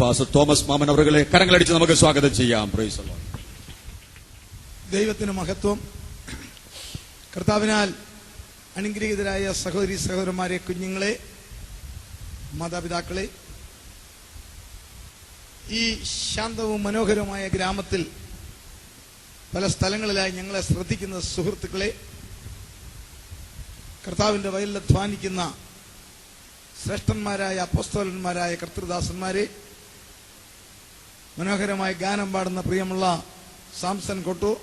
Pastor Thomas മാമൻ അവരെ കരങ്ങളടിച്ച് നമുക്ക് സ്വാഗതം ചെയ്യാം. Price the Lord. ദൈവത്തിന് മഹത്വം. കർത്താവിനാൽ അനുഗ്രഹീതരായ സഹോദരി സഹോദരന്മാരെ, കുഞ്ഞുങ്ങളെ, മാതാപിതാക്കളെ, ഈ ശാന്തവും മനോഹരമായ ഗ്രാമത്തിൽ പല സ്ഥലങ്ങളിലായി ഞങ്ങളെ ശ്രദ്ധിക്കുന്ന സുഹൃത്തുക്കളെ, കർത്താവിന്റെ വയലിൽ അധ്വാനിക്കുന്ന ശ്രേഷ്ഠന്മാരായ അപ്പോസ്തലന്മാരായ കർത്തൃദാസന്മാരെ, മനോഹരമായ ഗാനം പാടുന്ന പ്രിയമുള്ള സാംസൺ കൊട്ടൂർ,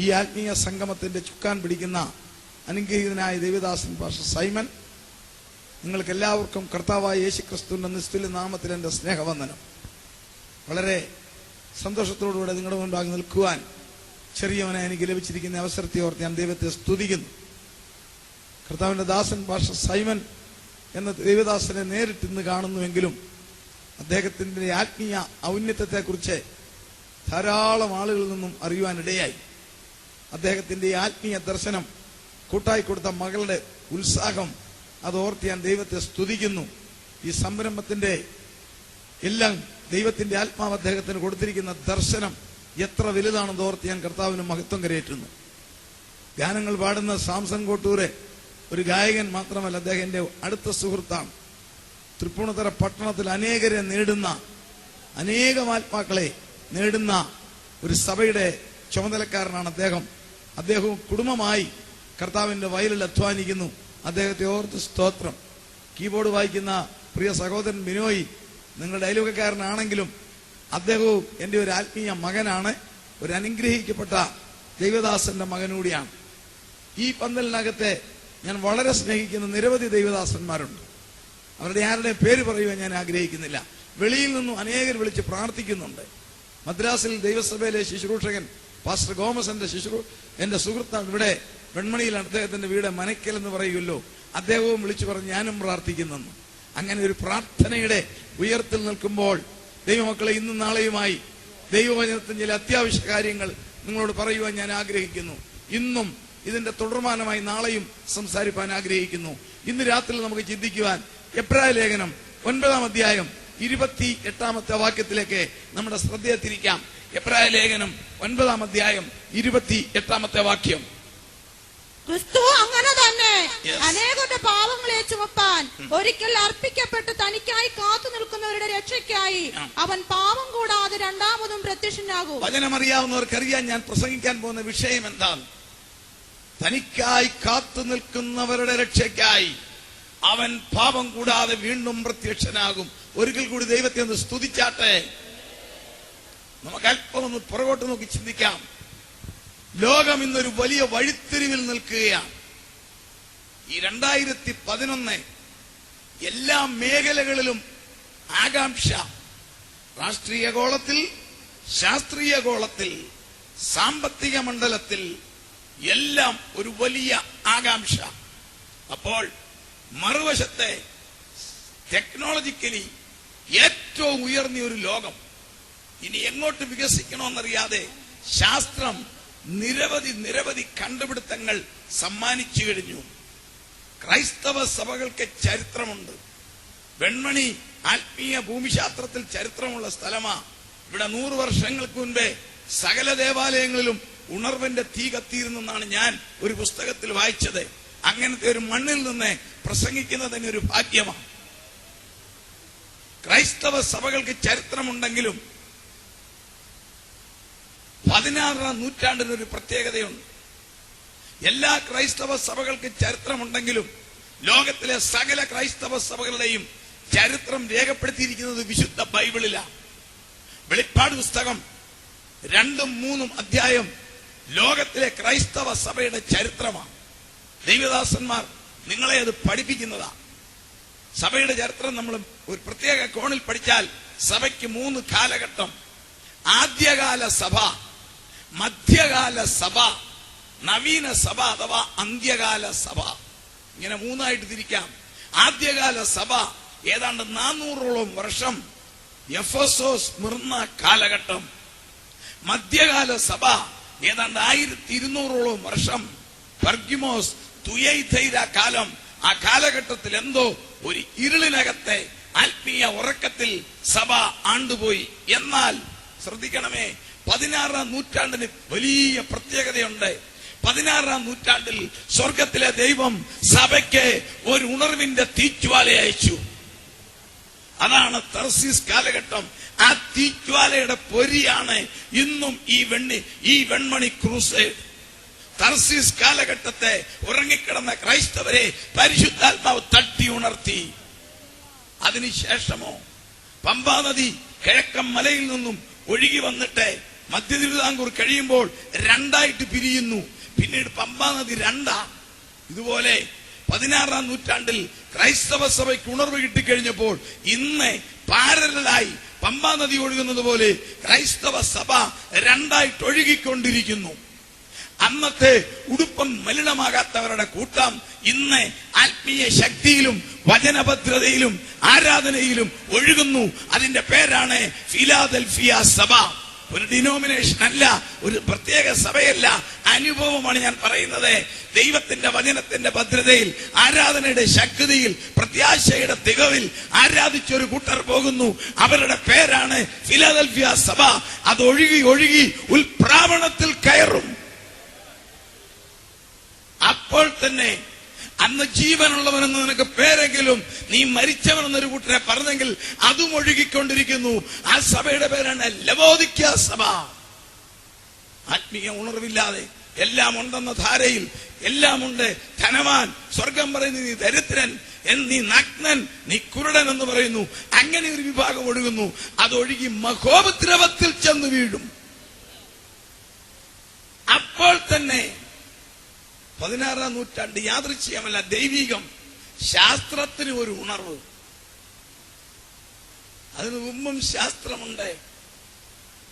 ഈ ആത്മീയ സംഗമത്തിന്റെ ചുക്കാൻ പിടിക്കുന്ന അനുഗ്രഹീതനായ ദേവദാസൻ പാസ്റ്റർ സൈമൻ, നിങ്ങൾക്ക് എല്ലാവർക്കും കർത്താവായ യേശുക്രിസ്തുവിന്റെ നിസ്തുല്യ നാമത്തിൽ എന്റെ സ്നേഹവന്ദനം. വളരെ സന്തോഷത്തോടുകൂടെ നിങ്ങളുടെ മുൻപാകെ നിൽക്കുവാൻ ചെറിയവനെ എനിക്ക് ലഭിച്ചിരിക്കുന്ന അവസരത്തെ ഓർത്ത് ഞാൻ ദൈവത്തെ സ്തുതിക്കുന്നു. കർത്താവിന്റെ ദാസൻ പാസ്റ്റർ സൈമൻ എന്ന ദേവദാസനെ നേരിട്ട് ഇന്ന് കാണുന്നുവെങ്കിലും അദ്ദേഹത്തിന്റെ ആത്മീയ ഔന്നത്യത്തെക്കുറിച്ച് ധാരാളം ആളുകളിൽ നിന്നും അറിയുവാനിടയായി. അദ്ദേഹത്തിന്റെ ആത്മീയ ദർശനം കൂട്ടായി കൊടുത്ത മകളുടെ ഉത്സാഹം, അതോർത്ത് ഞാൻ ദൈവത്തെ സ്തുതിക്കുന്നു. ഈ സംരംഭത്തിന്റെ എല്ലാം ദൈവത്തിന്റെ ആത്മാവ് അദ്ദേഹത്തിന് കൊടുത്തിരിക്കുന്ന ദർശനം എത്ര വലുതാണെന്ന് ഓർത്ത് ഞാൻ കർത്താവിന് മഹത്വം കരയേറ്റുന്നു. ഗാനങ്ങൾ പാടുന്ന സാംസൺ കോട്ടൂരെ ഒരു ഗായകൻ മാത്രമല്ല, അദ്ദേഹം എന്റെ അടുത്ത സുഹൃത്താണ്. തൃപ്പൂണിത്തുറ പട്ടണത്തിൽ അനേകരെ നേടുന്ന, അനേകം ആത്മാക്കളെ നേടുന്ന ഒരു സഭയുടെ ചുമതലക്കാരനാണ് അദ്ദേഹം. അദ്ദേഹവും കുടുംബമായി കർത്താവിന്റെ വയലിൽ അധ്വാനിക്കുന്നു. അദ്ദേഹത്തെ ഓർത്ത് സ്തോത്രം. കീബോർഡ് വായിക്കുന്ന പ്രിയ സഹോദരൻ ബിനോയ് നിങ്ങളുടെ അയൽവക്കക്കാരനാണെങ്കിലും അദ്ദേഹവും എന്റെ ഒരു ആത്മീയ മകനാണ്. ഒരു അനുഗ്രഹിക്കപ്പെട്ട ദൈവദാസന്റെ മകനൂടിയാണ്. ഈ പന്തലിനകത്തെ ഞാൻ വളരെ സ്നേഹിക്കുന്ന നിരവധി ദൈവദാസന്മാരുണ്ട്. അവരുടെ ആരുടെയും പേര് പറയുവാൻ ഞാൻ ആഗ്രഹിക്കുന്നില്ല. വെളിയിൽ നിന്നും അനേകർ വിളിച്ച് പ്രാർത്ഥിക്കുന്നുണ്ട്. മദ്രാസിൽ ദൈവസഭയിലെ ശുശ്രൂഷകൻ പാസ്റ്റർ ഗോമസ് എന്റെ സുഹൃത്താണ്. ഇവിടെ വെൺമണിയിലാണ് അദ്ദേഹത്തിന്റെ വീട്, മനക്കൽ എന്ന് പറയുമല്ലോ. അദ്ദേഹവും വിളിച്ചു പറഞ്ഞ് ഞാനും പ്രാർത്ഥിക്കുന്നു. അങ്ങനെ ഒരു പ്രാർത്ഥനയുടെ ഉയർത്തിൽ നിൽക്കുമ്പോൾ ദൈവമക്കളെ, ഇന്നും നാളെയുമായി ദൈവവചനത്തിന് ചില അത്യാവശ്യ കാര്യങ്ങൾ നിങ്ങളോട് പറയുവാൻ ഞാൻ ആഗ്രഹിക്കുന്നു. ഇന്നും ഇതിന്റെ തുടർമാനമായി നാളെയും സംസാരിക്കാൻ ആഗ്രഹിക്കുന്നു. ഇന്ന് രാത്രി നമുക്ക് ചിന്തിക്കുവാൻ എബ്രായ ലേഖനം 9-ാം അധ്യായം 28-ാമത്തെ വാക്യത്തിലേക്ക് നമ്മുടെ ശ്രദ്ധയെ തിരിക്കാം. എബ്രായ ലേഖനം 9-ാം അധ്യായം 28-ാമത്തെ വാക്യം. ക്രിസ്തു അങ്ങനെ തന്നെ അനേകരുടെ പാവങ്ങളെ ചുമപ്പാൻ ഒരിക്കൽ അർപ്പിക്കപ്പെട്ട് തനിക്കായി കാത്തു നിൽക്കുന്നവരുടെ രക്ഷയ്ക്കായി അവൻ പാവം കൂടാതെ രണ്ടാമതും പ്രത്യക്ഷനാകും. വചനമറിയാവുന്നവർക്കറിയാൻ ഞാൻ പ്രസംഗിക്കാൻ പോകുന്ന വിഷയം എന്താണ്? തനിക്കായി കാത്തു നിൽക്കുന്നവരുടെ രക്ഷയ്ക്കായി അവൻ പാപം കൂടാതെ വീണ്ടും പ്രത്യക്ഷനാകും. ഒരിക്കൽ കൂടി ദൈവത്തെ ഒന്ന് സ്തുതിച്ചാട്ടെ. നമുക്ക് അല്പം ഒന്ന് പുറകോട്ട് നോക്കി ചിന്തിക്കാം. ലോകം ഇന്നൊരു വലിയ വഴിത്തിരിവിൽ നിൽക്കുകയാണ്. ഈ 2011 എല്ലാ മേഖലകളിലും ആകാംക്ഷ. രാഷ്ട്രീയ ഗോളത്തിൽ, ശാസ്ത്രീയ ഗോളത്തിൽ, സാമ്പത്തിക മണ്ഡലത്തിൽ എല്ലാം ഒരു വലിയ ആകാംക്ഷ. അപ്പോൾ മറുവശത്തെ ടെക്നോളജിക്കലി ഏറ്റവും ഉയർന്ന ഒരു ലോകം. ഇനി എങ്ങോട്ട് വികസിക്കണമെന്നറിയാതെ ശാസ്ത്രം നിരവധി കണ്ടുപിടുത്തങ്ങൾ സമ്മാനിച്ചു കഴിഞ്ഞു. ക്രൈസ്തവ സഭകൾക്ക് ചരിത്രമുണ്ട്. വെൺമണി ആത്മീയ ഭൂമിശാസ്ത്രത്തിൽ ചരിത്രമുള്ള സ്ഥലമാ. ഇവിടെ 100 വർഷങ്ങൾക്ക് മുൻപേ സകല ദേവാലയങ്ങളിലും ഉണർവിന്റെ തീ കത്തിയിരുന്നെന്നാണ് ഞാൻ ഒരു പുസ്തകത്തിൽ വായിച്ചത്. അങ്ങനത്തെ ഒരു മണ്ണിൽ നിന്ന് പ്രസംഗിക്കുന്നത് തന്നെ ഒരു ഭാഗ്യമാണ്. ക്രൈസ്തവ സഭകൾക്ക് ചരിത്രമുണ്ടെങ്കിലും 16-ാം നൂറ്റാണ്ടിനൊരു പ്രത്യേകതയുണ്ട്. എല്ലാ ക്രൈസ്തവ സഭകൾക്ക് ചരിത്രമുണ്ടെങ്കിലും ലോകത്തിലെ സകല ക്രൈസ്തവ സഭകളുടെയും ചരിത്രം രേഖപ്പെടുത്തിയിരിക്കുന്നത് വിശുദ്ധ ബൈബിളിലാണ്. വെളിപ്പാട് പുസ്തകം 2-3 അധ്യായം ലോകത്തിലെ ക്രൈസ്തവ സഭയുടെ ചരിത്രമാണ്. ദൈവദാസന്മാർ നിങ്ങളെ അത് പഠിപ്പിക്കുന്നതാണ്. സഭയുടെ ചരിത്രം നമ്മൾ ഒരു പ്രത്യേക കോണിൽ പഠിച്ചാൽ സഭയ്ക്ക് 3 കാലഘട്ടം: ആദ്യകാല സഭ, മധ്യകാല സഭ, നവീന സഭ അഥവാ അന്ത്യകാല സഭ. ഇങ്ങനെ 3ആയിട്ട് തിരിക്കാം. ആദ്യകാല സഭ ഏതാണ്ട് 400ഓളം വർഷം എഫെസോസ് സ്മിർന കാലഘട്ടം. മധ്യകാല സഭ ഏതാണ്ട് 1200ഓളം വർഷം പെർഗമോസ് തുയൈഥൈര കാലം. ആ കാലഘട്ടത്തിൽ എന്തോ ഒരു ഇരുളിനകത്തെ ആത്മീയ ഉറക്കത്തിൽ സഭ ആണ്ടുപോയി. എന്നാൽ ശ്രദ്ധിക്കണമേ, 16-ാം നൂറ്റാണ്ടിന് വലിയ പ്രത്യേകതയുണ്ട്. 16-ാം നൂറ്റാണ്ടിൽ സ്വർഗത്തിലെ ദൈവം സഭയ്ക്ക് ഒരു ഉണർവിന്റെ തീജ്വാല അയച്ചു. അതാണ് തർസീസ് കാലഘട്ടം. ആ തീജ്വാലയുടെ പൊരിയാണ് ഇന്നും ഈ വെൺമണി ക്രൂസേഡ്. തർസീസ് കാലഘട്ടത്തെ ഉറങ്ങിക്കിടന്ന ക്രൈസ്തവരെ പരിശുദ്ധാത്മാവ് തട്ടി ഉണർത്തി. അതിനുശേഷമോ പമ്പാ നദി കിഴക്കൻ മലയിൽ നിന്നും ഒഴുകി വന്നിട്ട് മധ്യ തിരുവിതാംകൂർ കഴിയുമ്പോൾ രണ്ടായിട്ട് പിരിയുന്നു. പിന്നീട് പമ്പാ നദി രണ്ടാ. ഇതുപോലെ 16-ാം നൂറ്റാണ്ടിൽ ക്രൈസ്തവ സഭയ്ക്ക് ഉണർവ് കിട്ടിക്കഴിഞ്ഞപ്പോൾ ഇന്ന് പാരലായി പമ്പാ നദി ഒഴുകുന്നത് പോലെ ക്രൈസ്തവ സഭ രണ്ടായിട്ട് ഒഴുകിക്കൊണ്ടിരിക്കുന്നു. അന്നത്തെ ഉടുപ്പം മലിനമാകാത്തവരുടെ കൂട്ടം ഇന്ന് ആത്മീയ ശക്തിയിലും വചനഭദ്രതയിലും ആരാധനയിലും ഒഴുകുന്നു. അതിന്റെ പേരാണ് ഫിലാദൽഫിയ സഭ. ഒരു ഡിനോമിനേഷൻ അല്ല, ഒരു പ്രത്യേക സഭയല്ല, അനുഭവമാണ് ഞാൻ പറയുന്നത്. ദൈവത്തിന്റെ വചനത്തിന്റെ ഭദ്രതയിൽ, ആരാധനയുടെ ശക്തിയിൽ, പ്രത്യാശയുടെ തികവിൽ ആരാധിച്ചൊരു കൂട്ടർ പോകുന്നു. അവരുടെ പേരാണ് ഫിലാദൽഫിയ സഭ. അത് ഒഴുകി ഒഴുകി ഉൽപ്രാവണത്തിൽ കയറും. അപ്പോൾ തന്നെ അന്ന് ജീവനുള്ളവനെന്ന് നിനക്ക് പേരെങ്കിലും നീ മരിച്ചവനെന്നൊരു കൂട്ടരെ പറഞ്ഞെങ്കിൽ അതും ഒഴുകിക്കൊണ്ടിരിക്കുന്നു. ആ സഭയുടെ പേരാണ് ലവോദിക്ക സഭ. ആത്മീയ ഉണർവില്ലാതെ എല്ലാം ഉണ്ടെന്ന ധാരയിൽ എല്ലാമുണ്ട്. ധനവാൻ സ്വർഗം പറയുന്നു, നീ ദരിദ്രൻ, നീ നഗ്നൻ, നീ കുരുടൻ എന്ന് പറയുന്നു. അങ്ങനെ ഒരു വിഭാഗം ഒഴുകുന്നു. അതൊഴുകി മഹോപദ്രവത്തിൽ ചെന്ന് വീഴും. അപ്പോൾ തന്നെ 16-ാം നൂറ്റാണ്ട് യാദൃച്ഛികമല്ല, ദൈവികം. ശാസ്ത്രത്തിന് ഒരു ഉണർവ്. അതിന് മുമ്പും ശാസ്ത്രമുണ്ട്.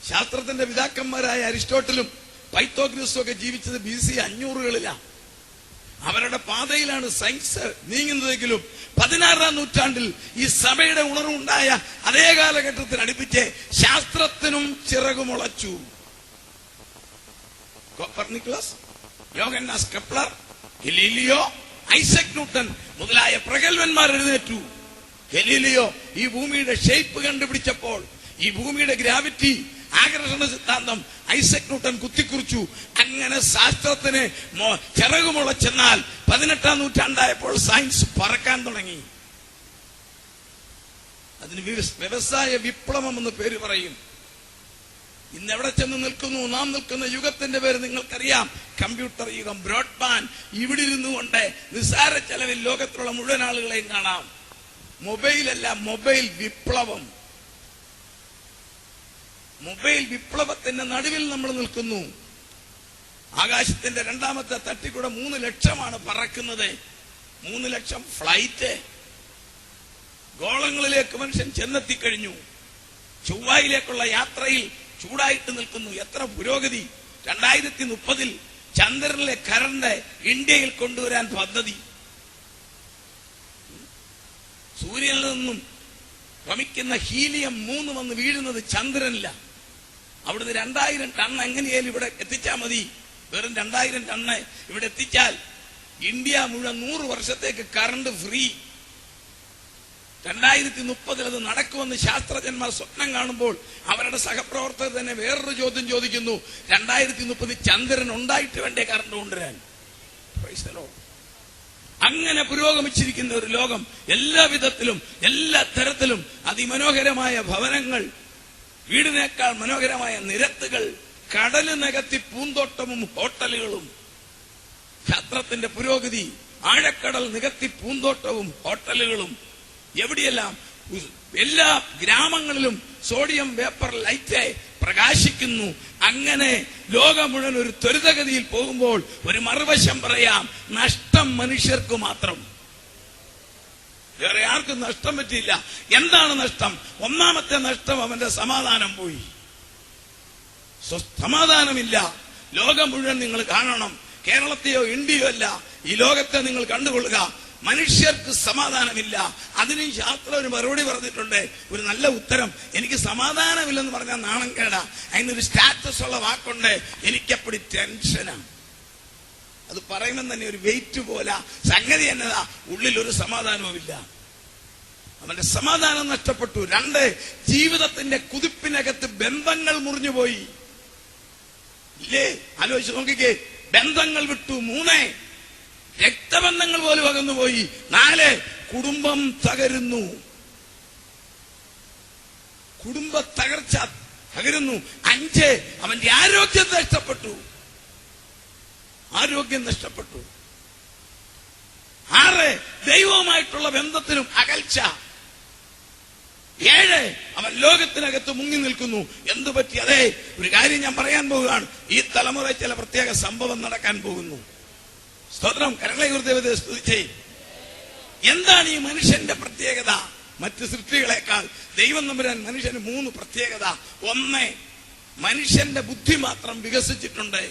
ശാസ്ത്രത്തിന്റെ പിതാക്കന്മാരായ അരിസ്റ്റോട്ടലും പൈത്തോഗ്രസും ഒക്കെ ജീവിച്ചത് BC 500-കളിലാണ്. അവരുടെ പാതയിലാണ് സയൻസ് നീങ്ങുന്നതെങ്കിലും 16-ാം നൂറ്റാണ്ടിൽ ഈ സഭയുടെ ഉണർവുണ്ടായ അതേ കാലഘട്ടത്തിൽ അടുപ്പിച്ച് ശാസ്ത്രത്തിനും ചിറകുമുളച്ചു. Copernicus, Johannes Kepler, Galileo, Isaac Newton മുതലായ പ്രഗത്ഭന്മാർ എഴുന്നേറ്റു. ഗലീലിയോ ഈ ഭൂമിയുടെ ഷേപ്പ് കണ്ടുപിടിച്ചപ്പോൾ, ഈ ഭൂമിയുടെ ഗ്രാവിറ്റി, ആകർഷണ സിദ്ധാന്തം ഐസക് ന്യൂട്ടൻ കുത്തിക്കുറിച്ചു. അങ്ങനെ ശാസ്ത്രത്തിന് ചിറകുമുളച്ചെന്നാൽ 18-ാം നൂറ്റാണ്ടായപ്പോൾ സയൻസ് പറക്കാൻ തുടങ്ങി. അതിന് വ്യവസായ വിപ്ലവം എന്ന് പേര് പറയും. ഇന്ന് എവിടെ ചെന്ന് നിൽക്കുന്നു? നാം നിൽക്കുന്ന യുഗത്തിന്റെ പേര് നിങ്ങൾക്കറിയാം. കമ്പ്യൂട്ടർ യുഗം, ബ്രോഡ്ബാൻഡ്. ഇവിടെ ഇരുന്നു കൊണ്ട് നിസ്സാര ചെലവിൽ ലോകത്തുള്ള മുഴുവൻ ആളുകളെയും കാണാം. മൊബൈലല്ല, മൊബൈൽ വിപ്ലവം. മൊബൈൽ വിപ്ലവത്തിന്റെ നടുവിൽ നമ്മൾ നിൽക്കുന്നു. ആകാശത്തിന്റെ രണ്ടാമത്തെ തട്ടിക്കൂടെ 3 ലക്ഷമാണ് പറക്കുന്നത്. 3 ലക്ഷം ഫ്ലൈറ്റ്. ഗോളങ്ങളിലേക്ക് മനുഷ്യൻ ചെന്നെത്തിക്കഴിഞ്ഞു. ചൊവ്വയിലേക്കുള്ള യാത്രയിൽ ചൂടായിട്ട് നിൽക്കുന്നു. എത്ര പുരോഗതി! 2030-ൽ ചന്ദ്രനിലെ കറണ്ട് ഇന്ത്യയിൽ കൊണ്ടുവരാൻ പദ്ധതി. സൂര്യനിൽ നിന്നും വമിക്കുന്ന ഹീലിയം 3 വന്ന് വീഴുന്നത് ചന്ദ്രനില്ല. അവിടുന്ന് 2000 ടൺ എങ്ങനെയാലും ഇവിടെ എത്തിച്ചാൽ മതി. വെറും 2000 ടണ്ണ് ഇവിടെ എത്തിച്ചാൽ ഇന്ത്യ മുഴുവൻ 100 വർഷത്തേക്ക് കറണ്ട് ഫ്രീ. 2030-ൽ അത് നടക്കുമെന്ന് ശാസ്ത്രജ്ഞന്മാർ സ്വപ്നം കാണുമ്പോൾ അവരുടെ സഹപ്രവർത്തകർ തന്നെ വേറൊരു ചോദ്യം ചോദിക്കുന്നു. 2030 ചന്ദ്രൻ ഉണ്ടായിട്ട് വേണ്ടേ കറണ്ട് കൊണ്ടുവരാൻ? അങ്ങനെ പുരോഗമിച്ചിരിക്കുന്ന ഒരു ലോകം. എല്ലാ വിധത്തിലും എല്ലാ തരത്തിലും അതിമനോഹരമായ ഭവനങ്ങൾ, വീടിനേക്കാൾ മനോഹരമായ നിരത്തുകൾ, കടല് നികത്തി പൂന്തോട്ടവും ഹോട്ടലുകളും. ശാസ്ത്രത്തിന്റെ പുരോഗതി. ആഴക്കടൽ നികത്തി പൂന്തോട്ടവും ഹോട്ടലുകളും. എവിടെയെല്ലാം എല്ലാ ഗ്രാമങ്ങളിലും സോഡിയം വേപ്പർ ലൈറ്റ് പ്രകാശിക്കുന്നു. അങ്ങനെ ലോകം മുഴുവൻ ഒരു ത്വരിതഗതിയിൽ പോകുമ്പോൾ ഒരു മറുവശം പറയാം, നഷ്ടം മനുഷ്യർക്ക് മാത്രം, വേറെ ആർക്കും നഷ്ടം പറ്റിയില്ല. എന്താണ് നഷ്ടം? ഒന്നാമത്തെ നഷ്ടം അവന്റെ സമാധാനം പോയി. സമാധാനമില്ല. ലോകം മുഴുവൻ നിങ്ങൾ കാണണം. കേരളത്തെയോ ഇന്ത്യയോ അല്ല, ഈ ലോകത്തെ നിങ്ങൾ കണ്ടുകൊള്ളുക. മനുഷ്യർക്ക് സമാധാനമില്ല. അതിനും ശാസ്ത്രം ഒരു മറുപടി പറഞ്ഞിട്ടുണ്ട്. ഒരു നല്ല ഉത്തരം. എനിക്ക് സമാധാനമില്ലെന്ന് പറഞ്ഞാൽ നാണം കേടാ. അതിനൊരു സ്റ്റാറ്റസ് ഉള്ള വാക്കുണ്ട്, എനിക്കപ്പടി ടെൻഷനാണ്. അത് പറയുമ്പോൾ തന്നെ ഒരു വെയിറ്റ് പോലെ. സംഗതി എന്നതാ, ഉള്ളിൽ ഒരു സമാധാനവുമില്ല. അവന്റെ സമാധാനം നഷ്ടപ്പെട്ടു. 2, ജീവിതത്തിന്റെ കുതിപ്പിനകത്ത് ബന്ധങ്ങൾ മുറിഞ്ഞുപോയി. ഇല്ലേ? ആലോചിച്ച് നോക്കിക്കേ. ബന്ധങ്ങൾ വിട്ടു. 3, രക്തബന്ധങ്ങൾ പോലും അകന്നുപോയി. 4, കുടുംബം തകരുന്നു. കുടുംബ തകർച്ച തകരുന്നു. 5, അവന്റെ ആരോഗ്യം നഷ്ടപ്പെട്ടു. 6, ദൈവവുമായിട്ടുള്ള ബന്ധത്തിനും അകൽച്ച. 7, അവൻ ലോകത്തിനകത്ത് മുങ്ങി നിൽക്കുന്നു. എന്തു പറ്റി? അതെ, ഒരു കാര്യം ഞാൻ പറയാൻ പോവുകയാണ്. ഈ തലമുറ ചില പ്രത്യേക സംഭവം നടക്കാൻ പോകുന്നു. സ്തോത്രം. കരങ്ങളെ ദൈവത്തെ സ്തുതിച്ചേ. എന്താണ് ഈ മനുഷ്യന്റെ പ്രത്യേകത? മറ്റ് സൃഷ്ടികളെക്കാൾ ദൈവം തമ്പുരാൻ മനുഷ്യന് 3 പ്രത്യേകത. 1, മനുഷ്യന്റെ ബുദ്ധി മാത്രം വികസിച്ചിട്ടുണ്ട്.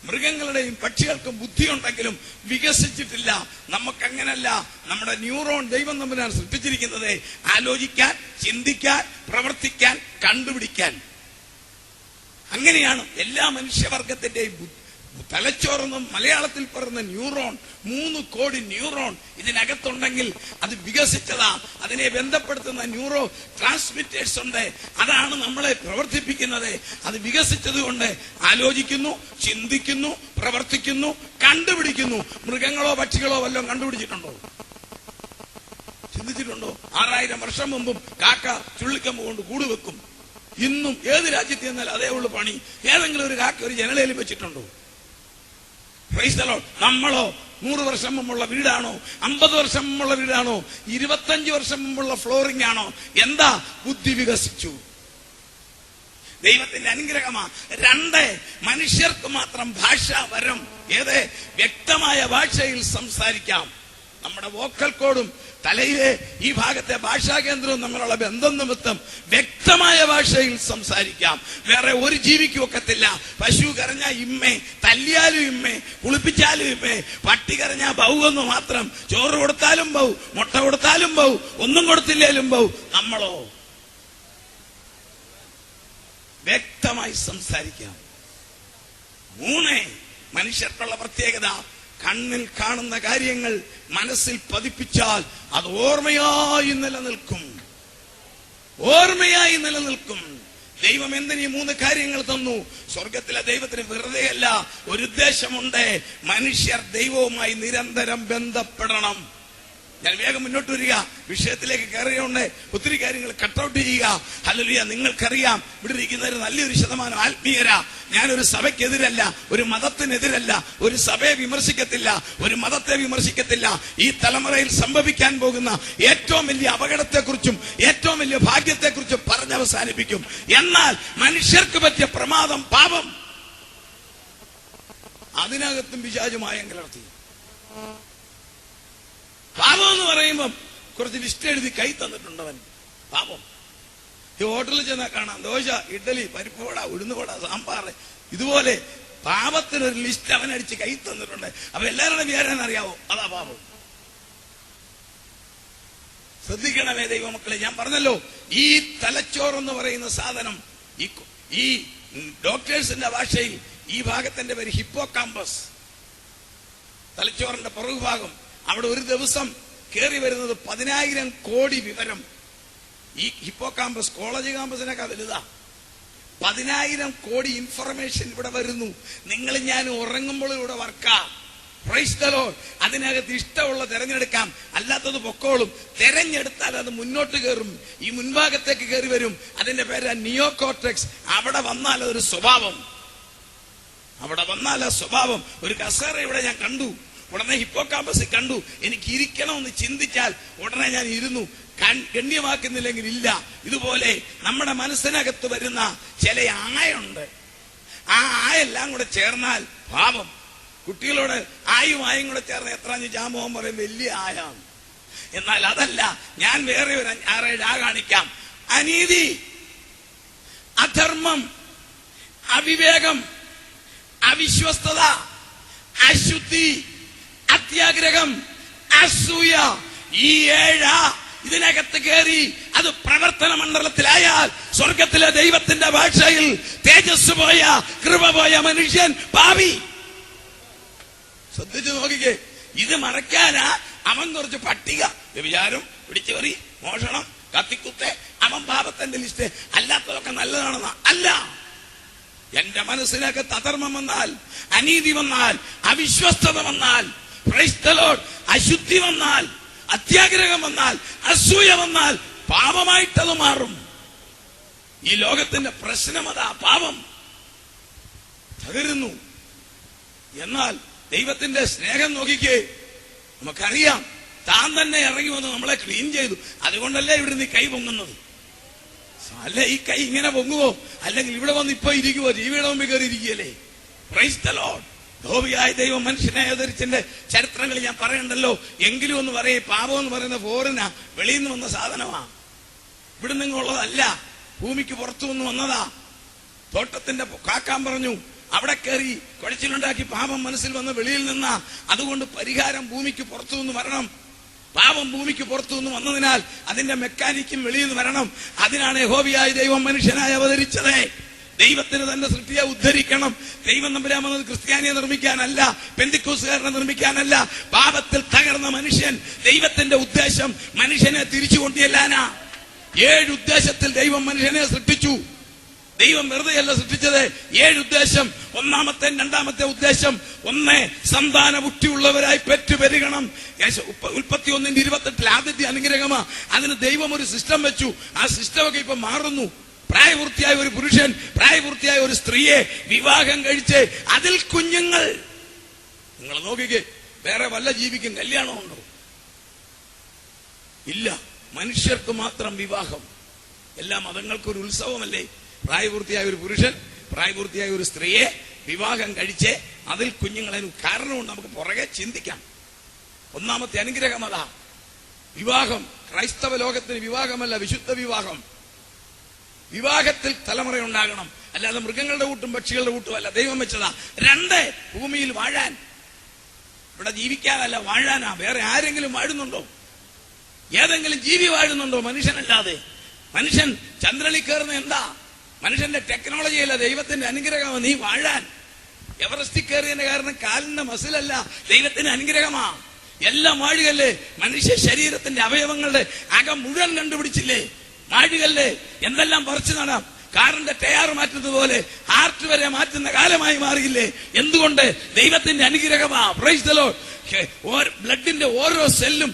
മൃഗങ്ങളുടെയും പക്ഷികൾക്കും ബുദ്ധിയുണ്ടെങ്കിലും വികസിച്ചിട്ടില്ല. നമുക്കങ്ങനല്ല. നമ്മുടെ ന്യൂറോൺ ദൈവം തമ്പുരാൻ സൃഷ്ടിച്ചിരിക്കുന്നത് ആലോചിക്കാൻ, ചിന്തിക്കാൻ, പ്രവർത്തിക്കാൻ, കണ്ടുപിടിക്കാൻ. അങ്ങനെയാണ് എല്ലാ മനുഷ്യവർഗത്തിന്റെയും തലച്ചോറെന്നും മലയാളത്തിൽ പറയുന്ന ന്യൂറോൺ. 3 കോടി ന്യൂറോൺ ഇതിനകത്തുണ്ടെങ്കിൽ അത് വികസിച്ചതാ. അതിനെ ബന്ധപ്പെടുത്തുന്ന ന്യൂറോ ട്രാൻസ്മിറ്റേഴ്സ് ഉണ്ട്. അതാണ് നമ്മളെ പ്രവർത്തിപ്പിക്കുന്നത്. അത് വികസിച്ചത് കൊണ്ട് ആലോചിക്കുന്നു, ചിന്തിക്കുന്നു, പ്രവർത്തിക്കുന്നു, കണ്ടുപിടിക്കുന്നു. മൃഗങ്ങളോ പക്ഷികളോ വല്ലതും കണ്ടുപിടിച്ചിട്ടുണ്ടോ? ചിന്തിച്ചിട്ടുണ്ടോ? 6000 വർഷം മുമ്പും കാക്ക ചുള്ളിക്കമ്പ് കൊണ്ട് കൂട് വെക്കും. ഇന്നും ഏത് രാജ്യത്ത് ചെന്നാൽ അതേ ഉള്ളു പണി. ഏതെങ്കിലും ഒരു കാക്ക ഒരു ജനലയിൽ വെച്ചിട്ടുണ്ടോ? നമ്മളോ 100 വർഷം മുമ്പുള്ള വീടാണോ? 50 വർഷം മുമ്പുള്ള വീടാണോ? 25 വർഷം മുമ്പുള്ള ഫ്ലോറിംഗ് ആണോ? എന്താ? ബുദ്ധി വികസിച്ചു. ദൈവത്തിന്റെ അനുഗ്രഹമാ. 2, മനുഷ്യർക്ക് മാത്രം ഭാഷാ വരം. ഏത്? വ്യക്തമായ ഭാഷയിൽ സംസാരിക്കാം. നമ്മുടെ വോക്കൽ കോഡും തലയിലെ ഈ ഭാഗത്തെ ഭാഷാ കേന്ദ്രവും തമ്മിലുള്ള ബന്ധം നിമിത്തം വ്യക്തമായ ഭാഷയിൽ സംസാരിക്കാം. വേറെ ഒരു ജീവിക്കും ഒക്കത്തില്ല. പശു കരഞ്ഞാൽ ഇമ്മേ, തല്ലിയാലും ഇമ്മേ, കുളിപ്പിച്ചാലും ഇമ്മേ. പട്ടി കരഞ്ഞാൽ ബൗ എന്ന് മാത്രം. ചോറ് കൊടുത്താലും ബൗ, മുട്ട കൊടുത്താലും ബൗ, ഒന്നും കൊടുത്തില്ലേലും ബൗ. നമ്മളോ വ്യക്തമായി സംസാരിക്കാം. 3, മനുഷ്യർക്കുള്ള പ്രത്യേകത. കണ്ണിൽ കാണുന്ന കാര്യങ്ങൾ മനസ്സിൽ പതിപ്പിച്ചാൽ അത് ഓർമ്മയായി നിലനിൽക്കും. ദൈവം എന്തിനീ 3 കാര്യങ്ങൾ തന്നു? സ്വർഗത്തിലെ ദൈവത്തിന് വെറുതെയല്ല, ഒരു ഉദ്ദേശമുണ്ട്. മനുഷ്യർ ദൈവവുമായി നിരന്തരം ബന്ധപ്പെടണം. ഞാൻ വേഗം മുന്നോട്ട് വരിക. വിഷയത്തിലേക്ക് കയറിയോണ്ട് ഒത്തിരി കാര്യങ്ങൾ കട്ടൗട്ട് ചെയ്യുക. ഹല്ലേലൂയ. നിങ്ങൾക്കറിയാം, ഇവിടെ ഇരിക്കുന്നവർ നല്ലൊരു ശതമാനം ആത്മീയരാ. ഞാനൊരു സഭയ്ക്കെതിരല്ല, ഒരു മതത്തിനെതിരല്ല, ഒരു സഭയെ വിമർശിക്കത്തില്ല, ഒരു മതത്തെ വിമർശിക്കത്തില്ല. ഈ തലമുറയിൽ സംഭവിക്കാൻ പോകുന്ന ഏറ്റവും വലിയ അപകടത്തെക്കുറിച്ചും ഏറ്റവും വലിയ ഭാഗ്യത്തെക്കുറിച്ചും പറഞ്ഞവസാനിപ്പിക്കും. എന്നാൽ മനുഷ്യർക്ക് പറ്റിയ പ്രമാദം പാപം. അതിനകത്തും പിശാചുമായ കലർത്തി. പാപം എന്ന് പറയുമ്പം കുറച്ച് ലിസ്റ്റ് എഴുതി കൈ തന്നിട്ടുണ്ടവൻ. പാപം. ഈ ഹോട്ടലിൽ ചെന്നാൽ കാണാം ദോശ, ഇഡ്ഡലി, പരിപ്പുവട, ഉഴുന്നുവട, സാമ്പാർ. ഇതുപോലെ പാപത്തിനൊരു ലിസ്റ്റ് അവനടിച്ച് കൈ തന്നിട്ടുണ്ട്. അപ്പൊ എല്ലാവരുടെ വിചാരം അറിയാവോ? അതാ പാപം. ശ്രദ്ധിക്കണമേ ദൈവമക്കളെ. ഞാൻ പറഞ്ഞല്ലോ, ഈ തലച്ചോറെന്ന് പറയുന്ന സാധനം, ഈ ഡോക്ടേഴ്സിന്റെ ഭാഷയിൽ ഈ ഭാഗത്തിന്റെ പേര് ഹിപ്പോകാമ്പസ്. തലച്ചോറിന്റെ പുറകുഭാഗം. അവിടെ ഒരു ദിവസം കയറി വരുന്നത് 10,000 കോടി വിവരം. ഈ ഹിപ്പോകാമ്പസ് കോളേജ് കാമ്പസിനൊക്കെ വലുതാ. 10,000 കോടി ഇൻഫർമേഷൻ ഇവിടെ വരുന്നു. നിങ്ങൾ ഞാൻ ഉറങ്ങുമ്പോൾ ഇവിടെ വർക്കാ. Price the Lord. അതിനകത്ത് ഇഷ്ടമുള്ള തെരഞ്ഞെടുക്കാം, അല്ലാത്തത് പൊക്കോളും. തെരഞ്ഞെടുത്താൽ അത് മുന്നോട്ട് കയറും, ഈ മുൻഭാഗത്തേക്ക് കയറി വരും. അതിന്റെ പേര് നിയോകോർട്ടെക്സ്. അവിടെ വന്നാൽ അതൊരു സ്വഭാവം. ഒരു കസേര ഇവിടെ ഞാൻ കണ്ടു, ഉടനെ ഹിപ്പോകാമ്പസിൽ കണ്ടു. എനിക്ക് ഇരിക്കണമെന്ന് ചിന്തിച്ചാൽ ഉടനെ ഞാൻ ഇരുന്നു. ഗണ്യമാക്കുന്നില്ലെങ്കിൽ ഇല്ല. ഇതുപോലെ നമ്മുടെ മനസ്സിനകത്ത് വരുന്ന ചില ആയുണ്ട്. ആ ആയെല്ലാം കൂടെ ചേർന്നാൽ പാപം. കുട്ടികളോട് ആയും കൂടെ ചേർന്ന് എത്ര ജാമോഹം പറയും വലിയ ആയാണ്. എന്നാൽ അതല്ല. ഞാൻ വേറെ ഒരു 6-7 കാണിക്കാം. അനീതി, അധർമ്മം, അവിവേകം, അവിശ്വസ്തത, അശുദ്ധി, അത്യാഗ്രഹം, അസൂയ. ഈ 7 ഇതിനകത്ത് കയറി അത് പ്രവർത്തന മണ്ഡലത്തിലായാൽ സ്വർഗത്തിലെ ദൈവത്തിന്റെ ഭാഷയിൽ തേജസ് പോയ, കൃപ പോയ മനുഷ്യൻ പാപി. ശ്രദ്ധിച്ചു നോക്കിക്കേ. ഇത് മറയ്ക്കാനാ അവൻ കുറച്ച് പട്ടിക. വ്യഭിചാരം, പിടിച്ചുപറി, മോഷണം, കത്തിക്കുത്ത്, അവൻ പാപത്തിന്റെ ലിസ്റ്റ്. അല്ലാത്തതൊക്കെ നല്ലതാണെന്നാ? അല്ല. എന്റെ മനസ്സിനകത്ത് അധർമ്മം വന്നാൽ, അനീതി വന്നാൽ, അവിശ്വസ്തത വന്നാൽ, പ്രൈസ് ദി ലോർഡ്, അശുദ്ധി വന്നാൽ, അത്യാഗ്രഹം വന്നാൽ, അസൂയ വന്നാൽ പാപമായിട്ടത് മാറും. ഈ ലോകത്തിന്റെ പ്രശ്നം അതാ, പാപം തകരുന്നു. എന്നാൽ ദൈവത്തിന്റെ സ്നേഹം നോക്കിക്കേ, നമുക്കറിയാം താൻ തന്നെ ഇറങ്ങി വന്ന് നമ്മളെ ക്ലീൻ ചെയ്തു. അതുകൊണ്ടല്ലേ ഇവിടെ നീ കൈ പൊങ്ങുന്നത്. അല്ല, ഈ കൈ ഇങ്ങനെ പൊങ്ങുവോ? അല്ലെങ്കിൽ ഇവിടെ വന്ന് ഇപ്പൊ ഇരിക്കുവോ? ടിവിയുടെ മുമ്പിൽ കയറി ഇരിക്കുകയല്ലേ? Praise the lord. ധോബിയായ ദൈവം മനുഷ്യനെ അവതരിച്ചതിന്റെ ചരിത്രങ്ങൾ ഞാൻ പറയണ്ടല്ലോ. എങ്കിലും ഒന്ന് പറയേ, പാപം എന്ന് പറയുന്ന ഫോറിനാ, വെളിയിൽ നിന്ന് വന്ന സാധനമാ, ഇവിടെ നിന്നുള്ളതല്ല. ഭൂമിക്ക് പുറത്തു നിന്ന് വന്നതാ. തോട്ടത്തിന്റെ കാക്കാൻ പറഞ്ഞു, അവിടെ കയറി കുഴച്ചിലുണ്ടാക്കി പാപം മനസ്സിൽ വന്ന് വെളിയിൽ നിന്നാ. അതുകൊണ്ട് പരിഹാരം ഭൂമിക്ക് പുറത്തു നിന്ന് വരണം. പാപം ഭൂമിക്ക് പുറത്തു നിന്ന് വന്നതിനാൽ അതിന്റെ മെക്കാനിക്കും വെളിയിൽ നിന്ന് വരണം. അതിനാണ് യഹോവയായ ദൈവം മനുഷ്യനായി അവതരിച്ചത്. ദൈവത്തിന് തന്നെ സൃഷ്ടിയെ ഉദ്ധരിക്കണം. ദൈവം നമ്പരാൻ വന്നത് ക്രിസ്ത്യാനിയെ നിർമ്മിക്കാനല്ല, പെന്തിക്കോസുകാരനെ നിർമ്മിക്കാനല്ല. പാപത്തിൽ തകർന്ന മനുഷ്യൻ, ദൈവത്തിന്റെ ഉദ്ദേശം മനുഷ്യനെ തിരിച്ചു കൊണ്ടുചെല്ലാനാ. 7 ഉദ്ദേശത്തിൽ ദൈവം മനുഷ്യനെ സൃഷ്ടിച്ചു. ദൈവം വെറുതെയല്ല സൃഷ്ടിച്ചത്. 7 ഉദ്ദേശം. ഒന്നാമത്തെ, രണ്ടാമത്തെ ഉദ്ദേശം, 1 സന്താന ബുദ്ധിയുള്ളവരായി പെറ്റുപെരുകണം. ഉൽപ്പത്തി 1:28 ആദ്യത്തെ അനുഗ്രഹമാ. അതിന് ദൈവം ഒരു സിസ്റ്റം വെച്ചു. ആ സിസ്റ്റമൊക്കെ ഇപ്പൊ മാറുന്നു. പ്രായപൂർത്തിയായ ഒരു പുരുഷൻ, പ്രായപൂർത്തിയായ ഒരു സ്ത്രീയെ വിവാഹം കഴിച്ച് അതിൽ കുഞ്ഞുങ്ങൾ. നിങ്ങൾ നോക്കിക്കേ, വേറെ വല്ല ജീവിക്കും കല്യാണമുണ്ടോ? ഇല്ല. മനുഷ്യർക്ക് മാത്രം വിവാഹം. എല്ലാ മതങ്ങൾക്കൊരു ഉത്സവമല്ലേ? പ്രായപൂർത്തിയായ ഒരു പുരുഷൻ, പ്രായപൂർത്തിയായ ഒരു സ്ത്രീയെ വിവാഹം കഴിച്ച് അതിൽ കുഞ്ഞുങ്ങളെ. കാരണമുണ്ട്, നമുക്ക് പുറകെ ചിന്തിക്കാം. ഒന്നാമത്തെ അനുഗ്രഹം അതാ, വിവാഹം. ക്രൈസ്തവ ലോകത്തിന് വിവാഹമല്ല, വിശുദ്ധ വിവാഹം. വിവാഹത്തിൽ തലമുറയുണ്ടാകണം, അല്ലാതെ മൃഗങ്ങളുടെ കൂട്ടും പക്ഷികളുടെ കൂട്ടും അല്ല. ദൈവം വെച്ചതാ. 2 ഭൂമിയിൽ വാഴാൻ. ഇവിടെ ജീവിക്കാനല്ല, വാഴാനാ. വേറെ ആരെങ്കിലും വാഴുന്നുണ്ടോ? ഏതെങ്കിലും ജീവി വാഴുന്നുണ്ടോ? മനുഷ്യനല്ലാതെ. മനുഷ്യൻ ചന്ദ്രനിൽ കയറുന്ന എന്താ? മനുഷ്യന്റെ ടെക്നോളജിയല്ല, ദൈവത്തിന്റെ അനുഗ്രഹമാണ്. നീ വാഴാൻ. എവറസ്റ്റിൽ കയറിയതിന്റെ കാരണം കാലിന്റെ മസിലല്ല, ദൈവത്തിന്റെ അനുഗ്രഹമാ. എല്ലാം വാഴുകല്ലേ. മനുഷ്യ ശരീരത്തിന്റെ അവയവങ്ങളുടെ അകം മുഴുവൻ കണ്ടുപിടിച്ചില്ലേ? വാഴുകല്ലേ. എന്തെല്ലാം പറിച്ചു നടാം. കാറിന്റെ ടയർ മാറ്റുന്നത് പോലെ ഹാർട്ട് വരെ മാറ്റുന്ന കാലമായി മാറിയില്ലേ? എന്തുകൊണ്ട്? ദൈവത്തിന്റെ അനുഗ്രഹമാ. Praise the lord. ബ്ലഡിന്റെ ഓരോ സെല്ലും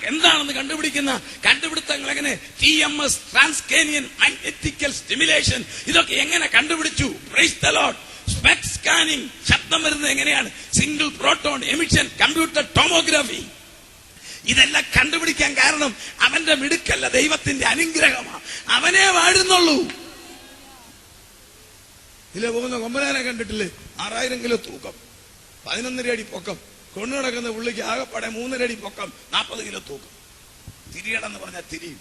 എന്താണെന്ന് കണ്ടുപിടിക്കുന്ന കണ്ടുപിടുത്തങ്ങൾ എങ്ങനെ? TMS, ട്രാൻസ്കാനിയൻ മാഗ്നെറ്റിക്കൽ സ്റ്റിമുലേഷൻ, ഇതൊക്കെ എങ്ങനെ കണ്ടുപിടിച്ചു? Price the Lord. Spec scanning, ശബ്ദം വരുന്നത് എങ്ങനെയാണ്? Single proton emission, computer tomography, ഇതെല്ലാം കണ്ടുപിടിക്കാൻ കാരണം അവന്റെ മിടുക്കല്ല, ദൈവത്തിന്റെ അനുഗ്രഹമാണ്. അവനെ വാഴുന്നുള്ളൂ. ഇതിലെ പോകുന്ന കൊമ്പനാനെ കണ്ടിട്ടില്ലേ? 6000 കിലോ തൂക്കം, 11 അടി പൊക്കം. കൊണ്ടു നടക്കുന്ന പുള്ളിക്ക് ആകെപ്പാടെ 3 അടി പൊക്കം, 40 കിലോ തൂക്കം. തിരിയടെന്ന് പറഞ്ഞാൽ തിരിയും.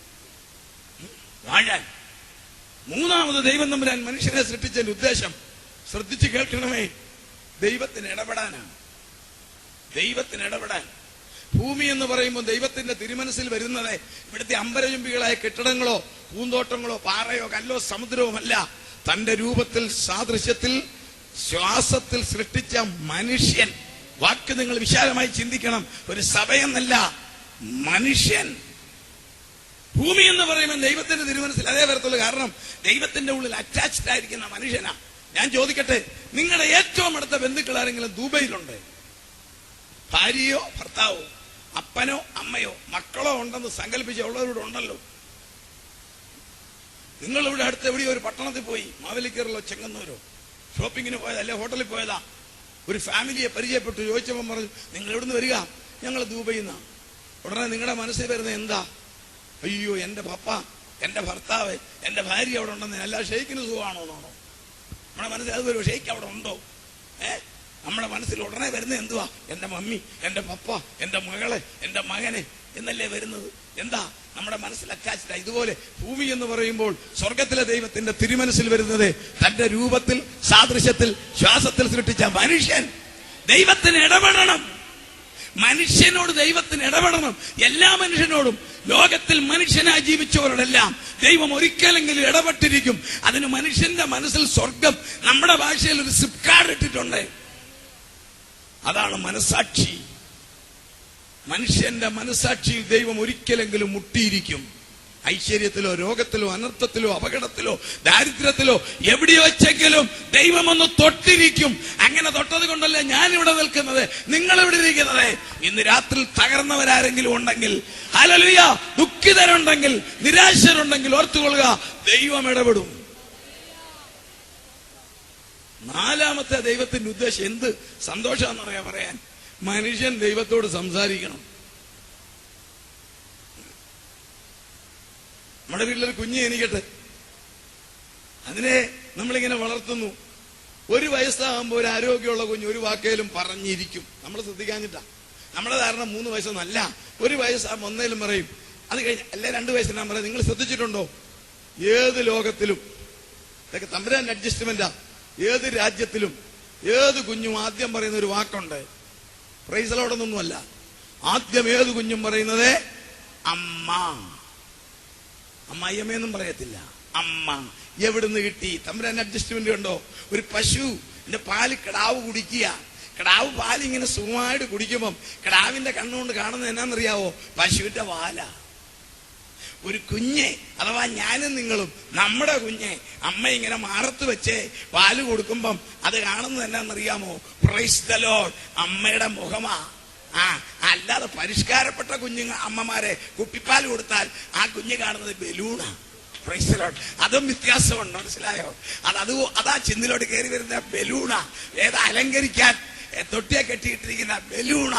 വാഴാൻ. മൂന്നാമത് ദൈവം തമ്പുരാൻ മനുഷ്യനെ സൃഷ്ടിച്ചതിന്റെ ഉദ്ദേശം ശ്രദ്ധിച്ച് കേൾക്കണമേ, ദൈവത്തിന് ഇടപെടാനാണ്. ദൈവത്തിന് ഇടപെടാൻ. ഭൂമി എന്ന് പറയുമ്പോൾ ദൈവത്തിന്റെ തിരുമനസ്സിൽ വരുന്നത് ഇവിടുത്തെ അമ്പരചുംബികളായ കെട്ടിടങ്ങളോ പൂന്തോട്ടങ്ങളോ പാറയോ കല്ലോ സമുദ്രവുമല്ല. തന്റെ രൂപത്തിൽ, സാദൃശ്യത്തിൽ, ശ്വാസത്തിൽ സൃഷ്ടിച്ച മനുഷ്യൻ. വാക്ക് നിങ്ങൾ വിശാലമായി ചിന്തിക്കണം. ഒരു സഭയെന്നല്ല, മനുഷ്യൻ. ഭൂമി എന്ന് പറയുമ്പോൾ ദൈവത്തിന്റെ തിരുമനസ്സിൽ അതേ വരത്തുള്ളൂ. കാരണം ദൈവത്തിന്റെ ഉള്ളിൽ അറ്റാച്ച്ഡ് ആയിരിക്കുന്ന മനുഷ്യനാ. ഞാൻ ചോദിക്കട്ടെ, നിങ്ങളുടെ ഏറ്റവും അടുത്ത ബന്ധുക്കൾ ആരെങ്കിലും ദുബൈയിലുണ്ട്? ഭാര്യയോ ഭർത്താവോ അപ്പനോ അമ്മയോ മക്കളോ ഉണ്ടെന്ന് സങ്കല്പിച്ച ഉള്ളവരോട് ഉണ്ടല്ലോ. നിങ്ങൾ ഇവിടെ അടുത്ത് എവിടെയോ ഒരു പട്ടണത്തിൽ പോയി, മാവേലിക്കരയിലോ ചെങ്ങന്നൂരോ ഷോപ്പിങ്ങിന് പോയതാ, അല്ലെ ഹോട്ടലിൽ പോയതാ. ഒരു ഫാമിലിയെ പരിചയപ്പെട്ടു. ചോദിച്ചപ്പോൾ പറഞ്ഞു, നിങ്ങൾ എവിടുന്ന് വരിക? ഞങ്ങൾ ദുബൈയിൽ നിന്നാ. ഉടനെ നിങ്ങളുടെ മനസ്സിൽ വരുന്നത് എന്താ? അയ്യോ, എന്റെ പപ്പ, എന്റെ ഭർത്താവ്, എന്റെ ഭാര്യ അവിടെ ഉണ്ടെന്ന്. അല്ല, ഷെയ്ക്കിന് സുഖമാണോ എന്നാണോ നമ്മുടെ മനസ്സിൽ? അത് വരുമോ? ഷെയ്ക്ക് അവിടെ ഉണ്ടോ? നമ്മുടെ മനസ്സിൽ ഉടനെ വരുന്നത് എന്തുവാ? എന്റെ മമ്മി, എന്റെ പപ്പ, എന്റെ മകളെ, എന്റെ മകനെ എന്നല്ലേ വരുന്നത്. എന്താ നമ്മുടെ മനസ്സിൽ അറ്റാച്ച്ഡ്? ഇതുപോലെ ഭൂമി എന്ന് പറയുമ്പോൾ സ്വർഗത്തിലെ ദൈവത്തിന്റെ തിരുമനസ്സിൽ വരുന്നത് തന്റെ രൂപത്തിൽ, സാദൃശ്യത്തിൽ, ശ്വാസത്തിൽ സൃഷ്ടിച്ച മനുഷ്യൻ. ദൈവത്തിന് ഇടപെടണം. മനുഷ്യനോട് ദൈവത്തിന് ഇടപെടണം. എല്ലാ മനുഷ്യനോടും. ലോകത്തിൽ മനുഷ്യനായി ജീവിച്ചവരോടെല്ലാം ദൈവം ഒരിക്കലെങ്കിലും ഇടപെട്ടിരിക്കും. അതിന് മനുഷ്യന്റെ മനസ്സിൽ സ്വർഗം നമ്മുടെ ഭാഷയിൽ ഒരു സിപ്പ് കാർഡ് ഇട്ടിട്ടുണ്ട്. അതാണ് മനസാക്ഷി. മനുഷ്യന്റെ മനസാക്ഷിയിൽ ദൈവം ഒരിക്കലെങ്കിലും മുട്ടിയിരിക്കും. ഐശ്വര്യത്തിലോ രോഗത്തിലോ അനർത്ഥത്തിലോ അപകടത്തിലോ ദാരിദ്ര്യത്തിലോ എവിടെയോ വെച്ചെങ്കിലും ദൈവം ഒന്ന് തൊട്ടിരിക്കും. അങ്ങനെ തൊട്ടത് കൊണ്ടല്ലേ ഞാൻ ഇവിടെ നിൽക്കുന്നത്, നിങ്ങൾ ഇവിടെ ഇരിക്കുന്നത്. ഇന്ന് രാത്രി തകർന്നവരാരെങ്കിലും ഉണ്ടെങ്കിൽ, ഹല്ലേലൂയ, ദുഃഖിതരുണ്ടെങ്കിൽ, നിരാശരുണ്ടെങ്കിൽ ഓർത്തുകൊള്ളുക, ദൈവം ഇടപെടും. നാലാമത്തെ ദൈവത്തിന്റെ ഉദ്ദേശം എന്ത് സന്തോഷമാണെന്ന് പറയാൻ, മനുഷ്യൻ ദൈവത്തോട് സംസാരിക്കണം. നമ്മുടെ വീട്ടിലൊരു കുഞ്ഞ് ജനിക്കട്ടെ, അതിനെ നമ്മളിങ്ങനെ വളർത്തുന്നു. 1 വയസ്സാകുമ്പോൾ ഒരു ആരോഗ്യമുള്ള കുഞ്ഞ് ഒരു വാക്കേലും പറഞ്ഞിരിക്കും. നമ്മൾ ശ്രദ്ധിക്കാഞ്ഞിട്ടാ. നമ്മുടെ ധാരണ 3 വയസ്സൊന്നല്ല, 1 വയസ്സാകുമ്പോൾ ഒന്നേലും പറയും. അത് കഴിഞ്ഞ് അല്ലെ 2 വയസ്സിനാ പറയാം. നിങ്ങൾ ശ്രദ്ധിച്ചിട്ടുണ്ടോ, ഏത് ലോകത്തിലും ഇതൊക്കെ തമ്പുരാന്റെ അഡ്ജസ്റ്റ്മെന്റാ, ഏത് രാജ്യത്തിലും ഏത് കുഞ്ഞും ആദ്യം പറയുന്ന ഒരു വാക്കുണ്ട്. പ്രൈസ് ലോഡൊന്നൊന്നുമല്ല, ആദ്യം ഏത് കുഞ്ഞും പറയുന്നത് അമ്മ. അമ്മായിയമ്മയൊന്നും പറയത്തില്ല, അമ്മ. എവിടുന്ന് കിട്ടി? തമ്പുരാന്റെ അഡ്ജസ്റ്റ്മെന്റ് ഉണ്ടോ? ഒരു പശുവിന്റെ പാല് കിടാവ് കുടിക്കുക. കിടാവ് പാലിങ്ങനെ സുഖമായിട്ട് കുടിക്കുമ്പം കിടാവിന്റെ കണ്ണുകൊണ്ട് കാണുന്നത് എന്നാന്നറിയാവോ? പശുവിന്റെ വാല. ഒരു കുഞ്ഞെ, അഥവാ ഞാനും നിങ്ങളും, നമ്മുടെ കുഞ്ഞെ അമ്മ ഇങ്ങനെ മാറത്ത് വെച്ച് പാല് കൊടുക്കുമ്പം അത് കാണുന്നത് എന്നാന്നറിയാമോ? പ്രൈസ് ദി ലോർഡ്, അമ്മയുടെ മുഖമാ. അല്ലാതെ പരിഷ്കാരപ്പെട്ട അമ്മമാരെ കുപ്പിപ്പാൽ കൊടുത്താൽ ആ കുഞ്ഞ് കാണുന്നത് ബലൂണാ. Price the Lord. അതും വ്യത്യാസമുണ്ട്, മനസ്സിലായോ? അതാ ചിന്തിലോട്ട് കയറി വരുന്ന ബലൂണാ. അലങ്കരിക്കാൻ തൊട്ടിയെ കെട്ടിയിട്ടിരിക്കുന്ന ബലൂണ.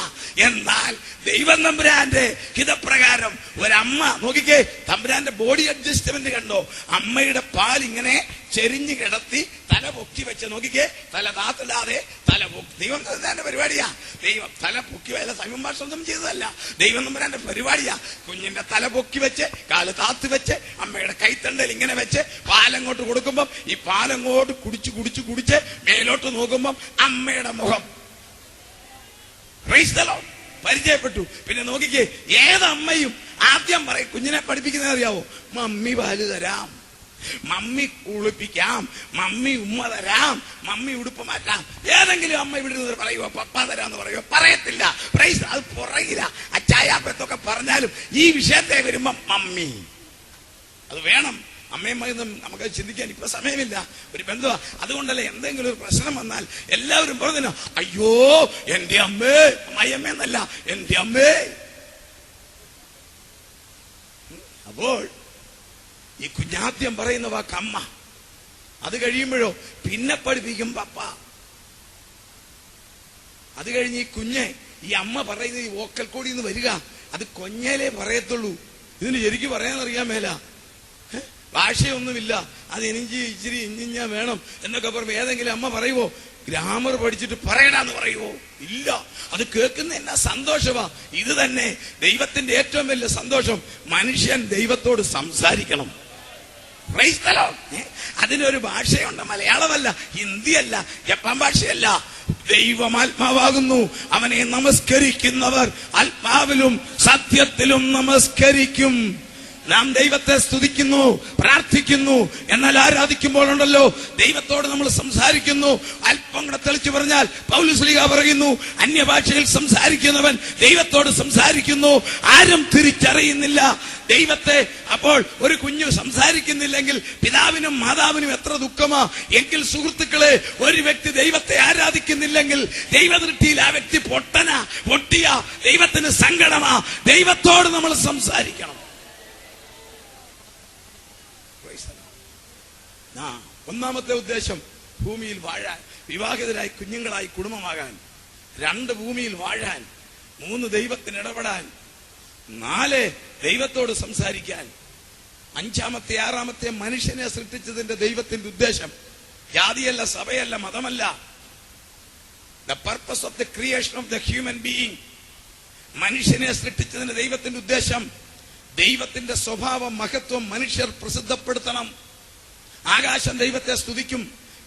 എന്നാൽ ദൈവം തമ്പുരാന്റെ ഹിതപ്രകാരം ഒരമ്മ, നോക്കിക്കേ, തമ്പുരാന്റെ ബോഡി അഡ്ജസ്റ്റ്മെന്റ് കണ്ടോ? അമ്മയുടെ പാൽ ഇങ്ങനെ ചെരിഞ്ഞു കിടത്തി തല പൊക്കി വെച്ച്, നോക്കിക്കേ, തല താത്തിടാതെ തല പൊക്കി. ദൈവം തമ്പുരാന്റെ പരിപാടിയാ. ദൈവം തല പൊക്കി വല്ല സംഭാഷണം സ്വന്തം ചെയ്തതല്ല, ദൈവം തമ്പുരാന്റെ പരിപാടിയാ. കുഞ്ഞിന്റെ തല പൊക്കി വെച്ച് കാല് താത്ത് വെച്ച് അമ്മയുടെ കൈത്തണ്ടൽ ഇങ്ങനെ വെച്ച് പാലങ്ങോട്ട് കൊടുക്കുമ്പം ഈ പാലങ്ങോട്ട് കുടിച്ച് കുടിച്ച് കുടിച്ച് മേലോട്ട് നോക്കുമ്പം അമ്മയുടെ മുഖം. Price the Lord. പരിചയപ്പെട്ടു. പിന്നെ നോക്കിക്കേ, ഏതമ്മയും ആദ്യം പറയും, കുഞ്ഞിനെ പഠിപ്പിക്കുന്നത് അറിയാവോ? മമ്മി പാല് തരാം, മമ്മി കുളിപ്പിക്കാം, മമ്മി ഉമ്മ തരാം, മമ്മി ഉടുപ്പ് മാറ്റാം. ഏതെങ്കിലും അമ്മ ഇവിടെ പറയുമോ പപ്പ തരാന്ന് പറയുമോ? പറയത്തില്ല. പ്രൈസ്, അത് പുറകില. അച്ചായാപ്പത്തൊക്കെ പറഞ്ഞാലും ഈ വിഷയത്തെ വരുമ്പോ മമ്മി അത് വേണം. അമ്മയും മകനും നമുക്ക് ചിന്തിക്കാൻ ഇപ്പൊ സമയമില്ല, ഒരു ബന്ധുവാ. അതുകൊണ്ടല്ലേ എന്തെങ്കിലും ഒരു പ്രശ്നം വന്നാൽ എല്ലാവരും പറഞ്ഞു, അയ്യോ എന്റെ അമ്മേ, അമ്മയമ്മയെന്നല്ല, എന്റെ അമ്മേ. അപ്പോൾ ഈ കുഞ്ഞാദ്യം പറയുന്ന വാക്ക് അമ്മ. അത് കഴിയുമ്പോഴോ പിന്നെ പഠിപ്പിക്കും പപ്പ. അത് കഴിഞ്ഞ് ഈ കുഞ്ഞെ ഈ അമ്മ പറയുന്ന ഈ വോക്കൽ കോടി നിന്ന് വരിക, അത് കൊഞ്ഞേലേ പറയത്തുള്ളൂ. ഇതിന് ശരിക്കും പറയാനറിയാൻ മേല, ഭാഷയൊന്നുമില്ല. അത് എനിക്ക് ഇച്ചിരി ഇഞ്ഞിഞ്ഞ വേണം എന്നൊക്കെ പറയുമ്പോ ഏതെങ്കിലും അമ്മ പറയുവോ? ഗ്രാമർ പഠിച്ചിട്ട് പറയടാന്ന് പറയുവോ? ഇല്ല. അത് കേൾക്കുന്ന എന്നാ സന്തോഷമാ. ഇത് തന്നെ ദൈവത്തിന്റെ ഏറ്റവും വലിയ സന്തോഷം, മനുഷ്യൻ ദൈവത്തോട് സംസാരിക്കണം. Price the Lord. അതിനൊരു ഭാഷയുണ്ട്, മലയാളമല്ല, ഹിന്ദിയല്ല, ജപ്പാൻ ഭാഷയല്ല. ദൈവം ആത്മാവാകുന്നു, അവനെ നമസ്കരിക്കുന്നവർ ആത്മാവിലും സത്യത്തിലും നമസ്കരിക്കും. നാം ദൈവത്തെ സ്തുതിക്കുന്നു, പ്രാർത്ഥിക്കുന്നു, എന്നാൽ ആരാധിക്കുമ്പോഴുണ്ടല്ലോ ദൈവത്തോട് നമ്മൾ സംസാരിക്കുന്നു. അല്പം കൂടെ തെളിച്ചു പറഞ്ഞാൽ പൗലോസ് ശ്ലീഹ പറയുന്നു, അന്യഭാഷയിൽ സംസാരിക്കുന്നവൻ ദൈവത്തോട് സംസാരിക്കുന്നു, ആരും തിരിച്ചറിയുന്നില്ല ദൈവത്തെ. അപ്പോൾ ഒരു കുഞ്ഞു സംസാരിക്കുന്നില്ലെങ്കിൽ പിതാവിനും മാതാവിനും എത്ര ദുഃഖമാ. എങ്കിൽ സുഹൃത്തുക്കളെ, ഒരു വ്യക്തി ദൈവത്തെ ആരാധിക്കുന്നില്ലെങ്കിൽ ദൈവദൃഷ്ടിയിൽ ആ വ്യക്തി പൊട്ടിയ ദൈവത്തിന് സങ്കടമാ. ദൈവത്തോട് നമ്മൾ സംസാരിക്കണം. ഒന്നാമത്തെ ഉദ്ദേശം ഭൂമിയിൽ വാഴാൻ, വിവാഹിതരായി കുഞ്ഞുങ്ങളായി കുടുംബമാകാൻ. 2 ഭൂമിയിൽ വാഴാൻ. 3 ദൈവത്തിന് ഇടപെടാൻ. 4 ദൈവത്തോട് സംസാരിക്കാൻ. 5-ാമത്തെ 6-ാമത്തെ മനുഷ്യനെ സൃഷ്ടിച്ചതിന്റെ ദൈവത്തിന്റെ ഉദ്ദേശം ജാതിയല്ല, സഭയല്ല, മതമല്ല. The purpose of the creation of the human being. മനുഷ്യനെ സൃഷ്ടിച്ചതിന്റെ ദൈവത്തിന്റെ ഉദ്ദേശം ദൈവത്തിന്റെ സ്വഭാവം, മഹത്വം മനുഷ്യർ പ്രസിദ്ധപ്പെടുത്തണം. ആകാശം ദൈവത്തെ സ്തുതിക്കും,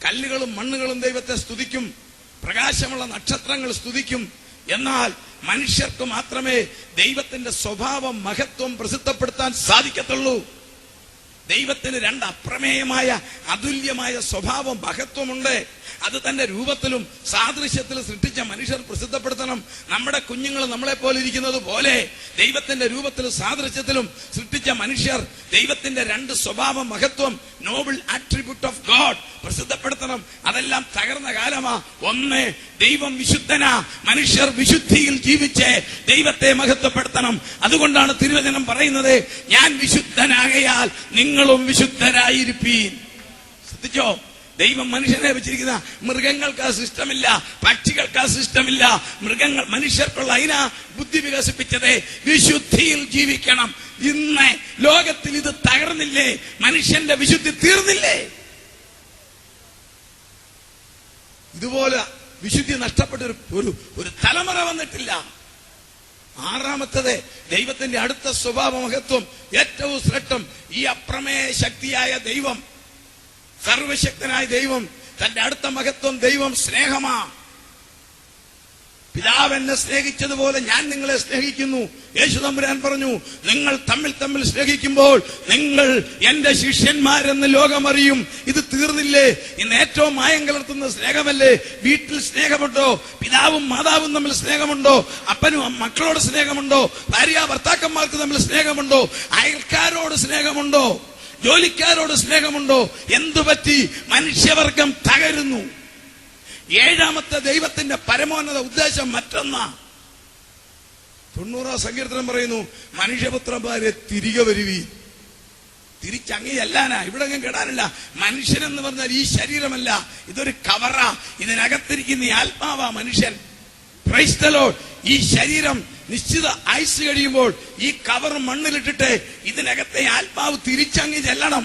കല്ലുകളും മണ്ണുകളും ദൈവത്തെ സ്തുതിക്കും, പ്രകാശമുള്ള നക്ഷത്രങ്ങൾ സ്തുതിക്കും. എന്നാൽ മനുഷ്യർക്ക് മാത്രമേ ദൈവത്തിന്റെ സ്വഭാവം, മഹത്വം പ്രസിദ്ധപ്പെടുത്താൻ സാധിക്കത്തുള്ളൂ. ദൈവത്തിന് 2 അപ്രമേയമായ അതുല്യമായ സ്വഭാവം, മഹത്വമുണ്ട്. അത് തന്റെ രൂപത്തിലും സാദൃശ്യത്തിലും സൃഷ്ടിച്ച മനുഷ്യർ പ്രസിദ്ധപ്പെടുത്തണം. നമ്മുടെ കുഞ്ഞുങ്ങൾ നമ്മളെ പോലെ ഇരിക്കുന്നത് പോലെ ദൈവത്തിന്റെ രൂപത്തിലും സാദൃശ്യത്തിലും സൃഷ്ടിച്ച മനുഷ്യർ ദൈവത്തിന്റെ രണ്ട് സ്വഭാവ മഹത്വം, നോബിൾ ആട്രിബ്യൂട്ട് ഓഫ് ഗോഡ് പ്രസിദ്ധപ്പെടുത്തണം. അതെല്ലാം തകർന്ന കാലമാ. ഒന്ന്, ദൈവം വിശുദ്ധനാ, മനുഷ്യർ വിശുദ്ധിയിൽ ജീവിച്ച് ദൈവത്തെ മഹത്വപ്പെടുത്തണം. അതുകൊണ്ടാണ് തിരുവചനം പറയുന്നത്, ഞാൻ വിശുദ്ധനാകയാൽ നിങ്ങളും വിശുദ്ധരായിരിപ്പീൻ. ശ്രദ്ധിച്ചോ, ദൈവം മനുഷ്യനെ വെച്ചിരിക്കുന്ന മൃഗങ്ങൾക്ക് ആ സിസ്റ്റമില്ല, പക്ഷികൾക്ക് ആ സിസ്റ്റമില്ല. മനുഷ്യർക്കുള്ള അതിനാ ബുദ്ധി വികസിപ്പിച്ചത്, വിശുദ്ധിയിൽ ജീവിക്കണം. ഇന്ന് ലോകത്തിൽ ഇത് തകർന്നില്ലേ? മനുഷ്യന്റെ വിശുദ്ധി തീർന്നില്ലേ? ഇതുപോലെ വിശുദ്ധി നഷ്ടപ്പെട്ട ഒരു തലമുറ വന്നിട്ടില്ല. ആറാമത്തത്, ദൈവത്തിന്റെ അടുത്ത സ്വഭാവ മഹത്വം, ഏറ്റവും ശ്രേഷ്ഠം. ഈ അപ്രമേയ ശക്തിയായ ദൈവം, സർവശക്തനായ ദൈവം, തന്റെ അടുത്ത മഹത്വം ദൈവം സ്നേഹമാ. പിതാവ് എന്നെ സ്നേഹിച്ചതുപോലെ ഞാൻ നിങ്ങളെ സ്നേഹിക്കുന്നു. യേശു തമ്പുരാൻ പറഞ്ഞു, നിങ്ങൾ തമ്മിൽ സ്നേഹിക്കുമ്പോൾ നിങ്ങൾ എന്റെ ശിഷ്യന്മാരെന്ന് ലോകമറിയും. ഇത് തീർന്നില്ലേ? ഇന്ന് ഏറ്റവും മായം കലർത്തുന്ന സ്നേഹമല്ലേ? വീട്ടിൽ സ്നേഹമുണ്ടോ? പിതാവും മാതാവും തമ്മിൽ സ്നേഹമുണ്ടോ? അപ്പനും മക്കളോട് സ്നേഹമുണ്ടോ? ഭാര്യ ഭർത്താക്കന്മാർക്ക് തമ്മിൽ സ്നേഹമുണ്ടോ? അയൽക്കാരോട് സ്നേഹമുണ്ടോ? ജോലിക്കാരോട് സ്നേഹമുണ്ടോ? എന്തുപറ്റി? മനുഷ്യവർഗം തകരുന്നു. ഏഴാമത്തെ ദൈവത്തിന്റെ പരമോന്നത ഉദ്ദേശം മറ്റൊന്നാ. 90 സങ്കീർത്തനം പറയുന്നു, മനുഷ്യപുത്രന്മാരെ തിരികെ വരുവീ. തിരിച്ചങ്ങിയല്ലാനാ, ഇവിടെ കേടാനില്ല. മനുഷ്യനെന്ന് പറഞ്ഞാൽ ഈ ശരീരമല്ല, ഇതൊരു കവറാ. ഇതിനകത്തിരിക്കുന്ന ഈ ആത്മാവാ മനുഷ്യൻ. Price the Lord. ഈ ശരീരം നിശ്ചിത ആയുസ് കഴിയുമ്പോൾ ഈ കവർ മണ്ണിലിട്ടിട്ട് ഇതിനകത്തെ ആത്മാവ് തിരിച്ചങ്ങി ചെല്ലണം.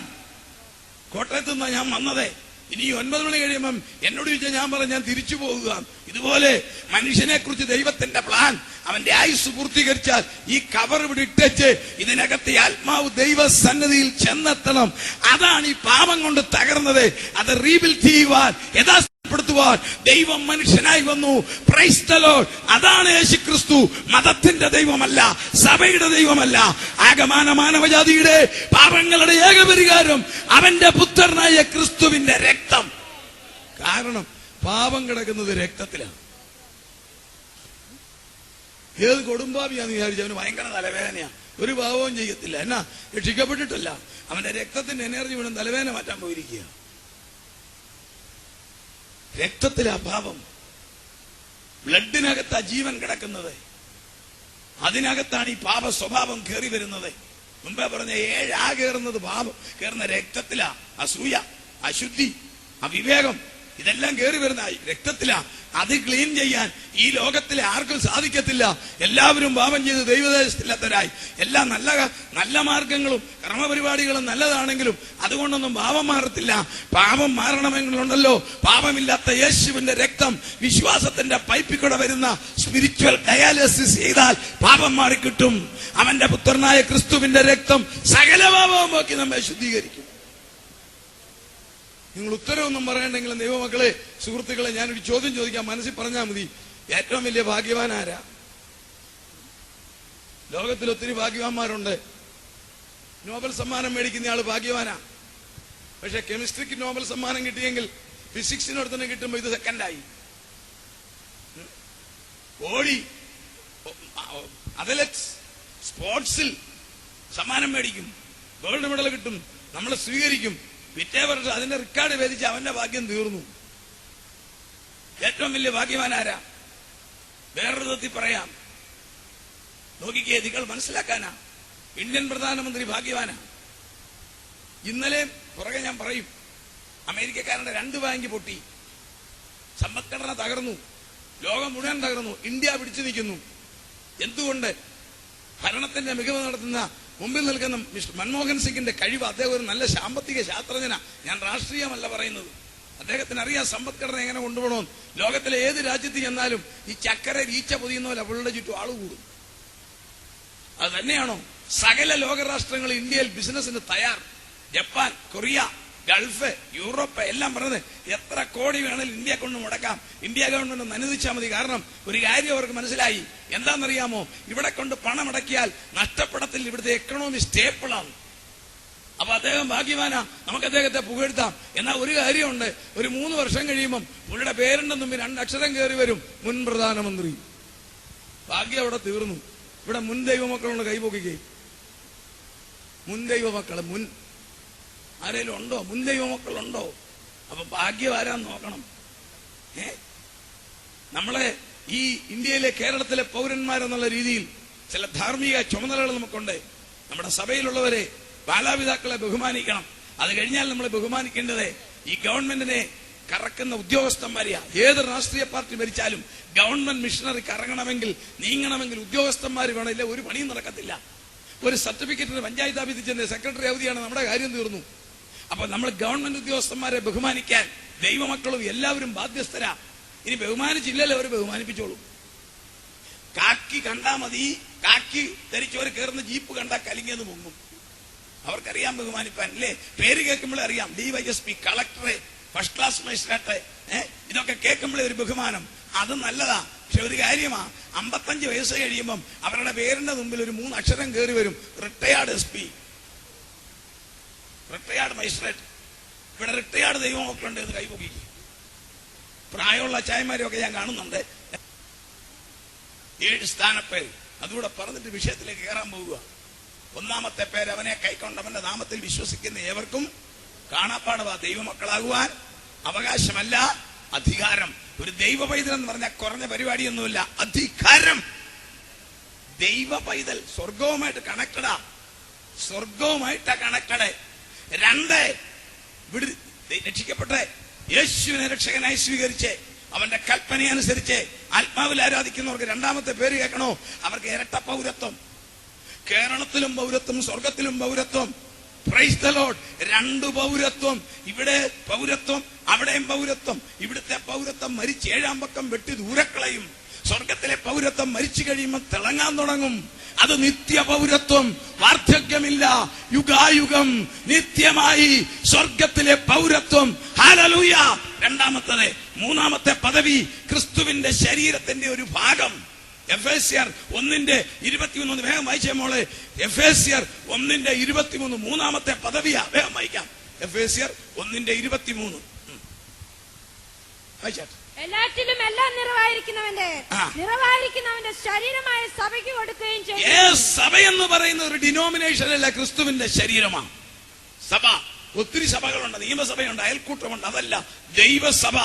കോട്ടയത്ത് നിന്നാ ഞാൻ വന്നത്. ഇനി 9 മണി കഴിയുമ്പം എന്നോട് ചോദിച്ചാൽ ഞാൻ പറഞ്ഞു ഞാൻ തിരിച്ചു പോകുക. ഇതുപോലെ മനുഷ്യനെ കുറിച്ച് ദൈവത്തിന്റെ പ്ലാൻ, അവന്റെ ആയുസ് പൂർത്തീകരിച്ചാൽ ഈ കവർ ഇവിടെ ഇട്ടേച്ച് ഇതിനകത്തെ ആത്മാവ് ദൈവസന്നിധിയിൽ ചെന്നെത്തണം. അതാണ് ഈ പാപം കൊണ്ട് തകർന്നത്. അത് റീബിൽഡ് ചെയ്യുവാൻ, യഥാർത്ഥപ്പെടുത്തുവാൻ ദൈവം മനുഷ്യനായി വന്നു. Price the Lord. അതാണ് യേശുക്രിസ്തു. മതത്തിന്റെ ദൈവമല്ല, സഭയുടെ ദൈവമല്ല. ആകമാന മാനവജാതിയുടെ പാപങ്ങളുടെ ഏകപരിഹാരം അവന്റെ പുത്രനായ ക്രിസ്തുവിന്റെ രക്തം. കാരണം പാപം കിടക്കുന്നത് രക്തത്തിലാണ്. ഏത് കൊടുമ്പാവിയാന്ന് വിചാരിച്ചു അവന് ഭയങ്കര തലവേദനയാ, ഒരു പാവവും ചെയ്യത്തില്ല. എന്നാ രക്ഷിക്കപ്പെട്ടിട്ടല്ല, അവന്റെ രക്തത്തിന്റെ എനർജി വേണം തലവേദന മാറ്റാൻ പോയിരിക്കുക. രക്തത്തിലാ പാപം. ബ്ലഡിനകത്താ ജീവൻ കിടക്കുന്നത്. അതിനകത്താണ് ഈ പാപ സ്വഭാവം കയറി വരുന്നത്. മുമ്പേ പറഞ്ഞ 7 കയറുന്നത് പാപം കയറുന്ന രക്തത്തിലാ. അസൂയ, അശുദ്ധി, അവിവേകം, ഇതെല്ലാം കയറി വരുന്ന രക്തത്തിലാ. അത് ക്ലീൻ ചെയ്യാൻ ഈ ലോകത്തിലെ ആർക്കും സാധിക്കത്തില്ല. എല്ലാവരും പാപം ചെയ്ത് ദൈവദേശത്തില്ലാത്തവരായി. എല്ലാ നല്ല മാർഗങ്ങളും കർമ്മപരിപാടികളും നല്ലതാണെങ്കിലും അതുകൊണ്ടൊന്നും പാപം മാറത്തില്ല. പാപം മാറണമെങ്കിലുണ്ടല്ലോ പാപമില്ലാത്ത യേശുവിന്റെ രക്തം. വിശ്വാസത്തിന്റെ പൈപ്പിൽ കൂടെ വരുന്ന സ്പിരിച്വൽ ഡയാലിസിസ് ചെയ്താൽ പാപം മാറിക്കിട്ടും. അവന്റെ പുത്രനായ ക്രിസ്തുവിന്റെ രക്തം സകല പാപവും പോക്കി നമ്മെ ശുദ്ധീകരിക്കും. നിങ്ങൾ ഉത്തരവൊന്നും പറയണ്ടെങ്കിലും ദൈവമക്കളെ, സുഹൃത്തുക്കളെ, ഞാനൊരു ചോദ്യം ചോദിക്കാം, മനസ്സിൽ പറഞ്ഞാൽ മതി. ഏറ്റവും വലിയ ഭാഗ്യവാൻ ആരാ? ലോകത്തിൽ ഒത്തിരി ഭാഗ്യവാന്മാരുണ്ട്. നോബൽ സമ്മാനം മേടിക്കുന്ന ആള് ഭാഗ്യവാനാ. പക്ഷെ കെമിസ്ട്രിക്ക് നോബൽ സമ്മാനം കിട്ടിയെങ്കിൽ ഫിസിക്സിനോട് തന്നെ കിട്ടുമ്പോ ഇത് സെക്കൻഡായി. ഓടി അത്ലറ്റ്സ് സ്പോർട്സിൽ സമ്മാനം മേടിക്കും, ഗോൾഡ് മെഡൽ കിട്ടും, നമ്മളെ സ്വീകരിക്കും. പിറ്റേ വർഷം അതിന്റെ റെക്കോർഡ് ഭേദിച്ച് അവന്റെ ഭാഗ്യം തീർന്നു. ഏറ്റവും വലിയ ഭാഗ്യവാൻ ആരാ? വേറൊരു വിധത്തിൽ പറയാം, നോക്കിക്കേ, നിങ്ങൾ മനസ്സിലാക്കാനാ. ഇന്ത്യൻ പ്രധാനമന്ത്രി ഭാഗ്യവാനാ. ഇന്നലെ പുറകെ ഞാൻ പറയും, അമേരിക്കക്കാരുടെ 2 ബാങ്ക് പൊട്ടി, സമ്പദ്ഘടന തകർന്നു, ലോകം മുഴുവൻ തകർന്നു, ഇന്ത്യ പിടിച്ചു നിൽക്കുന്നു. എന്തുകൊണ്ട്? ഭരണത്തിന്റെ മികവ് നടത്തുന്ന മുമ്പിൽ നിൽക്കുന്ന മിസ്റ്റർ മൻമോഹൻ സിംഗിന്റെ കഴിവ്. അദ്ദേഹം ഒരു നല്ല സാമ്പത്തിക ശാസ്ത്രജ്ഞനാ. ഞാൻ രാഷ്ട്രീയമല്ല പറയുന്നത്. അദ്ദേഹത്തിന് അറിയാം സമ്പദ്ഘടന എങ്ങനെ കൊണ്ടുപോകണം. ലോകത്തിലെ ഏത് രാജ്യത്ത് ചെന്നാലും ഈ ചക്കര ഈച്ച പൊതിയുന്ന പോലെ അവളുടെ ചുറ്റും ആള് കൂടും. അത് തന്നെയാണോ? സകല ലോകരാഷ്ട്രങ്ങൾ ഇന്ത്യയിൽ ബിസിനസിന് തയ്യാർ. ജപ്പാൻ, കൊറിയ, ഗൾഫ്, യൂറോപ്പ് എല്ലാം പറഞ്ഞത് എത്ര കോടി വേണമെങ്കിലും ഇന്ത്യ കൊണ്ട് മുടക്കാം. ഇന്ത്യ ഗവൺമെന്റ് ഒന്ന് അനുവദിച്ചാൽ മതി. കാരണം ഒരു കാര്യം അവർക്ക് മനസ്സിലായി. എന്താണെന്നറിയാമോ? ഇവിടെ കൊണ്ട് പണം അടക്കിയാൽ നഷ്ടപ്പെടത്തിൽ. ഇവിടുത്തെ എക്കണോമി സ്റ്റേപ്പിളാണ്. അപ്പൊ അദ്ദേഹം ഭാഗ്യവാനാ, നമുക്ക് അദ്ദേഹത്തെ പുകഴ്ത്താം. എന്നാൽ ഒരു കാര്യമുണ്ട്, ഒരു 3 വർഷം കഴിയുമ്പം പുള്ളിയുടെ പേരിന്റെ മുമ്പിൽ 2 അക്ഷരം കയറി വരും, മുൻ പ്രധാനമന്ത്രി. ഭാഗ്യം അവിടെ തീർന്നു. ഇവിടെ മുൻ ദൈവമക്കളുണ്ട്, കൈപൊക്കിക്കേ. മുൻ ദൈവമക്കള്, മുൻ ആരേലും ഉണ്ടോ? മുൻ ദൈവമക്കളുണ്ടോ? അപ്പൊ ഭാഗ്യം ആരാന്ന് നോക്കണം. നമ്മളെ ഈ ഇന്ത്യയിലെ കേരളത്തിലെ പൗരന്മാരെന്നുള്ള രീതിയിൽ ചില ധാർമ്മിക ചുമതലകൾ നമുക്കുണ്ട്. നമ്മുടെ സഭയിലുള്ളവരെ, ബാലാപിതാക്കളെ ബഹുമാനിക്കണം. അത് കഴിഞ്ഞാൽ നമ്മൾ ബഹുമാനിക്കേണ്ടത് ഈ ഗവൺമെന്റിനെ കറക്കുന്ന ഉദ്യോഗസ്ഥന്മാരെയാ. ഏത് രാഷ്ട്രീയ പാർട്ടി ഭരിച്ചാലും ഗവൺമെന്റ് മിഷനറി കറങ്ങണമെങ്കിൽ, നീങ്ങണമെങ്കിൽ ഉദ്യോഗസ്ഥന്മാർ വേണമില്ല, ഒരു പണിയും നടക്കത്തില്ല. ഒരു സർട്ടിഫിക്കറ്റിന് പഞ്ചായത്ത് ഓഫീസിൽ ചെന്ന് സെക്രട്ടറി അവധിയാണ്, നമ്മുടെ കാര്യം തീർന്നു. അപ്പൊ നമ്മൾ ഗവൺമെന്റ് ഉദ്യോഗസ്ഥന്മാരെ ബഹുമാനിക്കാൻ ദൈവമക്കളും എല്ലാവരും ബാധ്യസ്ഥരാ. ഇനി ബഹുമാനിച്ചില്ലല്ലോ അവർ ബഹുമാനിപ്പിച്ചോളൂ. കാക്കി കണ്ടാ മതി, കാക്കി ധരിച്ചവർ കയറുന്ന ജീപ്പ് കണ്ടാ കലിങ്ങിയത് മുങ്ങും. അവർക്കറിയാം ബഹുമാനിപ്പാൻ, അല്ലേ? പേര് കേൾക്കുമ്പോഴേ അറിയാം. DYSP, കളക്ടറെ, ഫസ്റ്റ് ക്ലാസ് മജിസ്ട്രേറ്റ്, ഇതൊക്കെ കേൾക്കുമ്പോഴേ ഒരു ബഹുമാനം. അത് നല്ലതാ. പക്ഷെ ഒരു കാര്യമാ, 55 വയസ്സ് കഴിയുമ്പം അവരുടെ പേരിന്റെ മുമ്പിൽ ഒരു 3 അക്ഷരം കയറി വരും, റിട്ടയർഡ് SP, റിട്ടയർഡ് മജിസ്ട്രേറ്റ്. ഇവിടെ റിട്ടയർഡ് ദൈവമക്കളുണ്ട് എന്ന് കൈപൊക്കി. പ്രായമുള്ള അച്ചായന്മാരെയൊക്കെ ഞാൻ കാണുന്നുണ്ട്. 7 സ്ഥാനപ്പേര്. അതുകൂടെ പറഞ്ഞിട്ട് വിഷയത്തിലേക്ക് കയറാൻ പോവുക. 1-ാമത്തെ പേര്, അവനെ കൈക്കൊണ്ടവന്റെ നാമത്തിൽ വിശ്വസിക്കുന്ന ഏവർക്കും കാണാപ്പാടവാ. ദൈവമക്കളാകുവാൻ അവകാശമല്ല, അധികാരം. ഒരു ദൈവ പൈതൽ എന്ന് പറഞ്ഞാൽ കുറഞ്ഞ പരിപാടിയൊന്നുമില്ല, അധികാരം. ദൈവ പൈതൽ സ്വർഗവുമായിട്ട് കണക്റ്റഡാ, സ്വർഗവുമായിട്ടാ കണക്റ്റഡ്. 2, രക്ഷിക്കപ്പെട്ട യേശുവിനെ രക്ഷകനായി സ്വീകരിച്ച് അവന്റെ കൽപ്പനയനുസരിച്ച് ആത്മാവിൽ ആരാധിക്കുന്നവർക്ക് 2-ാമത്തെ പേര് കേൾക്കണോ? അവർക്ക് ഇരട്ട പൗരത്വം. കേരളത്തിലും പൗരത്വം, സ്വർഗത്തിലും പൗരത്വം. Price the Lord. 2 പൗരത്വം. ഇവിടെ പൗരത്വം, അവിടെയും പൗരത്വം. ഇവിടുത്തെ പൗരത്വം മരിച്ച് 7-ാം പക്കം വെട്ടി ദൂരക്കളയും. സ്വർഗത്തിലെ പൗരത്വം മരിച്ചു കഴിയുമ്പോൾ തിളങ്ങാൻ തുടങ്ങും. അത് നിത്യ പൗരത്വം, വാർദ്ധക്യമില്ല, യുഗായുഗം നിത്യമായി സ്വർഗത്തിലെ പൗരത്വം. ഹല്ലേലൂയ. 2-ാമത്തേത്. 3-ാമത്തെ പദവി ക്രിസ്തുവിന്റെ ശരീരത്തിന്റെ ഒരു ഭാഗം. എഫേസ്യർ 1:23. വേഗം വായിച്ചേ മോളെ. എഫേസ്യർ 1:23. 3-ാമത്തെ പദവിയാ. വേഗം വായിക്കാം. എഫേസ്യർ 1:23 വായിച്ചാട്ടെ. എല്ലാറ്റിലും എല്ലാം നിറവായിരിക്കുന്നവന്റെ ശരീരമായ സഭയ്ക്ക് കൊടുക്കുകയും ചെയ്തു. സഭ എന്ന് പറയുന്ന ഒരു ഡിനോമിനേഷൻ അല്ല, ക്രിസ്തുവിന്റെ ശരീരമാണ് സഭ. ഒത്തിരി സഭകളുണ്ട്, നിയമസഭയുണ്ട്, അയൽക്കൂട്ടമുണ്ട്. അതല്ല, ദൈവസഭ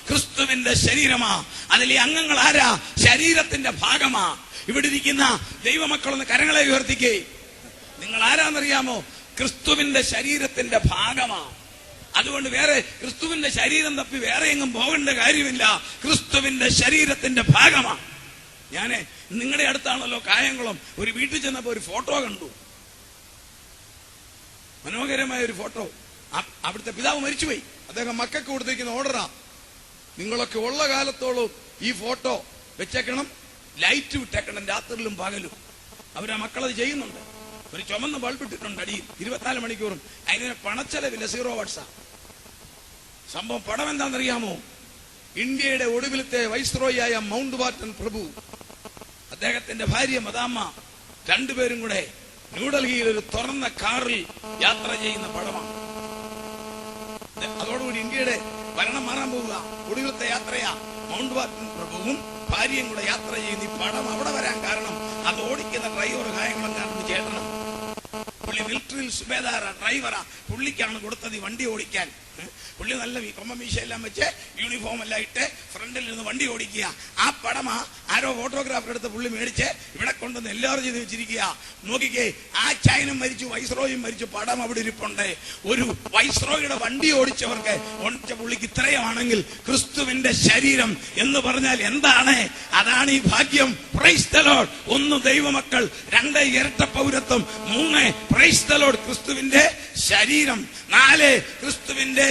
ക്രിസ്തുവിന്റെ ശരീരമാ. അതിലെ അംഗങ്ങൾ ആരാ? ശരീരത്തിന്റെ ഭാഗമാ. ഇവിടെ ഇരിക്കുന്ന ദൈവമക്കളൊന്ന് കരങ്ങളെ ഉയർത്തിക്കേ. നിങ്ങൾ ആരാന്നറിയാമോ? ക്രിസ്തുവിന്റെ ശരീരത്തിന്റെ ഭാഗമാ. അതുകൊണ്ട് വേറെ ക്രിസ്തുവിന്റെ ശരീരം തപ്പി വേറെ എങ്ങും പോകേണ്ട കാര്യമില്ല. ക്രിസ്തുവിന്റെ ശരീരത്തിന്റെ ഭാഗമാ. ഞാന് നിങ്ങളുടെ അടുത്താണല്ലോ കായംകുളം. ഒരു വീട്ടിൽ ചെന്നപ്പോ ഒരു ഫോട്ടോ കണ്ടു, മനോഹരമായ ഒരു ഫോട്ടോ. അവിടുത്തെ പിതാവ് മരിച്ചുപോയി. അദ്ദേഹം മക്കൾക്ക് കൊടുത്തിരിക്കുന്ന ഓർഡറാ, നിങ്ങളൊക്കെ ഉള്ള കാലത്തോളം ഈ ഫോട്ടോ വെച്ചേക്കണം, ലൈറ്റ് വിട്ടേക്കണം രാത്രിയിലും പകലും. അവരാ മക്കളത് ചെയ്യുന്നുണ്ട്. ഒരു ചുമന്ന ബൾബ് ഇട്ടിട്ടുണ്ട് അടിയിൽ 24 മണിക്കൂറും. അതിന് പണച്ചെലവില്ല, 0 വാട്സാ. സംഭവം പടം എന്താണെന്നറിയാമോ? ഇന്ത്യയുടെ ഒടുവിലത്തെ വൈസ്രോയിയായ മൗണ്ട് ബാറ്റൻ പ്രഭു, അദ്ദേഹത്തിന്റെ ഭാര്യ മദാമ്മ, 2 പേരും കൂടെ ന്യൂഡൽഹിയിൽ ഒരു തുറന്ന കാറിൽ യാത്ര ചെയ്യുന്ന പടമാണ്. അതോടുകൂടി ഇന്ത്യയുടെ ഭരണം മാറാൻ പോവുക. ഒടുവിലത്തെ യാത്രയാ. മൗണ്ട് ബാറ്റൻ പ്രഭുവും ഭാര്യയും കൂടെ യാത്ര ചെയ്യുന്ന ഈ പടം അവിടെ വരാൻ കാരണം അത് ഓടിക്കുന്ന ഡ്രൈവർ കായംകുളം കാണുന്ന ചേട്ടനും. പുള്ളി മിലിറ്ററിയിൽ സുബേദാറാ, ഡ്രൈവറാ. പുള്ളിക്കാണ് കൊടുത്തത് ഈ വണ്ടി ഓടിക്കാൻ. പുള്ളി നല്ല കൊമ്പമീശ എല്ലാം വെച്ച് യൂണിഫോം എല്ലാം ഇട്ട് ഫ്രണ്ടിൽ നിന്ന് വണ്ടി ഓടിക്കുക. ആ പടമാ ആരോ ഫോട്ടോഗ്രാഫർ എടുത്ത് പുള്ളി മേടിച്ച് ഇവിടെ കൊണ്ടുവന്ന് എല്ലാവരും ചെയ്ത് വെച്ചിരിക്കുക. നോക്കിക്കേ, ആ ചൈനും മരിച്ചു, വൈസ്രോയും മരിച്ചു, പടം അവിടെ ഇരിപ്പുണ്ട്. ഒരു വൈസ്രോയുടെ വണ്ടി ഓടിച്ചവർക്ക് പുള്ളിക്ക് ഇത്രയുമാണെങ്കിൽ ക്രിസ്തുവിന്റെ ശരീരം എന്ന് പറഞ്ഞാൽ എന്താണ്? അതാണ് ഈ ഭാഗ്യം. Price the Lord. 1 ദൈവമക്കൾ, 2 ഇരട്ട പൗരത്വം, 3 പ്രൈസ് ദി ലോർഡ് ക്രിസ്തുവിന്റെ ശരീരം, 4 ക്രിസ്തുവിന്റെ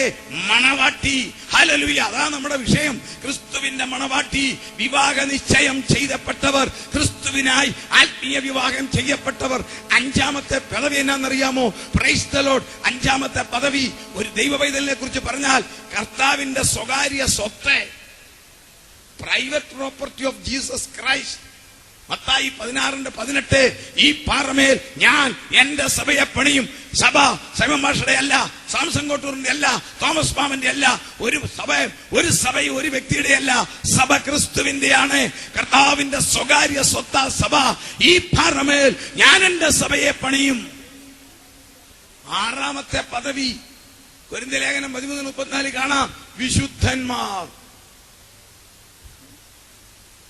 മണവാട്ടി. ഹല്ലേലൂയ. അതാ നമ്മുടെ വിഷയം. ക്രിസ്തുവിന്റെ മണവാട്ടി. വിവാഹ നിശ്ചയം ചെയ്യപ്പെട്ടവർ, ക്രിസ്തുവിനായി ആത്മീയ വിവാഹം ചെയ്യപ്പെട്ടവർ. 5-ാമത്തെ പദവി എന്നാന്നറിയാമോ? Praise the lord. 5-ാമത്തെ പദവി ഒരു ദൈവ പൈതലിനെ കുറിച്ച് പറഞ്ഞാൽ കർത്താവിന്റെ സ്വകാര്യ സ്വത്ത്, private property of Jesus Christ. Mathai 16:18 ഈ പാറമേൽ ഞാൻ എന്റെ സഭയെ പണിയും. സഭ സൈമൺ മാഷയുടെ അല്ല, സാംസൺ കോട്ടൂറിന്റെ അല്ല, തോമസ് മാമന്റെ അല്ല, ഒരു സഭയും ഒരു വ്യക്തിയുടെ അല്ല. സഭ ക്രിസ്തുവിന്റെയാണ്. കർത്താവിന്റെ സ്വകാര്യ സ്വത്താ സഭ. ഈ പാറമേൽ ഞാൻ എന്റെ സഭയെ പണിയും. 6ാമത്തെ പദവി കൊരിന്ത്യലേഖനം 13:34 കാണാം. വിശുദ്ധന്മാർ.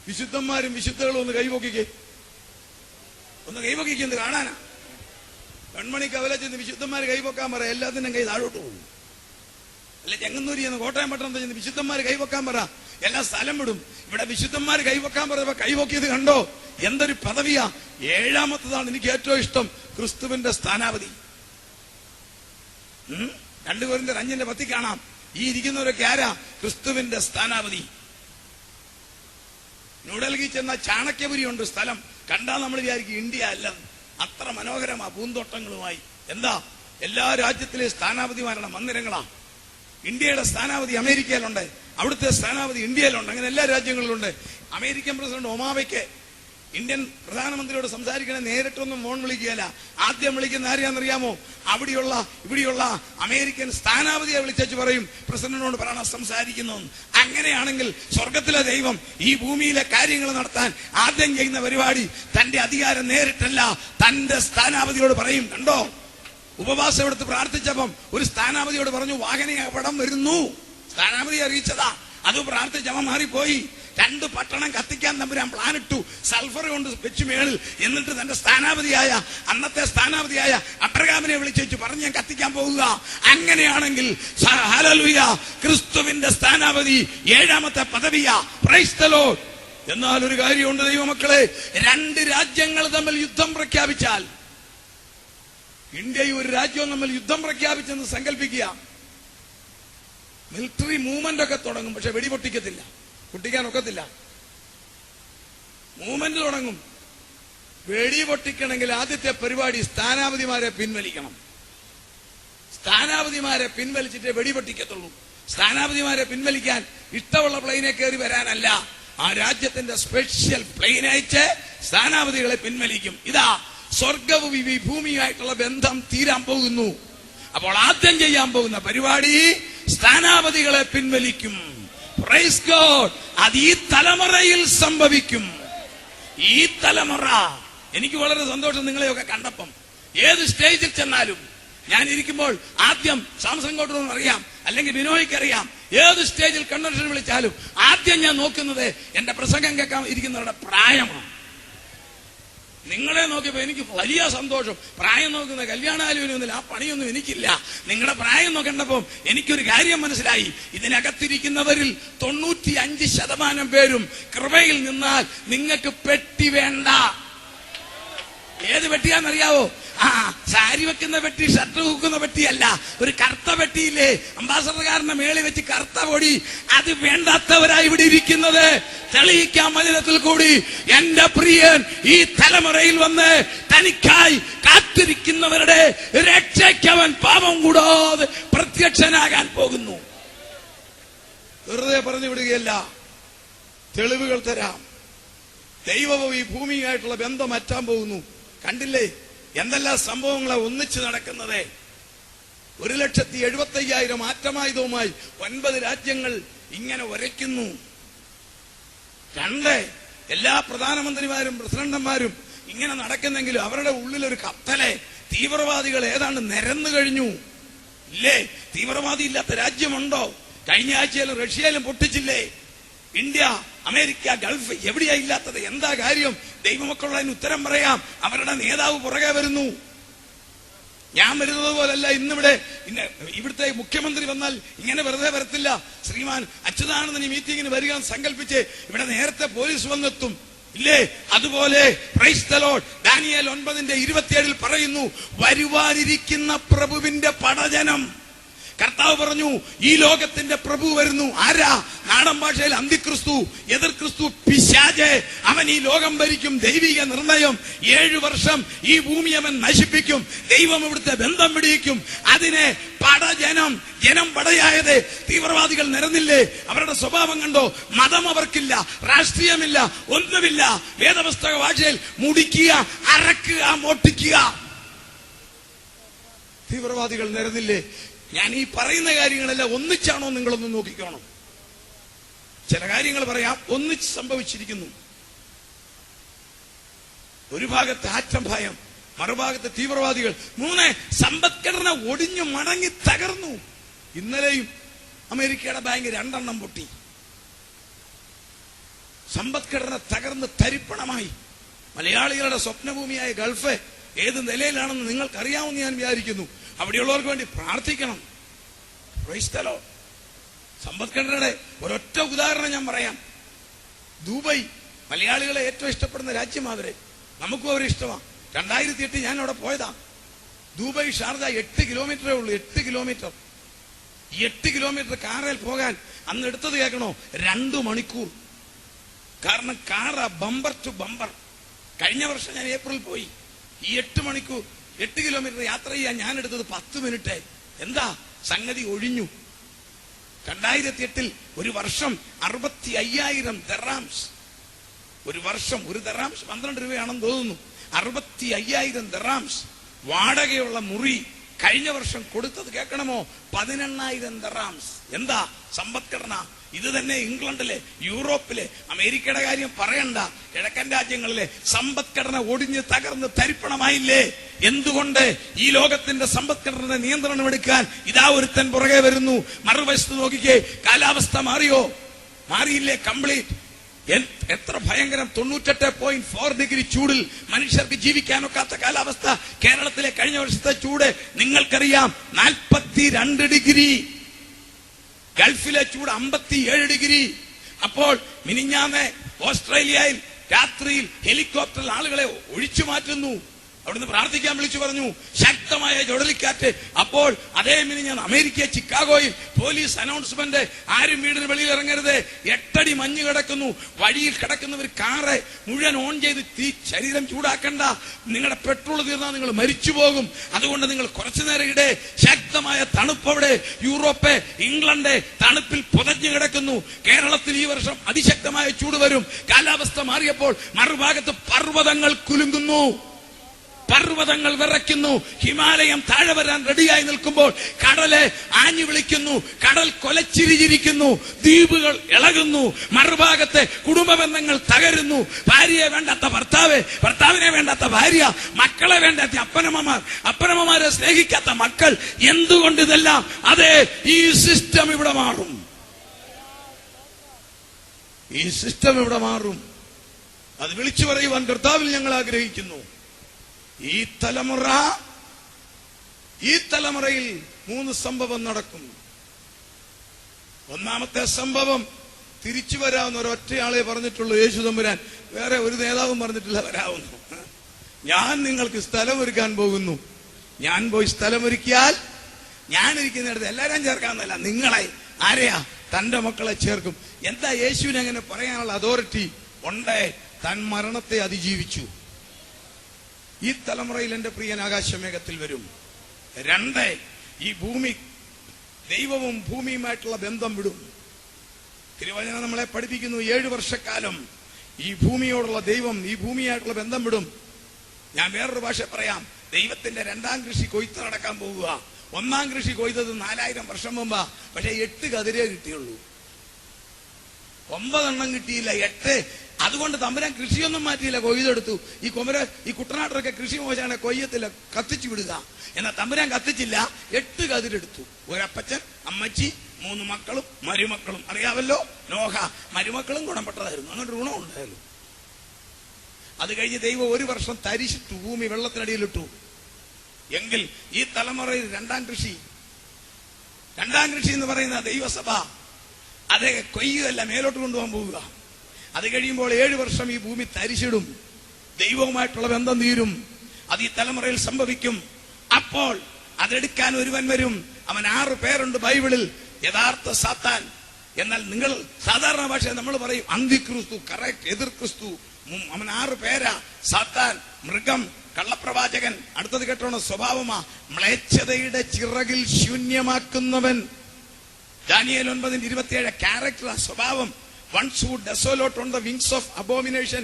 വിശുദ്ധന്മാരും വിശുദ്ധകളും ഒന്ന് കൈപൊക്കിക്കേ, ഒന്ന് കാണാനാ. കൺമണിക്ക് അവലെ ചെന്ന് വിശുദ്ധന്മാർ കൈപൊക്കാൻ പറ, എല്ലാത്തിനും കൈ താഴോട്ട് പോകും. അല്ലെ ചെങ്ങന്നൂരി എന്ന് കോട്ടയം പട്ടണം ചെന്ന് വിശുദ്ധന്മാർ കൈപൊക്കാൻ പറ, എല്ലാ സ്ഥലം വിടും. ഇവിടെ വിശുദ്ധന്മാർ കൈപൊക്കാൻ പറഞ്ഞപ്പോ കൈപൊക്കിയത് കണ്ടോ? എന്തൊരു പദവിയാ. 7ാമത്തതാണ് എനിക്ക് ഏറ്റവും ഇഷ്ടം, ക്രിസ്തുവിന്റെ സ്ഥാനാപതി. 2 കൊരിന്ത്യർ 5:10 കാണാം. ഈ ഇരിക്കുന്നവരൊക്കെ ആരാ? ക്രിസ്തുവിന്റെ സ്ഥാനാപതി. ന്യൂഡൽഹി ചെന്ന ചാണക്യപുരി ഉണ്ട് സ്ഥലം. കണ്ടാൽ നമ്മൾ വിചാരിക്കും ഇന്ത്യ അല്ല, അത്ര മനോഹരമാ പൂന്തോട്ടങ്ങളുമായി. എന്താ? എല്ലാ രാജ്യത്തിലെ സ്ഥാനാപതിമാരുടെ മന്ദിരങ്ങളാ. ഇന്ത്യയുടെ സ്ഥാനാപതി അമേരിക്കയിലുണ്ട്, അവിടുത്തെ സ്ഥാനാപതി ഇന്ത്യയിലുണ്ട്, അങ്ങനെ എല്ലാ രാജ്യങ്ങളിലുണ്ട്. അമേരിക്കൻ പ്രസിഡന്റ് ഒബാമയ്ക്ക് ഇന്ത്യൻ പ്രധാനമന്ത്രിയോട് സംസാരിക്കണേ നേരിട്ടൊന്നും ഫോൺ വിളിക്കുകയല്ല, ആദ്യം വിളിക്കുന്ന ആരെയാണെന്നറിയാമോ? ഇവിടെയുള്ള അമേരിക്കൻ സ്ഥാനാപതിയെ വിളിച്ചു പറയും, പ്രസിഡന്റിനോട് പറയണം സംസാരിക്കുന്നു. അങ്ങനെയാണെങ്കിൽ സ്വർഗത്തിലെ ദൈവം ഈ ഭൂമിയിലെ കാര്യങ്ങൾ നടത്താൻ ആദ്യം ചെയ്യുന്ന പരിപാടി തന്റെ അധികാരം നേരിട്ടല്ല, തന്റെ സ്ഥാനാപതിയോട് പറയും. കണ്ടോ? ഉപവാസം എടുത്ത് പ്രാർത്ഥിച്ചപ്പം ഒരു സ്ഥാനാപതിയോട് പറഞ്ഞു, വാഹന അപകടം വരുന്നു. സ്ഥാനാപതി അറിയിച്ചതാ, അത് പ്രാർത്ഥിച്ചവൻ മാറിപ്പോയി. 2 പട്ടണം കത്തിക്കാൻ തമ്പുരാൻ പ്ലാനിട്ടു, സൾഫർ കൊണ്ട് വെച്ച് മേളിൽ. എന്നിട്ട് തന്റെ അന്നത്തെ സ്ഥാനാപതിയായ അബ്രഹാമിനെ വിളിച്ചു പറഞ്ഞ് ഞാൻ കത്തിക്കാൻ പോകുക. അങ്ങനെയാണെങ്കിൽ ഹല്ലേലൂയ, ക്രിസ്തുവിന്റെ സ്ഥാനാപതി 7ാമത്തെ പദവിയാ. Praise the lord. എന്നാൽ ഒരു കാര്യമുണ്ട് ദൈവമക്കളെ, 2 രാജ്യങ്ങൾ തമ്മിൽ യുദ്ധം പ്രഖ്യാപിച്ചാൽ, ഇന്ത്യയും ഒരു രാജ്യവും തമ്മിൽ യുദ്ധം പ്രഖ്യാപിച്ചെന്ന് സങ്കല്പിക്കുക, മിലിറ്ററി മൂവ്മെന്റ് ഒക്കെ തുടങ്ങും, പക്ഷെ വെടിപൊട്ടിക്കത്തില്ല, പൊട്ടിക്കാനൊക്കത്തില്ല. മൂവ്മെന്റ് തുടങ്ങും. വെടിപൊട്ടിക്കണമെങ്കിൽ ആദ്യത്തെ പരിപാടി സ്ഥാനാപതിമാരെ പിൻവലിക്കണം. സ്ഥാനാപതിമാരെ പിൻവലിച്ചിട്ടേ വെടിപൊട്ടിക്കത്തുള്ളൂ. സ്ഥാനാപതിമാരെ പിൻവലിക്കാൻ ഇഷ്ടമുള്ള പ്ലെയിനെ കയറി വരാനല്ല, ആ രാജ്യത്തിന്റെ സ്പെഷ്യൽ പ്ലെയിൻ അയച്ച് സ്ഥാനാപതികളെ പിൻവലിക്കും. ഇതാ സ്വർഗവും ഈ ഭൂമിയുമായിട്ടുള്ള ബന്ധം തീരാൻ പോകുന്നു. അപ്പോൾ ആദ്യം ചെയ്യാൻ പോകുന്ന പരിപാടി സ്ഥാനാപതികളെ പിൻവലിക്കും. Praise God. അത് ഈ തലമുറയിൽ സംഭവിക്കും. ഈ തലമുറ. എനിക്ക് വളരെ സന്തോഷം നിങ്ങളെയൊക്കെ കണ്ടപ്പം. ഏത് സ്റ്റേജിൽ ചെന്നാലും ഞാൻ ഇരിക്കുമ്പോൾ ആദ്യം സാംസൺ കോട്ടൂറിന് അറിയാം, അല്ലെങ്കിൽ ബിനോയ്ക്ക് അറിയാം, ഏത് സ്റ്റേജിൽ കൺവെൻഷൻ വിളിച്ചാലും ആദ്യം ഞാൻ നോക്കുന്നത് എന്റെ പ്രസംഗം കേൾക്കാൻ ഇരിക്കുന്നവരുടെ പ്രായമാണ്. നിങ്ങളെ നോക്കിയപ്പോ എനിക്ക് വലിയ സന്തോഷം. പ്രായം നോക്കുന്ന കല്യാണാലോചനയൊന്നുമില്ല, ആ പണിയൊന്നും എനിക്കില്ല. നിങ്ങളുടെ പ്രായം നോക്കണ്ടപ്പോ എനിക്കൊരു കാര്യം മനസ്സിലായി. ഇതിനകത്തിരിക്കുന്നവരിൽ 95% പേരും കൃപയിൽ നിന്നാൽ നിങ്ങൾക്ക് പെട്ടി വേണ്ട. ഏത് പെട്ടിയാന്നറിയാവോ? സാരി വെക്കുന്ന പെട്ടി, ഷർട്ട് വെക്കുന്ന പെട്ടിയല്ല, ഒരു കറുത്ത പെട്ടിയില്ലേ അംബാസഡർകാരന്റെ മേളിൽ വെച്ച് കറുത്ത പൊടി, അത് വേണ്ടാത്തവരായി ഇവിടെ ഇരിക്കുന്നത് തെളിയിക്കാൻ മദിനത്തിൽ കൂടി എന്റെ പ്രിയൻ ഈ തലമുറയിൽ വന്ന് തനിക്കായി കാത്തിരിക്കുന്നവരുടെ രക്ഷയ്ക്കവൻ പാപം കൂടാതെ പ്രത്യക്ഷനാകാൻ പോകുന്നു. വെറുതെ പറഞ്ഞു വിടുകയല്ല, തെളിവുകൾ തരാം. ദൈവവും ഈ ഭൂമിയായിട്ടുള്ള ബന്ധം അറ്റാൻ പോകുന്നു. കണ്ടില്ലേ എന്തെല്ലാം സംഭവങ്ങളെ ഒന്നിച്ച് നടക്കുന്നത്? 1,75,000 ആറ്റമായുധവുമായി 9 രാജ്യങ്ങൾ ഇങ്ങനെ ഉരയ്ക്കുന്നു. 2 എല്ലാ പ്രധാനമന്ത്രിമാരും പ്രസിഡന്റുമാരും ഇങ്ങനെ നടക്കുന്നെങ്കിലും അവരുടെ ഉള്ളിലൊരു കത്തലെ തീവ്രവാദികൾ ഏതാണ്ട് നിരന്നു കഴിഞ്ഞു. ഇല്ലേ? തീവ്രവാദി ഇല്ലാത്ത രാജ്യമുണ്ടോ? കഴിഞ്ഞ ആഴ്ചയിലും റഷ്യയിലും പൊട്ടിച്ചില്ലേ? ഇന്ത്യ, അമേരിക്ക, ഗൾഫ് എവിടെയാ ഇല്ലാത്തത്? എന്താ കാര്യം? ദൈവമക്കളുള്ളതിന് ഉത്തരം പറയാം. അവരുടെ നേതാവ് പുറകെ വരുന്നു. ഞാൻ വരുന്നത് പോലല്ല ഇന്നിവിടെ. ഇവിടുത്തെ മുഖ്യമന്ത്രി വന്നാൽ ഇങ്ങനെ വെറുതെ വരത്തില്ല. ശ്രീമാൻ അച്യുതാനന്ദൻ ഈ മീറ്റിംഗിന് വരിക സംകല്പിച്ച് ഇവിടെ നേരത്തെ പോലീസ് വന്നെത്തും. ഇല്ലേ? അതുപോലെ പ്രൈസ് ദി ലോർഡ്. ദാനിയേൽ 9:27 പറയുന്നു, വരുവാനിരിക്കുന്ന പ്രഭുവിന്റെ പടജനം. കർത്താവ് പറഞ്ഞു, ഈ ലോകത്തിന്റെ പ്രഭു വരുന്നു. ആരാ? നാടൻ ഭാഷയിൽ അന്തിക്രിസ്തു, എതിർ ക്രിസ്തു, പിശാച്. അവൻ അവൻ ഈ ലോകം ഭരിക്കും. ദൈവിക നിർണയം 7 വർഷം ഈ ഭൂമി അവൻ നശിപ്പിക്കും. ദൈവം ഇവിടുത്തെ ബന്ധം പിടിക്കും. അതിനെ ജനം പടയായത് തീവ്രവാദികൾ നിരന്നില്ലേ? അവരുടെ സ്വഭാവം കണ്ടോ? മതം അവർക്കില്ല, രാഷ്ട്രീയമില്ല, ഒന്നുമില്ല. വേദപുസ്തക ഭാഷയിൽ മുടിക്കുക, അരക്കുക, മോട്ടിക്കുക. തീവ്രവാദികൾ നിരന്നില്ലേ? ഞാൻ ഈ പറയുന്ന കാര്യങ്ങളെല്ലാം ഒന്നിച്ചാണോ നിങ്ങളൊന്ന് നോക്കിക്കോണം. ചില കാര്യങ്ങൾ പറയാം, ഒന്നിച്ച് സംഭവിച്ചിരിക്കുന്നു. ഒരു ഭാഗത്ത് ആറ്റം ഭയം, മറുഭാഗത്ത് തീവ്രവാദികൾ. 3 സമ്പദ്ഘടന ഒടിഞ്ഞു മടങ്ങി തകർന്നു. ഇന്നലെയും അമേരിക്കയുടെ ബാങ്ക് 2 എണ്ണം പൊട്ടി. സമ്പദ്ഘടന തകർന്ന് തരിപ്പണമായി. മലയാളികളുടെ സ്വപ്നഭൂമിയായ ഗൾഫ് ഏത് നിലയിലാണെന്ന് നിങ്ങൾക്കറിയാമെന്ന് ഞാൻ വിചാരിക്കുന്നു. അവിടെയുള്ളവർക്ക് വേണ്ടി പ്രാർത്ഥിക്കണം. Price the Lord. സമ്പദ്ഘടനയുടെ ഒരൊറ്റ ഉദാഹരണം ഞാൻ പറയാം. ദുബൈ മലയാളികളെ ഏറ്റവും ഇഷ്ടപ്പെടുന്ന രാജ്യമാവരെ, നമുക്കും അവരെ ഇഷ്ടമാണ്. 2008 ഞാൻ അവിടെ പോയതാ. ദുബൈ ഷാർജ 8 കിലോമീറ്ററേ ഉള്ളൂ. 8 കിലോമീറ്റർ. 8 കിലോമീറ്റർ കാറിൽ പോകാൻ അന്ന് എടുത്തത് കേൾക്കണോ? 2 മണിക്കൂർ. കാരണം കാറാ ബമ്പർ ടു ബമ്പർ. കഴിഞ്ഞ വർഷം ഞാൻ ഏപ്രിൽ പോയി. ഈ 8 മണിക്കൂർ 8 കിലോമീറ്റർ യാത്ര ചെയ്യാൻ ഞാൻ എടുത്തത് 10 മിനിറ്റ്. എന്താ സംഗതി? ഒഴിഞ്ഞു. 2008 ഒരു വർഷം 65,000 ദിർഹാംസ്. ഒരു വർഷം, ഒരു ദിർഹാംസ് 12 രൂപയാണെന്ന് തോന്നുന്നു. 65,000 ദിർഹാംസ് വാടകയുള്ള മുറി. കഴിഞ്ഞ വർഷം കൊടുത്തത് കേൾക്കണമോ? 18,000 ദിർഹാംസ്. എന്താ സമ്പദ്ഘടന? ഇത് തന്നെ ഇംഗ്ലണ്ടിലെ, യൂറോപ്പിലെ, അമേരിക്കയുടെ കാര്യം പറയണ്ട, കിഴക്കൻ രാജ്യങ്ങളിലെ സമ്പദ്ഘടന ഒടിഞ്ഞ് തകർന്ന് തരിപ്പണമായില്ലേ? എന്തുകൊണ്ട്? ഈ ലോകത്തിന്റെ സമ്പദ്ഘടനയുടെ നിയന്ത്രണം എടുക്കാൻ ഇതാ ഒരുത്തൻ പുറകെ വരുന്നു. മറുവശത്ത് നോക്കിക്കേ, കാലാവസ്ഥ മാറിയോ? മാറിയില്ലേ? കംപ്ലീറ്റ്. എത്ര ഭയങ്കരം! 98.4 ഡിഗ്രി ചൂടിൽ മനുഷ്യർക്ക് ജീവിക്കാനൊക്കാത്ത കാലാവസ്ഥ. കേരളത്തിലെ കഴിഞ്ഞ വർഷത്തെ ചൂട് നിങ്ങൾക്കറിയാം, 42 ഡിഗ്രി. ഗൾഫിലെ ചൂട് 57 ഡിഗ്രി. അപ്പോൾ മിനിഞ്ഞാന്ന് ഓസ്ട്രേലിയയിൽ രാത്രിയിൽ ഹെലികോപ്റ്ററിൽ ആളുകളെ ഒഴിച്ചു മാറ്റുന്നു. അവിടുന്ന് പ്രാർത്ഥിക്കാൻ വിളിച്ചു പറഞ്ഞു. ശക്തമായ ചുഴലിക്കാറ്റ്. അപ്പോൾ അതേ മിനിഞ്ഞാന്ന് അമേരിക്ക ചിക്കാഗോയിൽ പോലീസ് അനൗൺസ്മെന്റ്, ആരും വീടിന് വെളിയിൽ ഇറങ്ങരുത്, 8 അടി മഞ്ഞ് കിടക്കുന്നു. വഴിയിൽ കിടക്കുന്നവർ കാറ് മുഴുവൻ ഓൺ ചെയ്ത് ശരീരം ചൂടാക്കണ്ട, നിങ്ങളുടെ പെട്രോൾ തീർന്നാൽ നിങ്ങൾ മരിച്ചു പോകും, അതുകൊണ്ട് നിങ്ങൾ കുറച്ചു നേരം ഇടേ. ശക്തമായ തണുപ്പവിടെ. യൂറോപ്പ്, ഇംഗ്ലണ്ട് തണുപ്പിൽ പുതഞ്ഞു കിടക്കുന്നു. കേരളത്തിൽ ഈ വർഷം അതിശക്തമായ ചൂട് വരും. കാലാവസ്ഥ മാറിയപ്പോൾ മറുഭാഗത്ത് പർവ്വതങ്ങൾ കുലുങ്ങുന്നു, പർവ്വതങ്ങൾ വിറയ്ക്കുന്നു. ഹിമാലയം താഴെ വരാൻ റെഡിയായി നിൽക്കുമ്പോൾ കടല് ആഞ്ഞു വിളിക്കുന്നു, കടൽ കൊലച്ചിരിക്കുന്നു, ദ്വീപുകൾ ഇളകുന്നു. മറുഭാഗത്തെ കുടുംബ ബന്ധങ്ങൾ തകരുന്നു. ഭാര്യയെ വേണ്ടാത്ത ഭർത്താവ്, ഭർത്താവിനെ വേണ്ടാത്ത ഭാര്യ, മക്കളെ വേണ്ടാത്ത അപ്പനമ്മമാർ, അപ്പനമ്മമാരെ സ്നേഹിക്കാത്ത മക്കൾ. എന്തുകൊണ്ട് ഇതെല്ലാം? അതെ, ഈ സിസ്റ്റം ഇവിടെ മാറും. ഈ സിസ്റ്റം ഇവിടെ മാറും. അത് വിളിച്ചു പറയുവാൻ കർത്താവിൽ ഞങ്ങൾ ആഗ്രഹിക്കുന്നു. ഈ തലമുറയിൽ 3 സംഭവം നടക്കും. ഒന്നാമത്തെ സംഭവം, തിരിച്ചു വരാവുന്ന ഒരൊറ്റയാളെ പറഞ്ഞിട്ടുള്ളൂ, യേശു തമ്പുരാൻ. വേറെ ഒരു നേതാവും പറഞ്ഞിട്ടില്ല വരാവുന്നു. ഞാൻ നിങ്ങൾക്ക് സ്ഥലമൊരുക്കാൻ പോകുന്നു. ഞാൻ പോയി സ്ഥലമൊരുക്കിയാൽ ഞാനിരിക്കുന്നിടത്ത് എല്ലാവരും ചേർക്കാമെന്നല്ല, നിങ്ങളെ, ആരെയാ? തന്റെ മക്കളെ ചേർക്കും. എന്താ യേശുവിന് അങ്ങനെ പറയാനുള്ള അതോറിറ്റി? ഉണ്ട്. താൻ മരണത്തെ അതിജീവിച്ചു. ഈ തലമുറയിൽ എന്റെ പ്രിയൻ ആകാശമേഘത്തിൽ വരും. 2, ഈ ഭൂമി, ദൈവവും ഭൂമിയുമായിട്ടുള്ള ബന്ധം വിടും. തിരുവചനം നമ്മളെ പഠിപ്പിക്കുന്നു, 7 വർഷക്കാലം ഈ ഭൂമിയോടുള്ള ദൈവം ഈ ഭൂമിയായിട്ടുള്ള ബന്ധം വിടും. ഞാൻ വേറൊരു ഭാഷ പറയാം. ദൈവത്തിന്റെ 2ാം കൃഷി കൊയ്ത്ത് നടക്കാൻ പോവുക. 1ാം കൃഷി കൊയ്തത് 4000 വർഷം മുമ്പാ. പക്ഷെ 8 കതിരേ കിട്ടിയുള്ളൂ. 9 എണ്ണം കിട്ടിയില്ല, 8. അതുകൊണ്ട് തമ്പുരാൻ കൃഷിയൊന്നും മാറ്റിയില്ല, കൊയ്തെടുത്തു. ഈ കുട്ടനാട്ടൊക്കെ കൃഷി മോശമാണ്, കൊയ്യത്തില്ല, കത്തിച്ചു വിടുക. എന്നാൽ തമ്പുരാൻ കത്തിച്ചില്ല, 8 കതിരെടുത്തു. ഒരപ്പച്ചൻ, അമ്മച്ചി, 3 മക്കളും മരുമക്കളും. അറിയാമല്ലോ, നോഹ. മരുമക്കളും ഗുണപ്പെട്ടതായിരുന്നു, അങ്ങനെ ഗുണമുണ്ടായിരുന്നു. അത് കഴിഞ്ഞ് ദൈവം 1 വർഷം തരിച്ചിട്ടു, ഭൂമി വെള്ളത്തിനടിയിലിട്ടു. എങ്കിൽ ഈ തലമുറയിൽ 2ാം കൃഷി എന്ന് പറയുന്ന ദൈവസഭ, അത് കൊയ്യുകയല്ല, മേലോട്ട് കൊണ്ടുപോകാൻ പോവുക. അത് കഴിയുമ്പോൾ 7 വർഷം ഈ ഭൂമി തരിച്ചിടും. ദൈവവുമായിട്ടുള്ള ബന്ധം തീരും. അത് ഈ തലമുറയിൽ സംഭവിക്കും. അപ്പോൾ അതെടുക്കാൻ ഒരുവൻ വരും. അവൻ 6 പേരുണ്ട് ബൈബിളിൽ. യഥാർത്ഥ സാത്താൻ, എന്നാൽ നിങ്ങൾ സാധാരണ ഭാഷ നമ്മൾ പറയും അന്തിക്രിസ്തു, കറക്റ്റ്, എതിർ ക്രിസ്തു. അവൻ 6 പേരാ: സാത്താൻ, മൃഗം, കള്ളപ്രവാചകൻ. അടുത്തത് കേട്ടോണ സ്വഭാവമാ മ്ലേച്ഛതയുടെ ചിറകിൽ ശൂന്യമാക്കുന്നവൻ. ദാനിയേൽ 9:27 ക്യാരക്ടർ, സ്വഭാവം. Ones who desolate on the wings of abomination.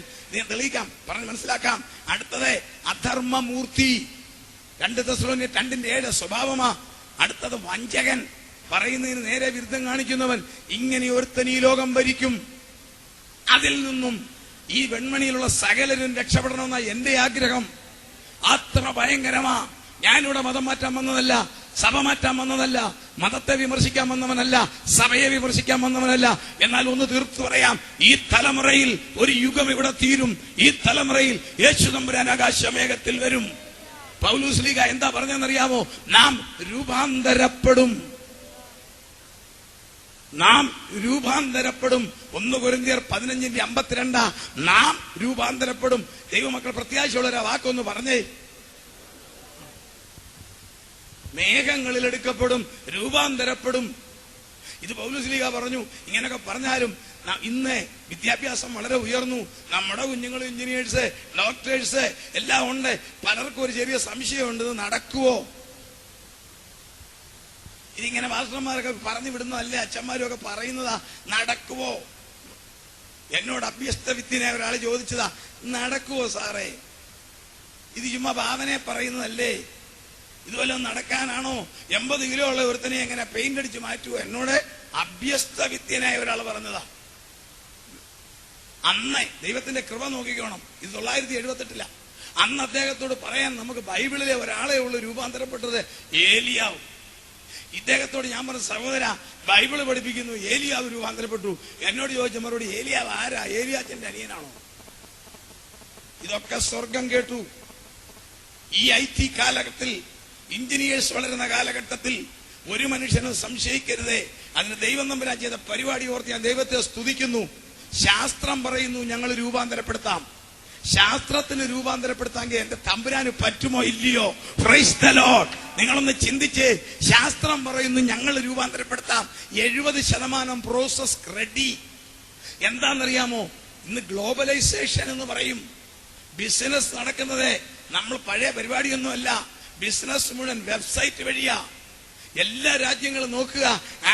തെളിയിക്കാം, പറഞ്ഞ് മനസ്സിലാക്കാം. അടുത്തത് അധർമ്മമൂർത്തി, 2 തെസ്സലോനിക്കർ 2:7 സ്വഭാവമാ. അടുത്തത് വഞ്ചകൻ, പറയുന്നതിന് നേരെ വിരുദ്ധം കാണിക്കുന്നവൻ. ഇങ്ങനെ ഒരുത്തൻ ഈ ലോകം ഭരിക്കും. അതിൽ നിന്നും ഈ വെൺമണിയിലുള്ള സകലരും രക്ഷപ്പെടണമെന്ന എന്റെ ആഗ്രഹം. അത്ര ഭയങ്കരമാ. ഞാനിവിടെ മതം മാറ്റാൻ വന്നതല്ല, സഭ മാറ്റാൻ വന്നതല്ല, മതത്തെ വിമർശിക്കാൻ വന്നവനല്ല, സഭയെ വിമർശിക്കാൻ വന്നവനല്ല. എന്നാൽ ഒന്ന് തീർത്തു പറയാം, ഈ തലമുറയിൽ ഒരു യുഗം ഇവിടെ തീരും. ഈ തലമുറയിൽ യേശു തമ്പുരാൻ ആകാശമേഘത്തിൽ വരും. പൗലോസ് ലീഗ എന്താ പറഞ്ഞെന്നറിയാമോ? നാം രൂപാന്തരപ്പെടും. നാം രൂപാന്തരപ്പെടും. 1 കൊരിന്ത്യർ 15:52. നാം രൂപാന്തരപ്പെടും. ദൈവമക്കൾ പ്രത്യാശയുള്ള വാക്കൊന്ന് പറഞ്ഞേ. മേഘങ്ങളിൽ എടുക്കപ്പെടും, രൂപാന്തരപ്പെടും. ഇത് പൗലോസ് ലീഗ പറഞ്ഞു. ഇങ്ങനെയൊക്കെ പറഞ്ഞാലും ഇന്ന് വിദ്യാഭ്യാസം വളരെ ഉയർന്നു. നമ്മുടെ കുഞ്ഞുങ്ങൾ എഞ്ചിനീയേഴ്സ്, ഡോക്ടേഴ്സ് എല്ലാം ഉണ്ട്. പലർക്കും ഒരു ചെറിയ സംശയമുണ്ട്, ഇത് നടക്കുവോ? ഇതിങ്ങനെ മാസ്റ്റർമാരൊക്കെ പറഞ്ഞു വിടുന്നതല്ലേ, അച്ഛന്മാരും ഒക്കെ പറയുന്നതാ. നടക്കുവോ? എന്നോട് അഭ്യസ്ത വിദ്യനെ ഒരാൾ ചോദിച്ചതാ, നടക്കുവോ സാറേ? ഇത് ചുമ്മാ ഭാവനെ പറയുന്നതല്ലേ? ഇതുവല്ലോ നടക്കാനാണോ? 80 കിലോ ഉള്ള ഒരുത്തനെ എങ്ങനെ പെയിന്റ് അടിച്ച് മാറ്റുവോ? എന്നോട് അഭ്യസ്ത വിദ്യനായ ഒരാൾ പറഞ്ഞതാ. അന്ന് ദൈവത്തിന്റെ കൃപ നോക്കിക്കോണം. ഇത് 978 അന്ന് അദ്ദേഹത്തോട് പറയാൻ നമുക്ക് ബൈബിളിലെ ഒരാളെ ഉള്ളു രൂപാന്തരപ്പെട്ടത്, ഏലിയാവ്. ഇദ്ദേഹത്തോട് ഞാൻ പറഞ്ഞ, സഹോദര, ബൈബിള് പഠിപ്പിക്കുന്നു ഏലിയാവ് രൂപാന്തരപ്പെട്ടു. എന്നോട് ചോദിച്ച മറുപടി, ഏലിയാവ് ആരാ? ഏലിയാച്ചന്റെ അനിയനാണോ? ഇതൊക്കെ സ്വർഗം കേട്ടു. ഈ IT കാലഘട്ടത്തിൽ, എഞ്ചിനീയേഴ്സ് വളരുന്ന കാലഘട്ടത്തിൽ ഒരു മനുഷ്യനും സംശയിക്കരുതേ. അതിന് ദൈവം തമ്പുരാൻ ചെയ്ത പരിപാടി ഓർത്ത് ഞാൻ ദൈവത്തെ സ്തുതിക്കുന്നു. ശാസ്ത്രം പറയുന്നു ഞങ്ങൾ രൂപാന്തരപ്പെടുത്താം. ശാസ്ത്രത്തിന് രൂപാന്തരപ്പെടുത്താമെങ്കിൽ എന്റെ തമ്പുരാന് പറ്റുമോ ഇല്ലയോ? Price the Lord. നിങ്ങളൊന്ന് ചിന്തിച്ച്, ശാസ്ത്രം പറയുന്നു ഞങ്ങൾ രൂപാന്തരപ്പെടുത്താം. 70% പ്രോസസ് റെഡി. എന്താണെന്നറിയാമോ? ഇന്ന് ഗ്ലോബലൈസേഷൻ എന്ന് പറയും. ബിസിനസ് നടക്കുന്നത് നമ്മൾ പഴയ പരിപാടിയൊന്നുമല്ല. ബിസിനസ് മുഴുവൻ വെബ്സൈറ്റ് വഴിയാ. എല്ലാ രാജ്യങ്ങളും നോക്കുക,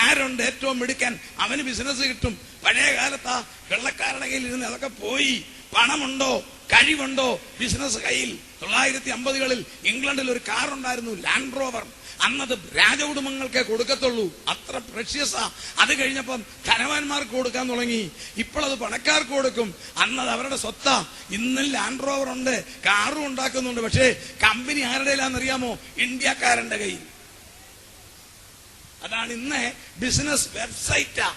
ആരുണ്ട് ഏറ്റവും മിടുക്കൻ, അവന് ബിസിനസ് കിട്ടും. പഴയ കാലത്താ വെള്ളക്കാരുടെ കയ്യിൽ ഇരുന്ന് അതൊക്കെ പോയി. പണമുണ്ടോ, കഴിവുണ്ടോ, ബിസിനസ് കയ്യിൽ. 1950കളിൽ ഇംഗ്ലണ്ടിൽ ഒരു കാർ ഉണ്ടായിരുന്നു, ലാൻഡ് റോവർ. അന്നത് രാജകുടുംബങ്ങൾക്കേ കൊടുക്കത്തുള്ളൂ, അത്ര പ്രഷ്യസാ. അത് കഴിഞ്ഞപ്പം ധനവാന്മാർക്ക് കൊടുക്കാൻ തുടങ്ങി. ഇപ്പോഴത് പണക്കാർക്ക് കൊടുക്കും. അന്നത് അവരുടെ സ്വത്താ. ഇന്നും ലാൻഡ് റോവർ ഉണ്ട്, കാറും ഉണ്ടാക്കുന്നുണ്ട്. പക്ഷേ കമ്പനി ആരുടെയിലാണെന്നറിയാമോ? ഇന്ത്യക്കാരന്റെ കയ്യിൽ. അതാണ് ഇന്ന് ബിസിനസ് വെബ്സൈറ്റാ.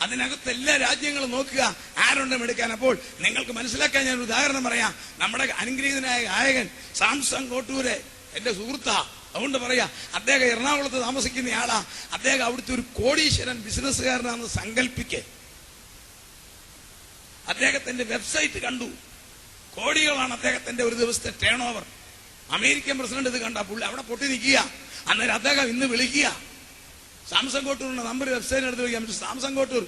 അതിനകത്ത് എല്ലാ രാജ്യങ്ങളും നോക്കുക, ആരുണ്ട് എടുക്കാൻ. അപ്പോൾ നിങ്ങൾക്ക് മനസ്സിലാക്കാൻ ഞാൻ ഒരു ഉദാഹരണം പറയാം. നമ്മുടെ അനുഗ്രഹീതനായ ഗായകൻ സാംസൺ കോട്ടൂര് എന്റെ സുഹൃത്താ. അതുകൊണ്ട് പറയാ, അദ്ദേഹം എറണാകുളത്ത് താമസിക്കുന്ന ആളാ. അദ്ദേഹം അവിടുത്തെ ഒരു കോടീശ്വരൻ ബിസിനസ്സുകാരനാണെന്ന് സങ്കല്പിക്കേ. അദ്ദേഹത്തിന്റെ വെബ്സൈറ്റ് കണ്ടു. കോടികളാണ് അദ്ദേഹത്തിന്റെ ഒരു ദിവസത്തെ ടേൺ ഓവർ. അമേരിക്കൻ പ്രസിഡന്റ് ഇത് കണ്ട പുള്ളി അവിടെ പൊട്ടി നിൽക്കുക. അന്നേരം അദ്ദേഹം ഇന്ന് വിളിക്കുക, സാംസൺ കോട്ടൂറിന്റെ നമ്പർ വെബ്സൈറ്റ് എടുത്ത് വിളിക്കാം. സാംസൺ കോട്ടൂർ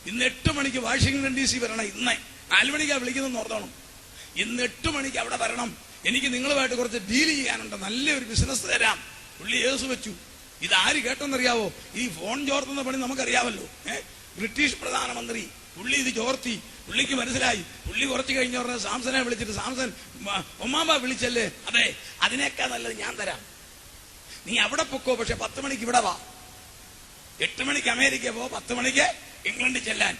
ഇന്ന് 8 മണിക്ക് വാഷിംഗ്ടൺ DC വരണം. ഇന്ന് 4 മണിക്കാണ് വിളിക്കുന്നതെന്ന് ഓർത്തോണം. ഇന്ന് 8 മണിക്ക് അവിടെ വരണം. എനിക്ക് നിങ്ങളുമായിട്ട് കുറച്ച് ഡീൽ ചെയ്യാനുണ്ട്, നല്ലൊരു ബിസിനസ് തരാം. പുള്ളി ഏസ് വെച്ചു. ഇതാര് കേട്ടെന്നറിയാവോ? ഈ ഫോൺ ചോർത്തുന്ന പണി നമുക്കറിയാമല്ലോ. ബ്രിട്ടീഷ് പ്രധാനമന്ത്രി പുള്ളി ഇത് ചോർത്തി. പുള്ളിക്ക് മനസ്സിലായി. പുള്ളി കുറച്ച് കഴിഞ്ഞ പറഞ്ഞ സാംസനെ വിളിച്ചിട്ട്, സാംസൺ ഒമാമ്പ വിളിച്ചല്ലേ? അതെ, അതിനേക്കാൾ നല്ലത് ഞാൻ തരാം, നീ അവിടെ പൊക്കോ, പക്ഷെ 10 മണിക്ക് ഇവിടെ വാ. 8 മണിക്ക് അമേരിക്ക പോ, 10 മണിക്ക് ഇംഗ്ലണ്ടിൽ ചെല്ലാൻ.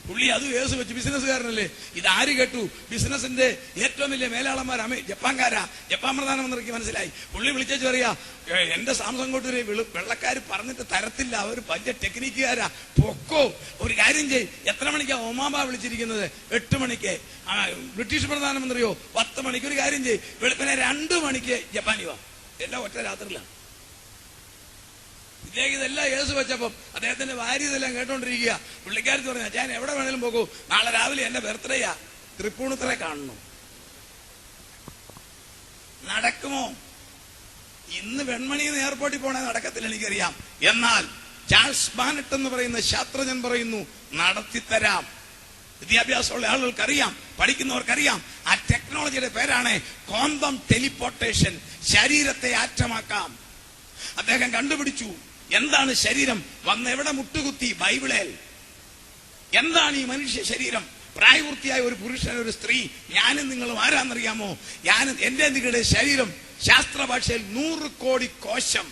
പുള്ളി അത് കേസ് വെച്ചു. ബിസിനസ്സുകാരനല്ലേ? ഇതാര് കേട്ടു? ബിസിനസിന്റെ ഏറ്റവും വലിയ മേലാളന്മാർ ജപ്പാൻകാരാ. ജപ്പാൻ പ്രധാനമന്ത്രിക്ക് മനസ്സിലായി. പുള്ളി വിളിച്ചു പറയാ, എന്റെ സാംസൺ കോട്ടൂരെ വെള്ളക്കാർ പറഞ്ഞിട്ട് തരത്തില്ല, അവർ വലിയ ടെക്നിക്കുകാരാ, പൊക്കോ. ഒരു കാര്യം ചെയ്, എത്ര മണിക്കാ ഒമാമ വിളിച്ചിരിക്കുന്നത്? 8 മണിക്ക്. ബ്രിട്ടീഷ് പ്രധാനമന്ത്രിയോ 10 മണിക്ക്. ഒരു കാര്യം ചെയ്, വെളുപ്പിനെ 2 മണിക്ക് ജപ്പാനി വാ. എല്ലാം ഒറ്റ രാത്രിയിലാണ്. ഇതെല്ലാം കേസ് വെച്ചപ്പം അദ്ദേഹത്തിന്റെ ഭാര്യ ഇതെല്ലാം കേട്ടോണ്ടിരിക്കുക. പുള്ളിക്കാരത്ത് പറഞ്ഞ, ഞാൻ എവിടെ വേണേലും പോകൂ, നാളെ രാവിലെ എന്റെ ബർത്ത്ഡേയാ, തൃപ്പൂണിത്തറ കാണണം. നടക്കുമോ? ഇന്ന് വെൺമണിന്ന് എയർപോർട്ടിൽ പോണേ നടക്കത്തില്ല, എനിക്കറിയാം. എന്നാൽ ചാൾസ് ബാനറ്റ് എന്ന് പറയുന്ന ശാസ്ത്രജ്ഞൻ പറയുന്നു, നടത്തിത്തരാം. വിദ്യാഭ്യാസമുള്ള ആളുകൾക്ക് അറിയാം, പഠിക്കുന്നവർക്കറിയാം. ആ ടെക്നോളജിയുടെ പേരാണ് ക്വാണ്ടം ടെലിപ്പോർട്ടേഷൻ. ശരീരത്തെ ആറ്റമാക്കാം. അദ്ദേഹം കണ്ടുപിടിച്ചു എന്താണ് ശരീരം. വന്ന് എവിടെ മുട്ടുകുത്തി? ബൈബിളിൽ. എന്താണ് ഈ മനുഷ്യ ശരീരം? പ്രായപൂർത്തിയായ ഒരു പുരുഷൻ, ഒരു സ്ത്രീ, ഞാനും നിങ്ങളും ആരാന്നറിയാമോ? എന്റെ നിങ്ങളുടെ ശരീരം ശാസ്ത്ര ഭാഷയിൽ 100 കോടി കോശം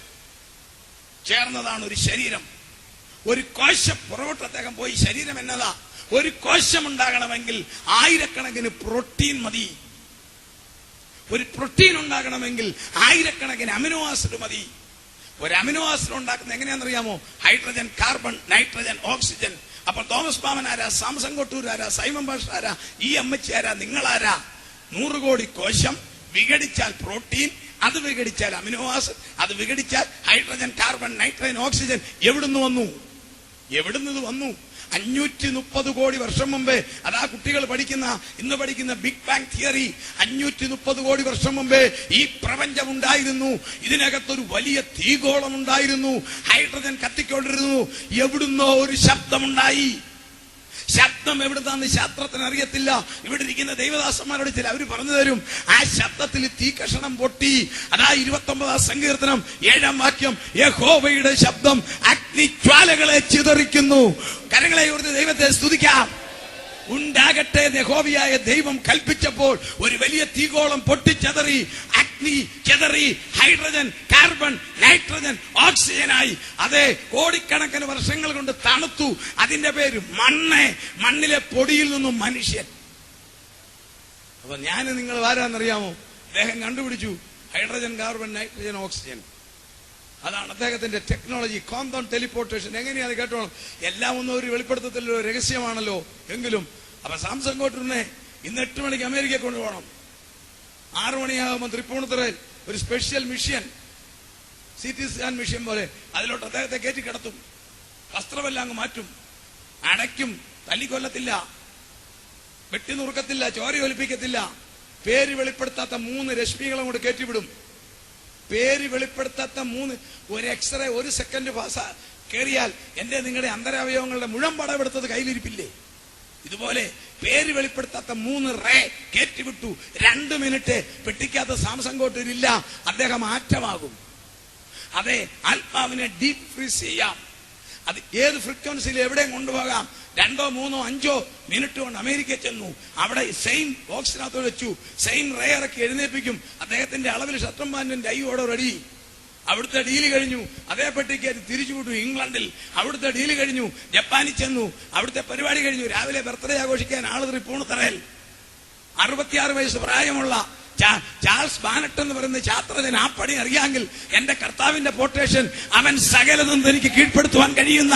ചേർന്നതാണ് ഒരു ശരീരം. ഒരു കോശം പുറകോട്ട് അദ്ദേഹം പോയി. ശരീരം എന്നതാ? ഒരു കോശം ഉണ്ടാകണമെങ്കിൽ ആയിരക്കണക്കിന് പ്രോട്ടീൻ മതി. ഒരു പ്രോട്ടീൻ ഉണ്ടാകണമെങ്കിൽ ആയിരക്കണക്കിന് അമിനോ ആസിഡ് മതി. ഒരു അമിനോ ആസിഡ് ഉണ്ടാക്കുന്നത് എങ്ങനെയാണെന്നറിയാമോ? Hydrogen, carbon, nitrogen, oxygen. അപ്പൊ തോമസ് മാമൻ ആരാ? സാംസൺ കൊട്ടൂർ ആരാ? സൈമൺ പാഷ ആരാ? ഈ അമ്മച്ചി ആരാ? നിങ്ങളാരാ? 100 കോടി കോശം വിഘടിച്ചാൽ പ്രോട്ടീൻ, അത് വിഘടിച്ചാൽ അമിനോ ആസിഡ്, അത് വിഘടിച്ചാൽ ഹൈഡ്രജൻ, കാർബൺ, നൈട്രജൻ, ഓക്സിജൻ. എവിടുന്ന് വന്നു? 530 കോടി വർഷം മുമ്പേ. അതാ കുട്ടികൾ ഇന്ന് പഠിക്കുന്ന ബിഗ് ബാങ് തിയറി. 530 കോടി വർഷം മുമ്പേ ഈ പ്രപഞ്ചം ഉണ്ടായിരുന്നു. ഇതിനകത്തൊരു വലിയ തീഗോളം ഉണ്ടായിരുന്നു. ഹൈഡ്രജൻ കത്തിക്കൊണ്ടിരുന്നു. എവിടുന്നോ ഒരു ശബ്ദമുണ്ടായി. ശബ്ദം എവിടുന്നാന്ന് ശാസ്ത്രത്തിന് അറിയത്തില്ല. ഇവിടെ ഇരിക്കുന്ന ദൈവദാസന്മാരോട് ചില അവര് പറഞ്ഞു തരും. ആ ശബ്ദത്തിൽ തീ കഷണം പൊട്ടി. അതാ 29 സങ്കീർത്തനം 7 വാക്യം, യഹോവയുടെ ശബ്ദം അഗ്നിജ്വാലകളെ ചിതറിക്കുന്നു. കരങ്ങളെ ഉയർത്തി ദൈവത്തെ സ്തുതിക്കാം. ഉണ്ടാകട്ടെ യഹോവയായ ദൈവം കൽപ്പിച്ചപ്പോൾ ഒരു വലിയ തീഗോളം പൊട്ടിച്ചെതറി. അഗ്നി ചെതറി. ഹൈഡ്രജൻ, കാർബൺ, നൈട്രജൻ, ഓക്സിജനായി. അതെ, കോടിക്കണക്കിന് വർഷങ്ങൾ കൊണ്ട് തണുത്തു. അതിന്റെ പേര് മണ്ണ്. മണ്ണിലെ പൊടിയിൽ നിന്നും മനുഷ്യൻ. അപ്പൊ ഞാൻ നിങ്ങൾ ആരാന്നറിയാമോ? അദ്ദേഹം കണ്ടുപിടിച്ചു ഹൈഡ്രജൻ, കാർബൺ, നൈട്രജൻ, ഓക്സിജൻ. അതാണ് അദ്ദേഹത്തിന്റെ ടെക്നോളജി. Quantum teleportation. എങ്ങനെയാണ് കേട്ടോണം. എല്ലാം ഒന്നും ഒരു വെളിപ്പെടുത്തത്തിലുള്ള രഹസ്യമാണല്ലോ. എങ്കിലും അപ്പൊ സാംസൺ കോട്ടൂരിനെ ഇന്ന് 8 മണിക്ക് അമേരിക്ക കൊണ്ടുപോകണം. 6 മണിയാകുമ്പോൾ തൃപ്പൂണിത്തുറയിൽ ഒരു special mission, CT scan mission പോലെ അതിലോട്ട് അദ്ദേഹത്തെ കയറ്റി കിടത്തും. വസ്ത്രമെല്ലാം അങ്ങ് മാറ്റും, അടയ്ക്കും. തല്ലിക്കൊല്ലത്തില്ല, വെട്ടി നുറുക്കത്തില്ല, ചോര ഒലിപ്പിക്കത്തില്ല. പേര് വെളിപ്പെടുത്താത്ത 3 രശ്മികളും കൊണ്ട് കയറ്റിവിടും. പേര് വെളിപ്പെടുത്താത്ത 3 ഒരു എക്സ്റേ 1 സെക്കൻഡ് കയറിയാൽ എന്റെ നിങ്ങളുടെ അന്തരാവയവങ്ങളുടെ മുഴുവൻ പടമെടുത്തത് കയ്യിലിരിപ്പില്ലേ? ഇതുപോലെ പേര് വെളിപ്പെടുത്താത്ത 3 റേ കയറ്റിവിട്ടു. 2 മിനിറ്റ് പെട്ടിക്കാത്ത സാംസൺ കോട്ടൂരില്ല. അദ്ദേഹം ആറ്റമാകും. അതെ, ആത്മാവിനെ ഡീപ് ഫ്രീസ് ചെയ്യാം. അത് ഏത് ഫ്രീക്വൻസിയിൽ എവിടെയും കൊണ്ടുപോകാം. 2, 3, 5 മിനിറ്റ് കൊണ്ട് അമേരിക്ക ചെന്നു. അവിടെ സെയിം ബോക്സിനകത്ത് വെച്ചു. സെയിം റേ ഇറക്കി എഴുന്നേൽപ്പിക്കും. അദ്ദേഹത്തിന്റെ അളവിൽ ഷർട്ടും പാന്റും ടൈയോടെ റെഡി. അവിടുത്തെ ഡീല് കഴിഞ്ഞു. അതേ പെട്ടിക്ക് തിരിച്ചുവിട്ടു ഇംഗ്ലണ്ടിൽ. അവിടുത്തെ ഡീല് കഴിഞ്ഞു. ജപ്പാനിൽ ചെന്നു. അവിടുത്തെ പരിപാടി കഴിഞ്ഞു. രാവിലെ ബർത്ത്ഡേ ആഘോഷിക്കാൻ ആള് തൃപ്പൂണിത്തുറയിൽ. 66 വയസ്സ് പ്രായമുള്ള ചാൾസ് ബാനറ്റ് എന്ന് പറയുന്ന ശാസ്ത്രജ്ഞൻ. ആ പണി അറിയാമെങ്കിൽ എന്റെ കർത്താവിന്റെ പോട്ടേഷൻ, അവൻ സകലതും തനിക്ക് കീഴ്പ്പെടുത്തുവാൻ കഴിയുന്ന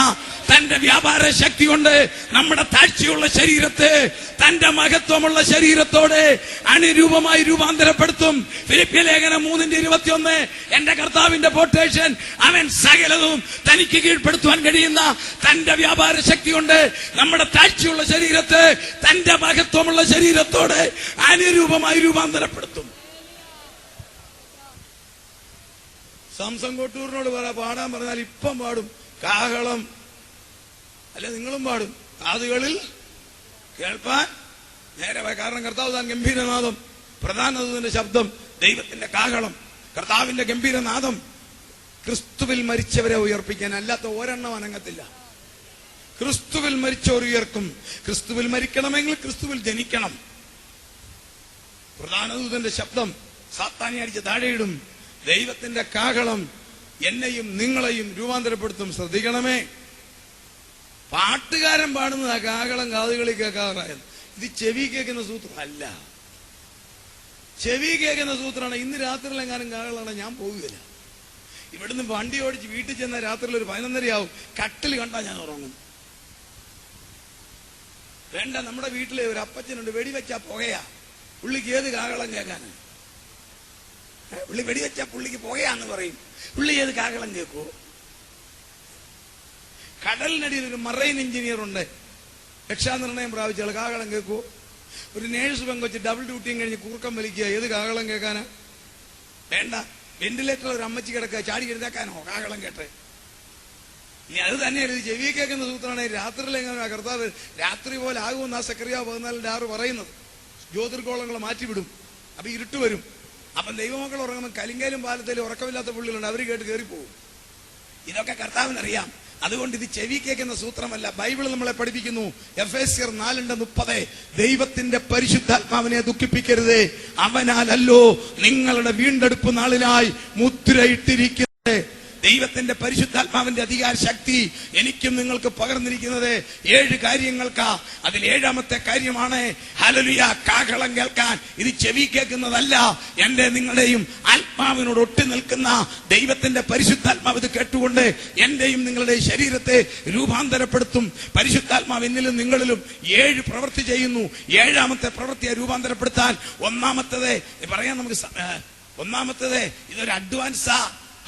തന്റെ വ്യാപാര ശക്തി കൊണ്ട് നമ്മുടെ താഴ്ചയുള്ള ശരീരത്തെ തന്റെ മഹത്വമുള്ള ശരീരത്തോടെ അനുരൂപമായി രൂപാന്തരപ്പെടുത്തും. ഫിലിപ്പിയ ലേഖനം 3:21. എന്റെ കർത്താവിന്റെ പോട്ടേഷൻ, അവൻ സകലതും തനിക്ക് കീഴ്പ്പെടുത്തുവാൻ കഴിയുന്ന തന്റെ വ്യാപാര ശക്തി കൊണ്ട് നമ്മുടെ താഴ്ചയുള്ള ശരീരത്തെ തന്റെ മഹത്വമുള്ള ശരീരത്തോടെ അനുരൂപമായി രൂപാന്തരപ്പെടുത്തും. സാംസൺ കോട്ടൂരിനോട് പാടാൻ പറഞ്ഞാൽ ഇപ്പം പാടും. കാഹളം അല്ലെ, നിങ്ങളും പാടും. കാതുകളിൽ കേൾപ്പാൻ നേരമായി. കാരണം കർത്താവ് താൻ ഗംഭീരനാദം, പ്രധാനത്തിന്റെ ശബ്ദം, ദൈവത്തിന്റെ കാഹളം, കർത്താവിന്റെ ഗംഭീരനാദം ക്രിസ്തുവിൽ മരിച്ചവരെ ഉയർപ്പിക്കാൻ. അല്ലാത്ത ഒരെണ്ണം അനങ്ങത്തില്ല. ക്രിസ്തുവിൽ മരിച്ചവർ ഉയർക്കും. ക്രിസ്തുവിൽ മരിക്കണമെങ്കിൽ ക്രിസ്തുവിൽ ജനിക്കണം. പ്രധാനദൂതന്റെ ശബ്ദം സാത്താനെ അടിച്ച് താഴെയിടും. ദൈവത്തിന്റെ കാഹളം എന്നെയും നിങ്ങളെയും രൂപാന്തരപ്പെടുത്തും. ശ്രദ്ധിക്കണമേ, പാട്ടുകാരൻ പാടുന്നത് ആ കാഹളം കാതുകളിൽ കേൾക്കാറായത്. ഇത് ചെവി കേൾക്കുന്ന സൂത്രമല്ല. ചെവി കേൾക്കുന്ന സൂത്രമാണ്. ഇന്ന് രാത്രിയിലെങ്ങാനും കാഹളമാണ്, ഞാൻ പോകുകയില്ല. ഇവിടുന്ന് വണ്ടി ഓടിച്ച് വീട്ടിൽ ചെന്ന രാത്രിയിൽ ഒരു 11:30 കട്ടിൽ കണ്ടാൽ ഞാൻ ഉറങ്ങും. വേണ്ട, നമ്മുടെ വീട്ടിലെ ഒരു അപ്പച്ചനുണ്ട്, വെടിവെച്ചാ പുകയാ. പുള്ളിക്ക് ഏത് കാഹളം കേൾക്കാന്? പുള്ളി വെടിവെച്ചാ പുള്ളിക്ക് പുകയാന്ന് പറയും. പുള്ളി ഏത് കാഹളം കേൾക്കൂ? കടലിനടിയിൽ ഒരു മറൈൻ എഞ്ചിനീയർ ഉണ്ട്, രക്ഷാനിർണയം പ്രാപിച്ചാൽ കാഹളം കേൾക്കൂ? ഒരു നേഴ്സ് പെങ്കൊച്ച് ഡബിൾ ഡ്യൂട്ടിയും കഴിഞ്ഞ് കൂർക്കം വലിക്കുക, ഏത് കാഹളം കേൾക്കാനാ? വേണ്ട. വെന്റിലേറ്ററിൽ ഒരു അമ്മച്ചി കിടക്കുക, ചാടി എഴുതാക്കാനോ കാഹളം കേട്ടെ? ഇനി അത് തന്നെയല്ല, ഇത് ചെവി കേൾക്കുന്ന സൂത്രമാണ്. രാത്രിയിൽ എങ്ങനെ കർത്താവ് രാത്രി പോലെ ആകുമെന്ന് ആ സെക്രിയ 14:6 പറയുന്നത്. ജ്യോതിർഗോളങ്ങൾ മാറ്റിവിടും, അപ്പൊ ഇരുട്ട് വരും. അപ്പം ദൈവമക്കൾ ഉറങ്ങുമ്പോൾ കലിങ്കയിലും പാലത്തിലും ഉറക്കമില്ലാത്ത പുള്ളികളുണ്ട്, അവർ കേട്ട് കയറിപ്പോകും. ഇതൊക്കെ കർത്താവിനറിയാം. അതുകൊണ്ട് ഇത് ചെവി കേൾക്കുന്ന സൂത്രമല്ല. ബൈബിൾ നമ്മളെ പഠിപ്പിക്കുന്നു, എഫേസ്യർ 4:30, ദൈവത്തിന്റെ പരിശുദ്ധാത്മാവിനെ ദുഃഖിപ്പിക്കരുതേ, അവനാലല്ലോ നിങ്ങളുടെ വീണ്ടെടുപ്പ് നാളിനായി മുദ്രയിട്ടിരിക്കുന്നത്. ദൈവത്തിന്റെ പരിശുദ്ധാത്മാവിന്റെ അധികാര ശക്തി എനിക്കും നിങ്ങൾക്ക് പകർന്നിരിക്കുന്നത് 7 കാര്യങ്ങൾക്കാ. അതിൽ 7ാമത്തെ കാര്യമാണ് ഹല്ലേലൂയ, കാഹളം കേൾക്കാൻ. ഇത് ചെവി കേൾക്കുന്നതല്ല, എന്റെ നിങ്ങളുടെയും ആത്മാവിനോട് ഒട്ടി നിൽക്കുന്ന ദൈവത്തിന്റെ പരിശുദ്ധാത്മാവ് ഇത് കേട്ടുകൊണ്ട് എന്റെയും നിങ്ങളുടെ ശരീരത്തെ രൂപാന്തരപ്പെടുത്തും. പരിശുദ്ധാത്മാവ് എന്നിലും നിങ്ങളിലും 7 പ്രവൃത്തി ചെയ്യുന്നു. 7ാമത്തെ പ്രവൃത്തിയെ രൂപാന്തരപ്പെടുത്താൻ ഒന്നാമത്തേത് ഇതൊരു അഡ്വാൻസാ.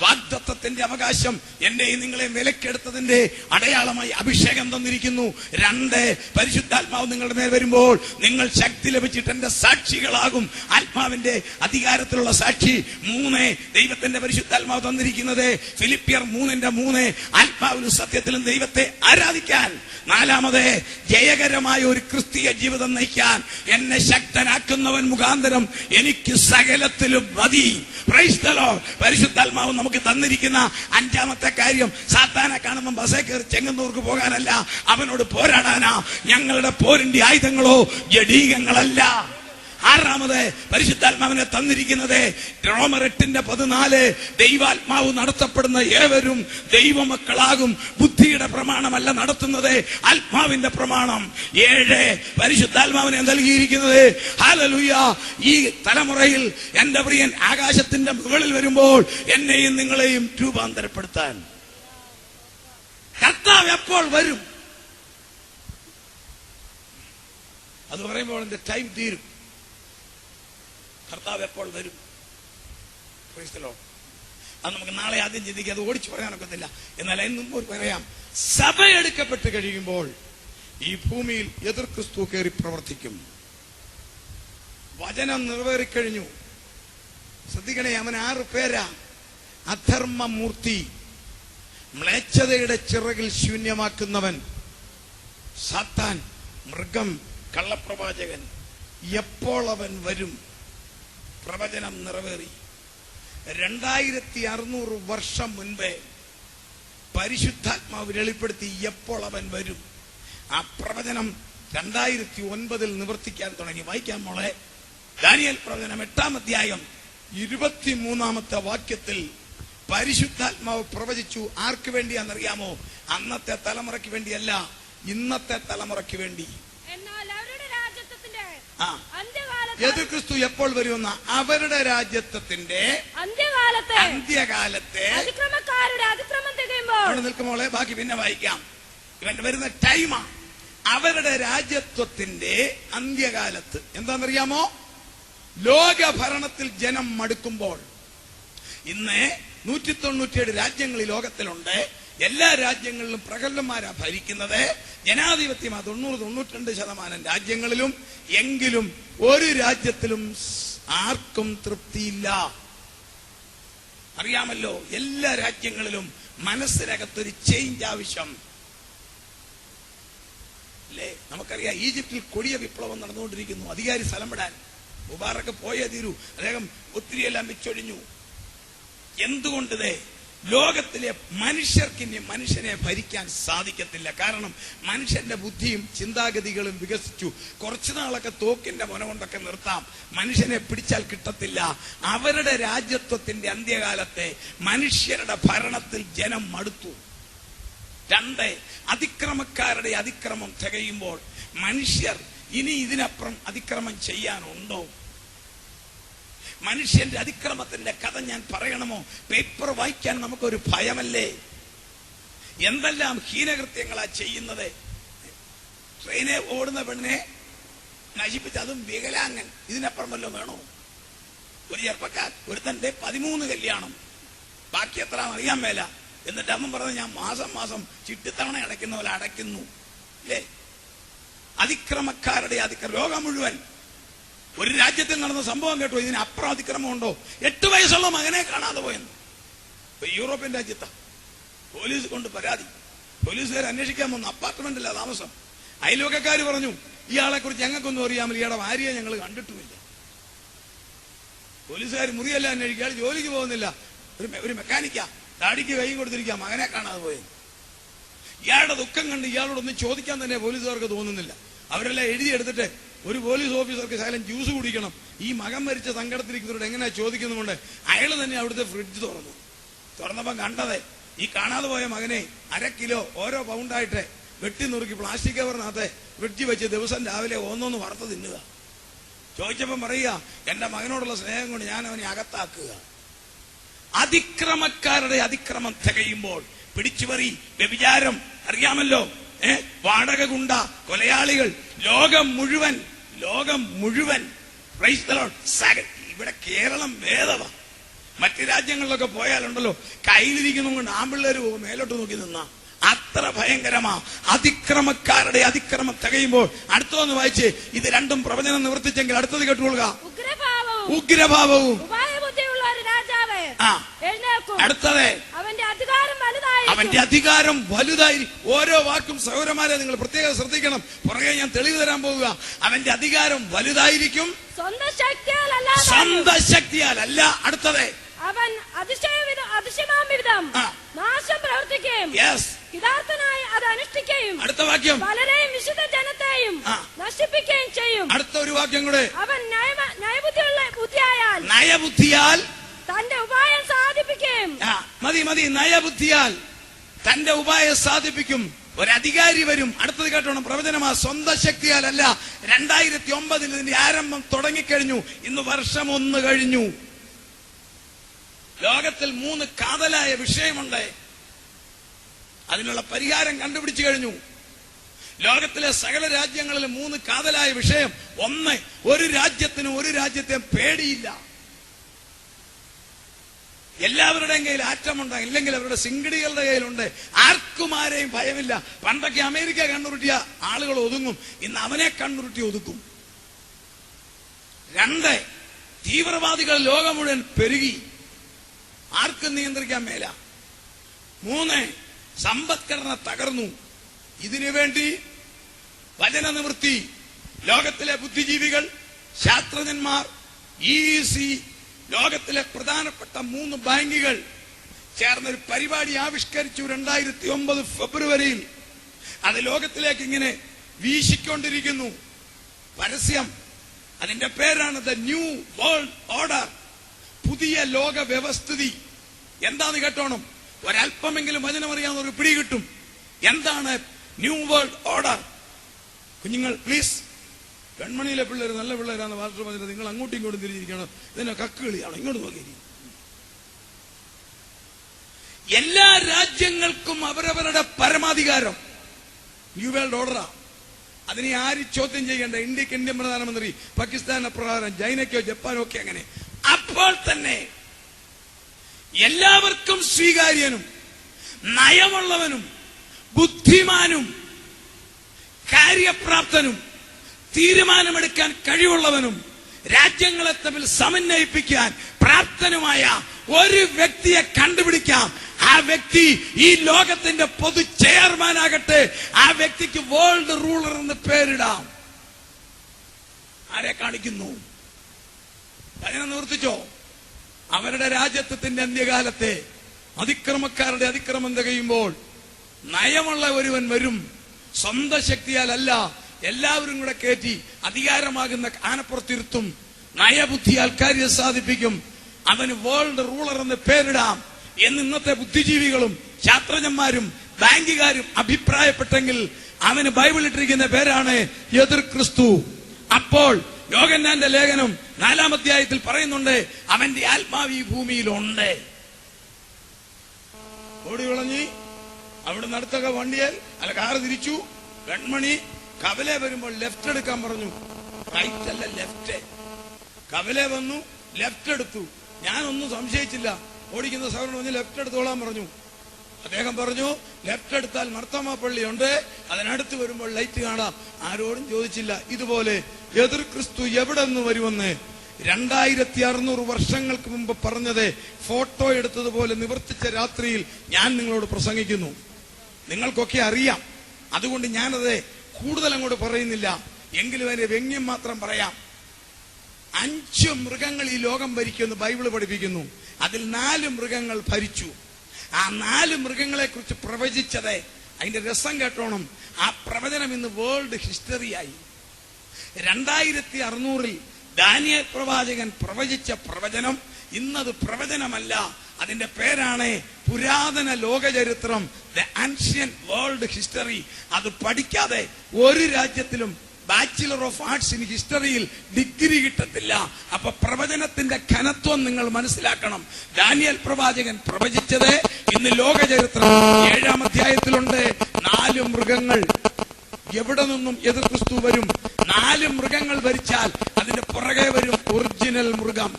വാഗ്ദത്തത്തിന്റെ അവകാശം എന്റെയും നിങ്ങളെ വിലക്കെടുത്തതിന്റെ അടയാളമായി അഭിഷേകം തന്നിരിക്കുന്നു. 2, പരിശുദ്ധാത്മാവ് നിങ്ങളുടെ മേൽ വരുമ്പോൾ നിങ്ങൾ ശക്തി ലഭിച്ചിട്ട് എന്റെ സാക്ഷികളാകും, ആത്മാവിന്റെ അധികാരത്തിലുള്ള സാക്ഷി. 3, ദൈവത്തിന്റെ പരിശുദ്ധാത്മാവ് തന്നിരിക്കുന്നത് ഫിലിപ്പിയർ 3:3, ആത്മാവിലും സത്യത്തിലും ദൈവത്തെ ആരാധിക്കാൻ. 4, ജയകരമായ ഒരു ക്രിസ്തീയ ജീവിതം നയിക്കാൻ എന്നെ ശക്തനാക്കുന്നവൻ മുഖാന്തരം എനിക്ക് സകലത്തിലും മതി. Price the Lord. പരിശുദ്ധാത്മാവ് നമുക്ക് തന്നിരിക്കുന്ന 5ാമത്തെ കാര്യം, സാത്താനെ കാണുമ്പോൾ ബസ്സേ കയറി ചെങ്ങന്നൂർക്ക് പോകാനല്ല, അവനോട് പോരാടാനാ. ഞങ്ങളുടെ പോരിന്റെ ആയുധങ്ങളോ ജഡീകങ്ങളല്ല. 6, പരിശുദ്ധാത്മാവിനെ തന്നിരിക്കുന്നത് റോമർ 8:14, ദൈവാത്മാവ് നടത്തപ്പെടുന്ന ഏവരും ദൈവമക്കളാകും. ബുദ്ധിയുടെ പ്രമാണമല്ല നടത്തുന്നത്, ആത്മാവിന്റെ പ്രമാണം. 7, പരിശുദ്ധാത്മാവിനെ നൽകിയിരിക്കുന്നത് ഹല്ലേലൂയ, ഈ തലമുറയിൽ എന്റെ പ്രിയൻ ആകാശത്തിന്റെ മുകളിൽ വരുമ്പോൾ എന്നെയും നിങ്ങളെയും രൂപാന്തരപ്പെടുത്താൻ. കർത്താവ് എപ്പോൾ വരും? അത് പറയുമ്പോൾ എന്റെ ടൈം തീരും. കർത്താവ് എപ്പോൾ വരും? അത് നമുക്ക് നാളെ ആദ്യം ചിന്തിക്കുക, അത് ഓടിച്ചു പറയാനൊക്കത്തില്ല. എന്നാൽ എന്നും പറയാം, സഭ എടുക്കപ്പെട്ട് കഴിയുമ്പോൾ ഈ ഭൂമിയിൽ എതിർ ക്രിസ്തു കയറി പ്രവർത്തിക്കും. വചനം നിറവേറിക്കഴിഞ്ഞു. ശ്രദ്ധിക്കണേ, അവൻ 6 പേരാ. അധർമ്മമൂർത്തി, മ്ലേച്ഛതയുടെ ചിറകിൽ ശൂന്യമാക്കുന്നവൻ, സാത്താൻ, മൃഗം, കള്ളപ്രവാചകൻ. എപ്പോൾ അവൻ വരും? പ്രവചനം നിറവേറി. 2600 വർഷം മുൻപേ പരിശുദ്ധാത്മാവ് വെളിപ്പെടുത്തി എപ്പോൾ അവൻ വരും. ആ പ്രവചനം 2009 നിവർത്തിക്കാൻ തുടങ്ങി. വായിക്കാം മോളെ, ദാനിയേൽ പ്രവചനം 8-ാം അധ്യായം 23-ാമത്തെ വാക്യത്തിൽ പരിശുദ്ധാത്മാവ് പ്രവചിച്ചു. ആർക്ക് വേണ്ടിയാണെന്നറിയാമോ? അന്നത്തെ തലമുറയ്ക്ക് വേണ്ടിയല്ല, ഇന്നത്തെ തലമുറയ്ക്ക് വേണ്ടി. എതിർ ക്രിസ്തു എപ്പോൾ വരുമെന്ന അവരുടെ രാജ്യത്വത്തിന്റെ അന്ത്യകാലത്തെ അതിക്രമക്കാരുടെ അതിക്രമം തികയുമ്പോൾ. അവിടെ നിൽക്കുമോളെ, ബാക്കി പിന്നെ വായിക്കാം. ഇവന്റെ വരുന്ന ടൈമാ. അവരുടെ രാജ്യത്വത്തിന്റെ അന്ത്യകാലത്ത് എന്താണെന്നറിയാമോ? ലോകഭരണത്തിൽ ജനം മടുക്കുമ്പോൾ. ഇന്ന് 197 രാജ്യങ്ങൾ ഈ ലോകത്തിലുണ്ട്. എല്ലാ രാജ്യങ്ങളിലും പ്രഗത്ഭന്മാരാ ഭരിക്കുന്നത്. ജനാധിപത്യമാ 90-92% രാജ്യങ്ങളിലും. എങ്കിലും ഒരു രാജ്യത്തിലും ആർക്കും തൃപ്തിയില്ല. അറിയാമല്ലോ, എല്ലാ രാജ്യങ്ങളിലും മനസ്സിനകത്തൊരു ചേഞ്ച് ആവശ്യം അല്ലേ? നമുക്കറിയാം, ഈജിപ്തിൽ കൊടിയ വിപ്ലവം നടന്നുകൊണ്ടിരിക്കുന്നു. അധികാരി സ്ഥലം വിടാൻ മുബാറക്ക് പോയേ തീരൂ. അദ്ദേഹം ഒത്തിരിയെല്ലാം വെച്ചൊഴിഞ്ഞു. എന്തുകൊണ്ടേ? ലോകത്തിലെ മനുഷ്യർക്ക് ഇനി മനുഷ്യനെ ഭരിക്കാൻ സാധിക്കത്തില്ല. കാരണം മനുഷ്യന്റെ ബുദ്ധിയും ചിന്താഗതികളും വികസിച്ചു. കുറച്ചു നാളൊക്കെ തോക്കിന്റെ മുന കൊണ്ടൊക്കെ നിർത്താം, മനുഷ്യനെ പിടിച്ചാൽ കിട്ടത്തില്ല. അവരുടെ രാജ്യത്വത്തിന്റെ അന്ത്യകാലത്തെ മനുഷ്യരുടെ ഭരണത്തിൽ ജനം മടുത്തു. 2, അതിക്രമക്കാരുടെ അതിക്രമം തികയുമ്പോൾ മനുഷ്യർ ഇനി ഇതിനപ്പുറം അതിക്രമം ചെയ്യാനുണ്ടോ? മനുഷ്യന്റെ അതിക്രമത്തിന്റെ കഥ ഞാൻ പറയണമോ? പേപ്പർ വായിക്കാൻ നമുക്കൊരു ഭയമല്ലേ? എന്തെല്ലാം ഹീനകൃത്യങ്ങളാ ചെയ്യുന്നത്. ട്രെയിനെ ഓടുന്ന പെണ്ണിനെ നശിപ്പിച്ച്, അതും വികലാംഗൻ. ഇതിനപ്പുറം വല്ലതും വേണോ? ഒരു ചെറുപ്പക്കാർ ഒരുത്തന്റെ 13 കല്യാണം, ബാക്കി എത്ര അറിയാൻ മേല. എന്നിട്ട് അമ്മ പറഞ്ഞ് ഞാൻ മാസം ചിട്ടിത്തവണ അടയ്ക്കുന്ന പോലെ അടയ്ക്കുന്നു അല്ലേ? അതിക്രമക്കാരുടെ ലോകം മുഴുവൻ. ഒരു രാജ്യത്തിൽ നടന്ന സംഭവം കേട്ടോ, ഇതിനപ്പുറം അതിക്രമമുണ്ടോ? 8 വയസ്സുള്ള മകനെ കാണാതെ പോയെന്ന്. യൂറോപ്യൻ രാജ്യത്താ പോലീസ് കൊണ്ട് പരാതി. പോലീസുകാർ അന്വേഷിക്കാൻ വന്നു. അപ്പാർട്ട്മെന്റില്ല താമസം. അയൽവക്കക്കാര് പറഞ്ഞു, ഇയാളെ കുറിച്ച് ഞങ്ങൾക്കൊന്നും അറിയാമില്ല, ഇയാളുടെ ഭാര്യയെ ഞങ്ങൾ കണ്ടിട്ടുമില്ല. പോലീസുകാർ മുറിയല്ല അന്വേഷിക്കുക, ഇയാൾ ജോലിക്ക് പോകുന്നില്ല, ഒരു മെക്കാനിക്കാ, താടിക്ക് കൈ കൊടുത്തിരിക്കുക, മകനെ കാണാതെ പോയത്. ഇയാളുടെ ദുഃഖം കണ്ട് ഇയാളോടൊന്നും ചോദിക്കാൻ തന്നെ പോലീസുകാർക്ക് തോന്നുന്നില്ല. അവരെല്ലാം എഴുതിയെടുത്തിട്ട് ഒരു പോലീസ് ഓഫീസർക്ക് ശകലം ജ്യൂസ് കുടിക്കണം, ഈ മകൻ മരിച്ച സങ്കടത്തിരിക്കുന്നവരോട് എങ്ങനെയാ ചോദിക്കുന്നുകൊണ്ട് അയാൾ തന്നെ അവിടുത്തെ ഫ്രിഡ്ജ് തുറന്നപ്പം കണ്ടത് ഈ കാണാതെ പോയ മകനെ 1/2 കിലോ ഓരോ പൗണ്ടായിട്ട് വെട്ടി നുറുക്കി പ്ലാസ്റ്റിക് കവറിനകത്ത് ഫ്രിഡ്ജ് വെച്ച് ദിവസം രാവിലെ ഒന്നൊന്ന് വറുത്ത് തിന്നുക. ചോദിച്ചപ്പം പറയുക, എന്റെ മകനോടുള്ള സ്നേഹം കൊണ്ട് ഞാൻ അവനെ അകത്താക്കുക. അതിക്രമക്കാരുടെ അതിക്രമം തികയുമ്പോൾ പിടിച്ചുപറി, വ്യഭിചാരം, അറിയാമല്ലോ, വാടക ഗുണ്ട, കൊലയാളികൾ, ലോകം മുഴുവൻ ഇവിടെ കേരളം ഭേദവാ. മറ്റു രാജ്യങ്ങളിലൊക്കെ പോയാലുണ്ടല്ലോ, കയ്യിലിരിക്കുന്ന കൊണ്ട് ആമ്പിള്ളേര് പോകും, മേലോട്ട് നോക്കി നിന്നാ അത്ര ഭയങ്കരമാ. അതിക്രമക്കാരുടെ അതിക്രമം തികയുമ്പോൾ. അടുത്തതൊന്ന് വായിച്ച്, ഇത് രണ്ടും പ്രവചനം നിവർത്തിച്ചെങ്കിൽ അടുത്തത് കേട്ടുകൊള്ളുക. ഉഗ്രഭാവവും അടുത്തത് അവന്റെ അധികാരം വലുതായി. ഓരോ വാക്കും സഹോദരന്മാരെ നിങ്ങൾ പ്രത്യേകം ശ്രദ്ധിക്കണം. പുറകെ ഞാൻ തെളിവ് തരാൻ പോവുക. അവന്റെ അധികാരം വലുതായിരിക്കും, സ്വന്തം ശക്തിയാലല്ല. അടുത്തത് അവൻ അതിശയമാം വിധം നാശം പ്രവർത്തിക്കുകയും യഥാർത്ഥനായി അത് അനുഷ്ഠിക്കുകയും അടുത്ത വാക്യം പലരെയും വിശുദ്ധ ജനത്തെയും നശിപ്പിക്കുകയും ചെയ്യും. അടുത്ത ഒരു വാക്യം കൂടെ, അവൻ നയബുദ്ധിയാൽ തന്റെ ഉപായം സാധിപ്പിക്കും. മതി നയബുദ്ധിയാൽ തന്റെ ഉപായം സാധിപ്പിക്കും. ഒരധികാരി വരും. അടുത്തത് കേട്ടോണം, പ്രവചനമാ. സ്വന്തം ശക്തിയാലല്ല. 2009 ഇതിന്റെ ആരംഭം തുടങ്ങിക്കഴിഞ്ഞു. ഇന്ന് വർഷം 1 കഴിഞ്ഞു. ലോകത്തിൽ 3 കാതലായ വിഷയമുണ്ട്. അതിനുള്ള പരിഹാരം കണ്ടുപിടിച്ചു കഴിഞ്ഞു. ലോകത്തിലെ സകല രാജ്യങ്ങളിലെ 3 കാതലായ വിഷയം. ഒന്ന്, ഒരു രാജ്യത്തിനും ഒരു രാജ്യത്തെ പേടിയില്ല. എല്ലാവരുടെയും കയ്യിൽ ആറ്റമുണ്ട്, ഇല്ലെങ്കിൽ അവരുടെ സിംഗടികളുടെ കയ്യിലുണ്ട്. ആർക്കും ആരെയും ഭയമില്ല. പണ്ടൊക്കെ അമേരിക്ക കണ്ണുരുട്ടിയ ആളുകൾ ഒതുങ്ങും, ഇന്ന് അവനെ കണ്ണുരുട്ടി ഒതുക്കും. 2, തീവ്രവാദികൾ ലോകം മുഴുവൻ പെരുകി, ആർക്കും നിയന്ത്രിക്കാൻ മേല. 3, സമ്പദ്ഘടന തകർന്നു. ഇതിനുവേണ്ടി വചന നിവൃത്തി, ലോകത്തിലെ ബുദ്ധിജീവികൾ, ശാസ്ത്രജ്ഞന്മാർ, EEC, ലോകത്തിലെ പ്രധാനപ്പെട്ട 3 ബാങ്കുകൾ ചേർന്നൊരു പരിപാടി ആവിഷ്കരിച്ചു 2009 ഫെബ്രുവരിയിൽ. അത് ലോകത്തിലേക്ക് ഇങ്ങനെ വീശിക്കൊണ്ടിരിക്കുന്നു. പരസ്യം, അതിന്റെ പേരാണ് ദ ന്യൂ വേൾഡ് ഓർഡർ, പുതിയ ലോക വ്യവസ്ഥിതി. എന്താന്ന് കേട്ടോണം, ഒരല്പമെങ്കിലും വചനമറിയാവുന്നവർക്ക് പിടികിട്ടും. എന്താണ് ന്യൂ വേൾഡ് ഓർഡർ? കുഞ്ഞുങ്ങൾ പ്ലീസ്, കൺമണിയിലെ പിള്ളേർ നല്ല പിള്ളേരാണ് വാർത്ത പറഞ്ഞത്. നിങ്ങൾ അങ്ങോട്ടും ഇങ്ങോട്ടും തിരിഞ്ഞിരിക്കണം. ഇതിനെ കക്കുകളിയാണ്, ഇങ്ങോട്ട് നോക്കിയിരിക്കും. എല്ലാ രാജ്യങ്ങൾക്കും അവരവരുടെ പരമാധികാരം. ന്യൂ വേൾഡ് ഓർഡറാ. അതിനെ ആരും ചോദ്യം ചെയ്യേണ്ട. ഇന്ത്യക്ക് ഇന്ത്യൻ പ്രധാനമന്ത്രി, പാകിസ്ഥാൻ അപ്രകാരം, ചൈനയ്ക്കോ ജപ്പാനോ ഒക്കെ അങ്ങനെ. അപ്പോൾ തന്നെ എല്ലാവർക്കും സ്വീകാര്യനും നയമുള്ളവനും ബുദ്ധിമാനും കാര്യപ്രാപ്തനും തീരുമാനമെടുക്കാൻ കഴിവുള്ളവനും രാജ്യങ്ങളെ തമ്മിൽ സമന്വയിപ്പിക്കാൻ പ്രാപ്തനുമായ ഒരു വ്യക്തിയെ കണ്ടുപിടിക്കാം. ആ വ്യക്തി ഈ ലോകത്തിന്റെ പൊതു ചെയർമാൻ ആകട്ടെ. ആ വ്യക്തിക്ക് വേൾഡ് റൂളർ എന്ന് പേരിടാം. ആരെ കാണിക്കുന്നു? അതിനെ നിവർത്തിച്ചോ? അവരുടെ രാജ്യത്വത്തിന്റെ അന്ത്യകാലത്തെ അതിക്രമക്കാരുടെ അതിക്രമം തികയുമ്പോൾ നയമുള്ള ഒരുവൻ വരും. സ്വന്തം ശക്തിയാലല്ല, എല്ലാവരും കൂടെ കയറ്റി അധികാരമാകുന്ന ആനപ്പുറത്തിരുത്തും. നയബുദ്ധിയാൽ കാര്യം സാധിപ്പിക്കും. അവന് വേൾഡ് റൂളർ എന്ന് പേരിടാം എന്ന് ഇന്നത്തെ ബുദ്ധിജീവികളും ശാസ്ത്രജ്ഞന്മാരും ബാങ്കുകാരും അഭിപ്രായപ്പെട്ടെങ്കിൽ അവന് ബൈബിൾ ഇട്ടിരിക്കുന്ന പേരാണ് എതിർ ക്രിസ്തു. അപ്പോൾ യോഹന്നാന്റെ ലേഖനം 4-ാം അധ്യായത്തിൽ പറയുന്നുണ്ട്, അവന്റെ ആത്മാവ് ഈ ഭൂമിയിലുണ്ട്. ഓടി വിളഞ്ഞി അവിടുന്ന് അടുത്തൊക്കെ വണ്ടിയാൽ അല്ല കാറ് തിരിച്ചു. കൺമണി കവലെ വരുമ്പോൾ ലെഫ്റ്റ് എടുക്കാൻ പറഞ്ഞു. റൈറ്റ് അല്ല, ലെഫ്റ്റ്. കവലെ വന്നു, ലെഫ്റ്റ് എടുത്തു. ഞാനൊന്നും സംശയിച്ചില്ല. ഓടിക്കുന്ന സഹോദരൻ പറഞ്ഞ് ലെഫ്റ്റ് എടുത്തോളാൻ പറഞ്ഞു. അദ്ദേഹം പറഞ്ഞു, ലെഫ്റ്റ് എടുത്താൽ മർത്തമ പള്ളിയുണ്ട്, അതിനടുത്ത് വരുമ്പോൾ ലൈറ്റ് കാണാം. ആരോടും ചോദിച്ചില്ല. ഇതുപോലെ എതിർ ക്രിസ്തു എവിടെ നിന്ന് വരുമെന്ന് 2600 വർഷങ്ങൾക്ക് മുമ്പ് പറഞ്ഞത് ഫോട്ടോ എടുത്തതുപോലെ നിവർത്തിച്ച രാത്രിയിൽ ഞാൻ നിങ്ങളോട് പ്രസംഗിക്കുന്നു. നിങ്ങൾക്കൊക്കെ അറിയാം. അതുകൊണ്ട് ഞാനത് കൂടുതൽ അങ്ങോട്ട് പറയുന്നില്ല. എങ്കിലും അതിന്റെ വ്യംഗ്യം മാത്രം പറയാം. 5 മൃഗങ്ങൾ ഈ ലോകം ഭരിക്കുമെന്ന് ബൈബിള് പഠിപ്പിക്കുന്നു. അതിൽ 4 മൃഗങ്ങൾ ഭരിച്ചു. ആ 4 മൃഗങ്ങളെ കുറിച്ച് പ്രവചിച്ചത്, അതിന്റെ രസം കേട്ടോണം, ആ പ്രവചനം ഇന്ന് വേൾഡ് ഹിസ്റ്ററിയായി. 2600 ദാനിയേൽ പ്രവാചകൻ പ്രവചിച്ച പ്രവചനം ഇന്നത് പ്രവചനമല്ല, അതിന്റെ പേരാണ് പുരാതന ലോകചരിത്രം, ദ ആൻഷ്യൻ വേൾഡ് ഹിസ്റ്ററി. അത് പഠിക്കാതെ ഒരു രാജ്യത്തിലും ബാച്ചിലർ ഓഫ് ആർട്സ് ഇൻ ഹിസ്റ്ററിയിൽ ഡിഗ്രി കിട്ടത്തില്ല. അപ്പൊ പ്രവചനത്തിന്റെ ഘനത്വം നിങ്ങൾ മനസ്സിലാക്കണം. ദാനിയേൽ പ്രവാചകൻ പ്രവചിച്ചത് ഇന്ന് ലോകചരിത്രം 7-ാം അധ്യായത്തിലുണ്ട്. 4 മൃഗങ്ങൾ എവിടെ നിന്നും എതിർ ക്രിസ്തു വരും. 4 മൃഗങ്ങൾ ഭരിച്ചാൽ അതിന്റെ പുറകെ വരും ഒറിജിനൽ മൃഗം.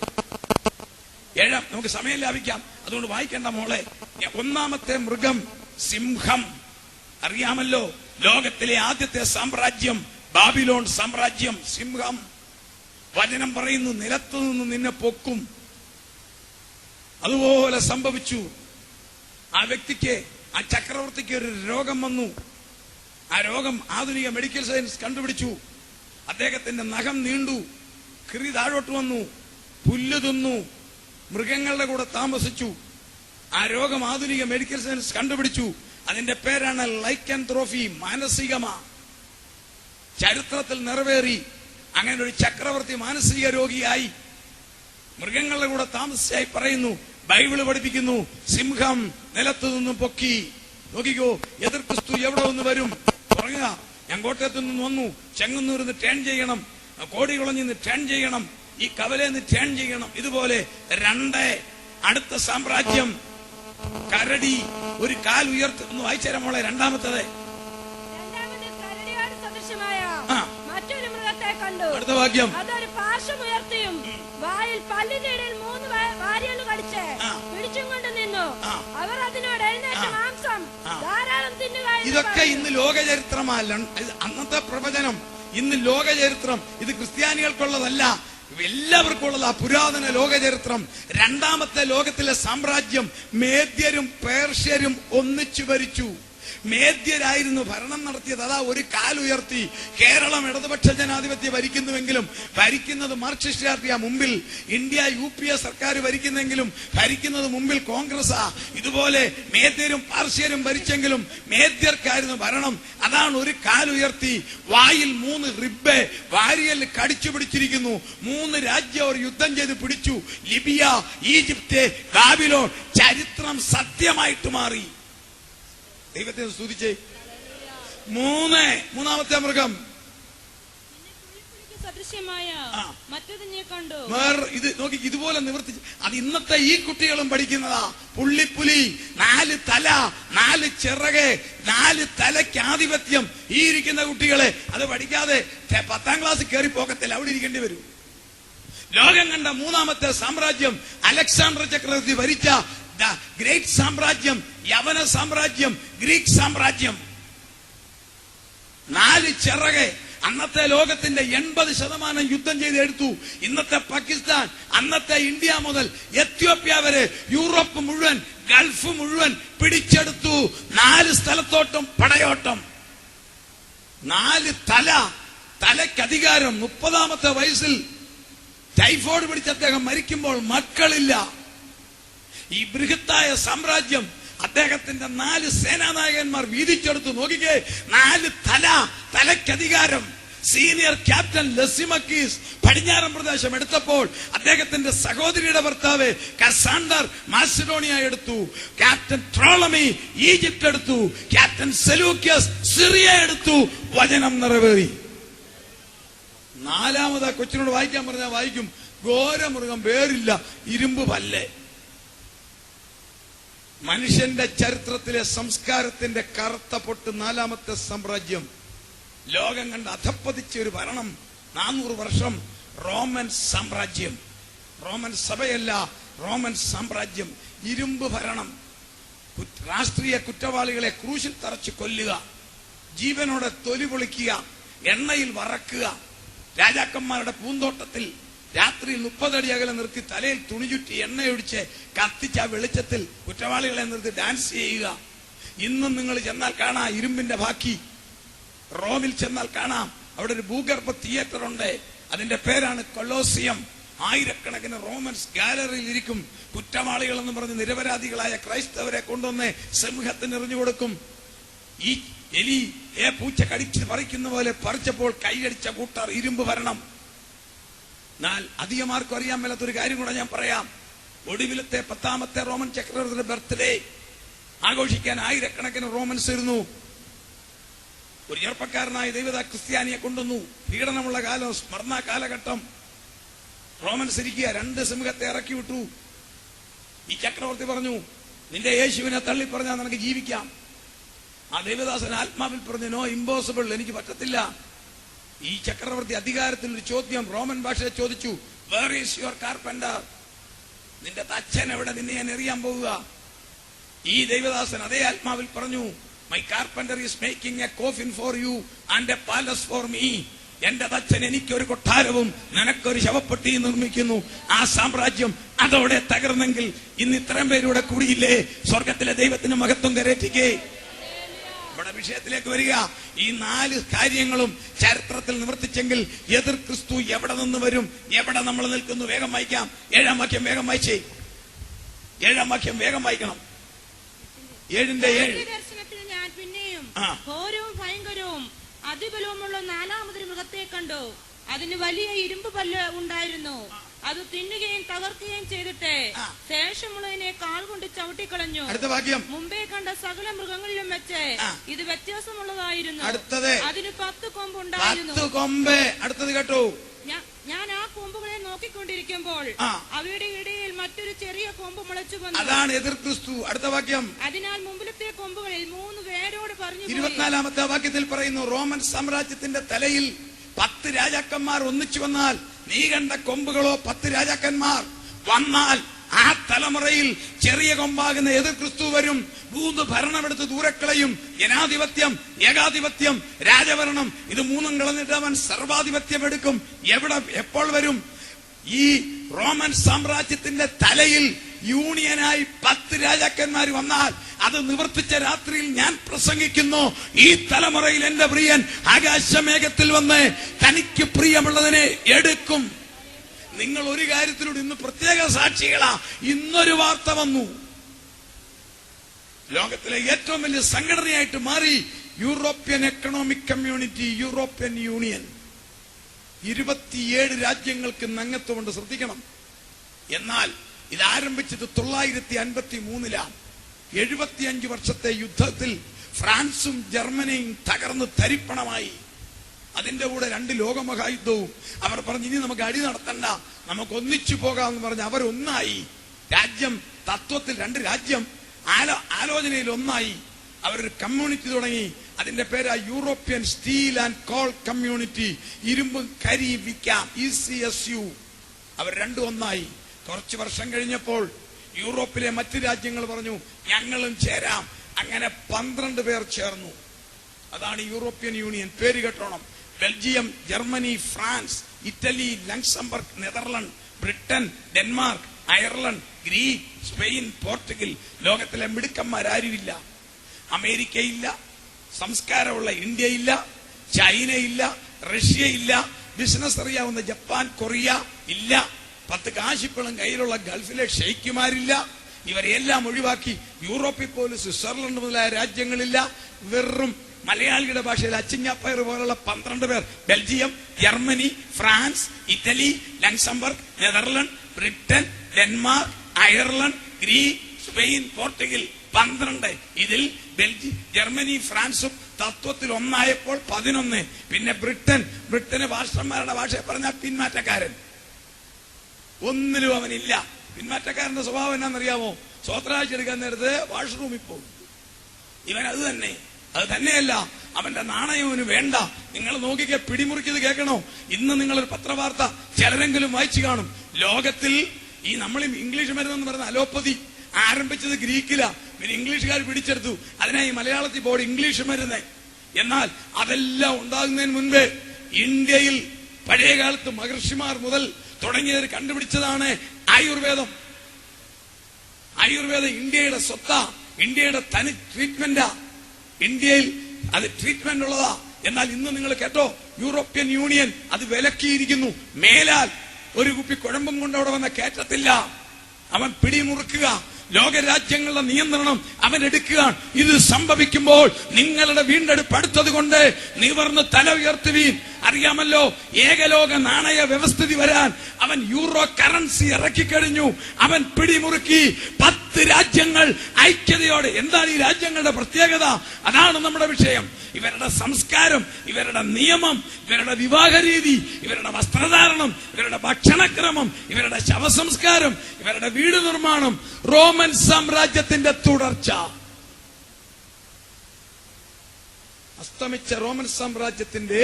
7 നമുക്ക് സമയം ലാഭിക്കാം, അതുകൊണ്ട് വായിക്കേണ്ട മോളെ. 1-ാമത്തെ മൃഗം സിംഹം. അറിയാമല്ലോ, ലോകത്തിലെ ആദ്യത്തെ സാമ്രാജ്യം ബാബിലോൺ സാമ്രാജ്യം. സിംഹം. വചനം പറയുന്നു, നിലത്തു നിന്ന് നിന്നെ പൊക്കും. അതുപോലെ സംഭവിച്ചു. ആ വ്യക്തിക്ക്, ആ ചക്രവർത്തിക്ക് ഒരു രോഗം വന്നു. ആ രോഗം ആധുനിക മെഡിക്കൽ സയൻസ് കണ്ടുപിടിച്ചു. അദ്ദേഹത്തിന്റെ നഖം നീണ്ടു, കൃതി താഴോട്ട് വന്നു, പുല്ല് തിന്നു, മൃഗങ്ങളുടെ കൂടെ താമസിച്ചു. ആ രോഗം ആധുനിക മെഡിക്കൽ സയൻസ് കണ്ടുപിടിച്ചു. അതിന്റെ പേരാണ് ലൈക്കൻത്രോഫി, മാനസികമാ. ചരിത്രത്തിൽ നിറവേറി. അങ്ങനെ ഒരു ചക്രവർത്തി മാനസിക രോഗിയായി, മൃഗങ്ങളുടെ കൂടെ താമസിച്ചായി പറയുന്നു. ബൈബിള് പഠിപ്പിക്കുന്നു, സിംഹം നിലത്തു നിന്നും പൊക്കി. നോക്കിക്കോ, എതിർ ക്രിസ്തു എവിടെ ഒന്ന് വരും. പറയുക, ഞാൻ കോട്ടയത്ത് നിന്ന് വന്നു, ചെങ്ങന്നൂരിൽ നിന്ന് ടേൺ ചെയ്യണം, കോടികുളഞ്ഞിൽ നിന്ന് ടേൺ ചെയ്യണം, ഈ കവലയിൽ നിന്ന് ടേൺ ചെയ്യണം. ഇതുപോലെ 2 അടുത്ത സാമ്രാജ്യം കരടി. ഒരു കാൽ ഉയർത്തുന്നു. വായിച്ചേരാം മോളെ. 2-ാമത്തേത് മറ്റൊരു മൃഗത്തെ കണ്ടു. അടുത്ത വാക്യം. അതൊരു പാർശ്വമുയർത്തിയും വായിൽ പല്ലിനിടയിൽ 3 വാരിയല് കടിച്ച് പിടിച്ചും കൊണ്ട് നിന്നു. അവർ അതിനോട് എഴുന്നേറ്റ് മാംസം ധാരാളം തിന്നുക. ഇതൊക്കെ ഇന്ന് ലോകചരിത്രമല്ല, അന്നത്തെ പ്രവചനം. ഇന്ന് ലോകചരിത്രം. ഇത് ക്രിസ്ത്യാനികൾക്കുള്ളതല്ല, എല്ലാവർക്കും ഉള്ളതാ പുരാതന ലോകചരിത്രം. 2-ാമത്തെ ലോകത്തിലെ സാമ്രാജ്യം മേദ്യരും പേർഷ്യരും ഒന്നിച്ചു ഭരിച്ചു. മേദ്യരായിരുന്നു ഭരണം നടത്തിയത്. അതാ ഒരു കാലുയർത്തി. കേരളം ഇടതുപക്ഷ ജനാധിപത്യം ഭരിക്കുന്നുവെങ്കിലും ഭരിക്കുന്നത് മാർക്സിസ്റ്റ് പാർട്ടിയാ മുമ്പിൽ. ഇന്ത്യ UPA സർക്കാർ ഭരിക്കുന്നെങ്കിലും ഭരിക്കുന്നത് മുമ്പിൽ കോൺഗ്രസാ. ഇതുപോലെ മേദ്യരും പാർശ്യരും ഭരിച്ചെങ്കിലും മേദ്യർക്കായിരുന്നു ഭരണം. അതാണ് ഒരു കാലുയർത്തി. വായിൽ 3 റിബ്, വാരിയൽ കടിച്ചു പിടിച്ചിരിക്കുന്നു. 3 രാജ്യം അവർ യുദ്ധം ചെയ്ത് പിടിച്ചു. Libya, Egypt, Babylon. ചരിത്രം സത്യമായിട്ട് മാറി. ദൈവത്തെ സ്തുതിച്ചേ. 3-ാമത്തെ മൃഗം സദൃശ്യമായ മറ്റൊന്നിനെ കണ്ടു. ഇത് നോക്കി, ഇതുപോലെ നിവർത്തിച്ച്. അത് ഇന്നത്തെ ഈ കുട്ടികളും പഠിക്കുന്നതാ. പുള്ളിപ്പുലി, 4 തല, 4 ചിറക്, 4 തലയ്ക്ക് ആധിപത്യം. ഈ ഇരിക്കുന്ന കുട്ടികളെ അത് പഠിക്കാതെ 10-ാം ക്ലാസ് കയറി പോകത്തില്ല, അവിടെ ഇരിക്കേണ്ടി വരും. ലോകം കണ്ട 3-ാമത്തെ സാമ്രാജ്യം അലക്സാണ്ടർ ചക്രവർത്തി ഭരിച്ച ഗ്രേറ്റ് സാമ്രാജ്യം, യവന സാമ്രാജ്യം, ഗ്രീക്ക് സാമ്രാജ്യം. 4 ചിറക്. അന്നത്തെ ലോകത്തിന്റെ 80% യുദ്ധം ചെയ്ത് എടുത്തു. ഇന്നത്തെ പാകിസ്ഥാൻ, അന്നത്തെ ഇന്ത്യ മുതൽ എത്യോപ്യ വരെ, യൂറോപ്പ് മുഴുവൻ, ഗൾഫ് മുഴുവൻ പിടിച്ചെടുത്തു. 4 സ്ഥലത്തോട്ടും പടയോട്ടം. 4 തല, തലയ്ക്ക് അധികാരം. 30-ാമത്തെ വയസ്സിൽ ടൈഫോയിഡ് പിടിച്ച അദ്ദേഹം മരിക്കുമ്പോൾ മക്കളില്ല. ഈ ബൃഹത്തായ സാമ്രാജ്യം അദ്ദേഹത്തിന്റെ 4 സേനാനായകന്മാർ വീതിച്ചെടുത്തു. നോക്കിക്കേ, 4 തല, തലയ്ക്കധികാരം. സീനിയർ ക്യാപ്റ്റൻ ലസിമക്കീസ് പടിഞ്ഞാറൻ പ്രദേശം എടുത്തപ്പോൾ അദ്ദേഹത്തിന്റെ സഹോദരിയുടെ ഭർത്താവ് കസാണ്ടർ മാസിഡോണിയ എടുത്തു. ക്യാപ്റ്റൻ ട്രോളമി ഈജിപ്ത് എടുത്തു. ക്യാപ്റ്റൻ സെലൂക്യസ് സിറിയ എടുത്തു. വചനം നിറവേറി. 4-ാമത് കൊച്ചിനോട് വായിക്കാൻ പറഞ്ഞാൽ വായിക്കും. ഘോരമൃഗം, പേരില്ല, ഇരുമ്പ് പല്ല്. മനുഷ്യന്റെ ചരിത്രത്തിലെ സംസ്കാരത്തിന്റെ കറുത്ത പൊട്ട് 4-ാമത്തെ സാമ്രാജ്യം. ലോകം കണ്ട് അധപ്പതിച്ച ഒരു ഭരണം. 400 വർഷം റോമൻ സാമ്രാജ്യം. റോമൻ സഭയല്ല, റോമൻ സാമ്രാജ്യം. ഇരുമ്പ് ഭരണം. രാഷ്ട്രീയ കുറ്റവാളികളെ ക്രൂശിൽ തറച്ച് കൊല്ലുക, ജീവനോടെ തൊലി പൊളിക്കുക, എണ്ണയിൽ വറക്കുക. രാജാക്കന്മാരുടെ പൂന്തോട്ടത്തിൽ രാത്രിയിൽ 30 അടി അകലെ നിർത്തി തലയിൽ തുണി ചുറ്റി എണ്ണയൊഴിച്ച് കത്തിച്ച വെളിച്ചത്തിൽ കുറ്റവാളികളെ നിർത്തി ഡാൻസ് ചെയ്യുക. ഇന്നും നിങ്ങൾ ചെന്നാൽ കാണാം ഇരുമ്പിന്റെ ബാക്കി. റോമിൽ ചെന്നാൽ കാണാം അവിടെ ഒരു ഭൂഗർഭ തിയേറ്റർ ഉണ്ട്. അതിന്റെ പേരാണ് കൊളോസിയം. ആയിരക്കണക്കിന് റോമൻസ് ഗാലറിയിൽ ഇരിക്കും. കുറ്റവാളികൾ എന്ന് പറഞ്ഞ് നിരപരാധികളായ ക്രൈസ്തവരെ കൊണ്ടുവന്ന് സിംഹത്തിന് എറിഞ്ഞു കൊടുക്കും. ഈ എലി പൂച്ച കടിച്ച് പറിക്കുന്ന പോലെ പറിച്ചപ്പോൾ കൈയടിച്ച കൂട്ടർ ഇരുമ്പ് ഭരണം. എന്നാൽ അധികമാർക്കും അറിയാൻ മേലാത്തൊരു കാര്യം കൂടെ ഞാൻ പറയാം. ഒടുവിലത്തെ 10ാമത്തെ റോമൻ ചക്രവർത്തിയുടെ ബർത്ത്ഡേ ആഘോഷിക്കാൻ ആയിരക്കണക്കിന് റോമൻസ് ഇരുന്നു. ഒരു ചെറുപ്പക്കാരനായ ദൈവത ക്രിസ്ത്യാനിയെ കൊണ്ടുവന്നു. പീഡനമുള്ള കാലം, സ്മരണ കാലഘട്ടം. റോമൻസ് ഇരിക്കുക. 2 സിംഹത്തെ ഇറക്കി വിട്ടു. ഈ ചക്രവർത്തി പറഞ്ഞു, നിന്റെ യേശുവിനെ തള്ളി പറഞ്ഞാൽ നിനക്ക് ജീവിക്കാം. ആ ദേവദാസൻ ആത്മാവിൽ പറഞ്ഞു, നോ ഇമ്പോസിബിൾ, എനിക്ക് പറ്റത്തില്ല. ഈ ചക്രവർത്തി അധികാരത്തിൽ ഒരു ചോദ്യം റോമൻ ഭാഷയിൽ ചോദിച്ചു, വേർ ഈസ് യുവർ കാർപ്പന്റർ? നിന്റെ തച്ചൻ എവിടെ? നിന്നെ ഞാൻ എറിയാൻ പോവുക. ഈ ദൈവദാസൻ അതേ ആത്മാവിൽ പറഞ്ഞു, my carpenter is making A coffin for you and A palace for me. എന്റെ തച്ചൻ എനിക്കൊരു കൊട്ടാരവും നിനക്കൊരു ശവപ്പെട്ടി നിർമ്മിക്കുന്നു. ആ സാമ്രാജ്യം അതോടെ തകർന്നെങ്കിൽ ഇന്ന് ഇത്രയും പേരൂടെ കൂടിയില്ലേ? സ്വർഗത്തിലെ ദൈവത്തിന് മഹത്വം കരേറ്റിക്കേ. ഇവിടെ വിഷയത്തിലേക്ക് വരിക. ഈ 4 കാര്യങ്ങളും ചരിത്രത്തിൽ നിവർത്തിച്ചെങ്കിൽ എതിർ ക്രിസ്തു എവിടെ നിന്ന് വരും, എവിടെ നമ്മൾ നിൽക്കുന്നു? വേഗം വായിക്കാം. 7-ാം വാക്യം വേഗം വായിച്ചേ. 7-ാം വാക്യം വേഗം വായിക്കണം. 7:7. ദർശനത്തിൽ ഞാൻ പിന്നെയും ഘോരവും ഭയങ്കരവും അതിബലവുമുള്ള 4ാമതൊരു മൃഗത്തെ കണ്ടു. അതിന് വലിയ ഇരുമ്പ് പല്ല് ഉണ്ടായിരുന്നു. അത് തിന്നുകയും തകർക്കുകയും ചെയ്തിട്ട് ശേഷമുള്ളതിനെ കാൽ കൊണ്ട് ചവിട്ടിക്കളഞ്ഞു. അടുത്ത വാക്യം. മുമ്പേ കണ്ട സകല മൃഗങ്ങളിലും വെച്ച് ഇത് വ്യത്യാസമുള്ളതായിരുന്നു. അടുത്തത്. അതിന് 10 കൊമ്പ് ഉണ്ടായിരുന്നു. 10 കൊമ്പ്. അടുത്തത് കേട്ടോ. ഞാൻ ആ കൊമ്പുകളെ നോക്കിക്കൊണ്ടിരിക്കുമ്പോൾ അവയുടെ ഇടയിൽ മറ്റൊരു ചെറിയ കൊമ്പ് മുളച്ചു വന്നു. അതാണ് എതിർ ക്രിസ്തു. അടുത്ത വാക്യം. അതിനാൽ മുമ്പിലത്തെ കൊമ്പുകളിൽ 3 വേരോട് പറഞ്ഞു. 24-ാമത്തെ വാക്യത്തിൽ പറയുന്നു, റോമൻ സാമ്രാജ്യത്തിന്റെ തലയിൽ 10 രാജാക്കന്മാർ ഒന്നിച്ചു വന്നാൽ, നീ കണ്ട കൊമ്പുകളോ 10 രാജാക്കന്മാർ വന്നാൽ ആ തലമുറയിൽ ചെറിയ കൊമ്പാകുന്ന എതിർ ക്രിസ്തു വരും. 3 ഭരണമെടുത്ത് ദൂരക്കളയും. ജനാധിപത്യം, ഏകാധിപത്യം, രാജഭരണം, ഇത് 3 കളഞ്ഞിട്ട് അവൻ സർവാധിപത്യം എടുക്കും. എവിടെ എപ്പോൾ വരും? ഈ റോമൻ സാമ്രാജ്യത്തിന്റെ തലയിൽ യൂണിയനായി 10 രാജാക്കന്മാർ വന്നാൽ അത് നിവർത്തിച്ച രാത്രിയിൽ ഞാൻ പ്രസംഗിക്കുന്നു, ഈ തലമുറയിൽ എന്റെ പ്രിയൻ ആകാശമേഘത്തിൽ വന്ന് തനിക്ക് പ്രിയമുള്ളതിനെ എടുക്കും. നിങ്ങൾ ഒരു കാര്യത്തിലൂടെ ഇന്ന് പ്രത്യേക സാക്ഷികളാ. ഇന്നൊരു വാർത്ത വന്നു. ലോകത്തിലെ ഏറ്റവും വലിയ സംഘടനയായിട്ട് മാറി European economic community, European union. 27 രാജ്യങ്ങൾക്ക് അംഗത്വമുണ്ട്. ശ്രദ്ധിക്കണം. എന്നാൽ ഇത് ആരംഭിച്ചത് 953-ലാണ്. 75 വർഷത്തെ യുദ്ധത്തിൽ ഫ്രാൻസും ജർമ്മനിയും തകർന്ന് തരിപ്പണമായി. അതിന്റെ കൂടെ 2 ലോകമഹായുദ്ധവും. അവർ പറഞ്ഞു, ഇനി നമുക്ക് അടി നടത്തണ്ട, നമുക്ക് ഒന്നിച്ചു പോകാമെന്ന് പറഞ്ഞ് അവരൊന്നായി. രാജ്യം തത്വത്തിൽ 2 രാജ്യം, ആലോചനയിൽ ഒന്നായി. അവരൊരു കമ്മ്യൂണിറ്റി തുടങ്ങി. അതിന്റെ പേരാ European steel and coal community. ഇരുമ്പും കരി വിൽക്കാം, ECSU. അവർ 2 ഒന്നായി. കുറച്ചു വർഷം കഴിഞ്ഞപ്പോൾ യൂറോപ്പിലെ മറ്റു രാജ്യങ്ങൾ പറഞ്ഞു, ഞങ്ങളും ചേരാം. അങ്ങനെ 12 പേർ ചേർന്നു. അതാണ് യൂറോപ്യൻ യൂണിയൻ. പേര് കേട്ടോണം. Belgium, Germany, France, Italy, Luxembourg, Netherland, Britain, Denmark, Ireland, Greek, Spain, Portugal. ലോകത്തിലെ മിടുക്കന്മാരാരുമില്ല. അമേരിക്കയില്ല, സംസ്കാരമുള്ള ഇന്ത്യയില്ല, ചൈനയില്ല, റഷ്യയില്ല, ബിസിനസ് അറിയാവുന്ന ജപ്പാൻ, കൊറിയ ഇല്ല, 10 കാശിപ്പളം കയ്യിലുള്ള ഗൾഫിലെ ഷെയ്ഖുമാരില്ല. ഇവരെല്ലാം ഒഴിവാക്കി യൂറോപ്പിൽ പോലും സ്വിറ്റ്സർലൻഡ് മുതലായ രാജ്യങ്ങളില്ല. വെറും മലയാളിയുടെ ഭാഷയിൽ അച്ചിങ്ങാപ്പയർ പോലുള്ള 12 പേർ. Belgium, Germany, France, Italy, Luxembourg, Netherland, Britain, Denmark, Ireland, Greek, Spain, Portugal 12. ഇതിൽ ജർമ്മനി, ഫ്രാൻസും തത്വത്തിൽ ഒന്നായപ്പോൾ 11. പിന്നെ ബ്രിട്ടന് ഭാഷന്മാരുടെ ഭാഷയെ പറഞ്ഞാൽ പിന്മാറ്റക്കാരൻ. ഒന്നിലും അവനില്ല. പിന്മാറ്റക്കാരന്റെ സ്വഭാവം എന്നാണെന്നറിയാമോ? സ്വത്രാഴ്ച എടുക്കാൻ നേരത്ത് വാഷ്റൂമിൽ പോകും. ഇവൻ അത് തന്നെയല്ല. അവന്റെ നാണയവന് വേണ്ട. നിങ്ങൾ നോക്കിക്കേ, പിടിമുറിക്കത് കേൾക്കണോ? ഇന്ന് നിങ്ങളൊരു പത്രവാർത്ത ചിലരെങ്കിലും വായിച്ചു കാണും. ലോകത്തിൽ ഈ നമ്മൾ ഇംഗ്ലീഷ് മരുന്നെന്ന് പറയുന്ന അലോപ്പതി ആരംഭിച്ചത് ഗ്രീക്കിലാ. പിന്നെ ഇംഗ്ലീഷുകാർ പിടിച്ചെടുത്തു. അതിനായി മലയാളത്തിൽ ബോർഡ് ഇംഗ്ലീഷ് മരുന്ന്. എന്നാൽ അതെല്ലാം ഉണ്ടാകുന്നതിന് മുൻപേ ഇന്ത്യയിൽ പഴയകാലത്ത് മഹർഷിമാർ മുതൽ തുടങ്ങിയവർ കണ്ടുപിടിച്ചതാണ് ആയുർവേദം. ആയുർവേദം ഇന്ത്യയുടെ സ്വത്താ. ഇന്ത്യയുടെ തനി ട്രീറ്റ്മെന്റാ. ഇന്ത്യയിൽ അത് ട്രീറ്റ്മെന്റ് ഉള്ളതാ. എന്നാൽ ഇന്ന് നിങ്ങൾ കേട്ടോ, യൂറോപ്യൻ യൂണിയൻ അത് വിലക്കിയിരിക്കുന്നു. മേലാൽ ഒരു കുപ്പി കുഴമ്പും കൊണ്ട് അവിടെ വന്ന കയറ്റത്തില്ല. അവൻ പിടിമുറുക്കുക, ലോകരാജ്യങ്ങളുടെ നിയന്ത്രണം അവൻ എടുക്കുക. ഇത് സംഭവിക്കുമ്പോൾ നിങ്ങളുടെ വീണ്ടെടുപ്പ് അടുത്തത് കൊണ്ട് നിവർന്ന് തല ഉയർത്തുവീൻ. അറിയാമല്ലോ, ഏകലോക നാണയ വ്യവസ്ഥിതി വരാൻ അവൻ യൂറോ കറൻസി ഇറക്കിക്കഴിഞ്ഞു. അവൻ പിടിമുറുക്കി 10 രാജ്യങ്ങൾ ഐക്യതയോടെ. എന്താണ് ഈ രാജ്യങ്ങളുടെ പ്രത്യേകത? അതാണ് നമ്മുടെ വിഷയം. ഇവരുടെ സംസ്കാരം, ഇവരുടെ നിയമം, ഇവരുടെ വിവാഹ രീതി, ഇവരുടെ വസ്ത്രധാരണം, ഇവരുടെ ഭക്ഷണക്രമം, ഇവരുടെ ശവസംസ്കാരം, ഇവരുടെ വീട് നിർമ്മാണം. റോമൻ സാമ്രാജ്യത്തിന്റെ തുടർച്ച. അസ്തമിച്ച റോമൻ സാമ്രാജ്യത്തിന്റെ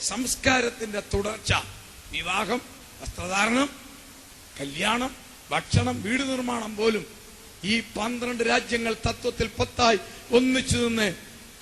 സംസ്കാരത്തിന്റെ തുടർച്ച. വിവാഹം, വസ്ത്രധാരണം, കല്യാണം, ഭക്ഷണം, വീട് നിർമ്മാണം പോലും ഈ 12 രാജ്യങ്ങൾ തത്വത്തിൽ 10 ഒന്നിച്ചു നിന്ന്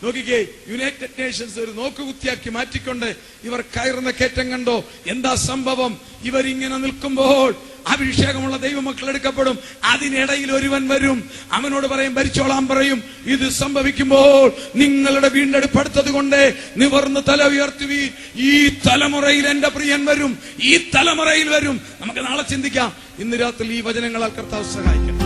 നോക്കിക്കേ. യുണൈറ്റഡ് നേഷൻസ് ഒരു നോക്കുകുത്തിയാക്കി മാറ്റിക്കൊണ്ട് ഇവർ കയറുന്ന കയറ്റം കണ്ടോ? എന്താ സംഭവം? ഇവരിങ്ങനെ നിൽക്കുമ്പോൾ അഭിഷേകമുള്ള ദൈവമക്കൾ എടുക്കപ്പെടും. അതിനിടയിൽ ഒരുവൻ വരും, അവനോട് പറയും, ഭരിച്ചോളാൻ പറയും. ഇത് സംഭവിക്കുമ്പോൾ നിങ്ങളുടെ വീണ്ടെടുപ്പ് അടുത്തത് കൊണ്ട് നിവർന്ന് തല ഉയർത്തുവീൻ. ഈ തലമുറയിൽ എന്റെ പ്രിയൻ വരും, ഈ തലമുറയിൽ വരും. നമുക്ക് നാളെ ചിന്തിക്കാം. ഇന്ന് രാത്രി ഈ വചനങ്ങളാൽ കർത്താവ് സഹായിക്കും.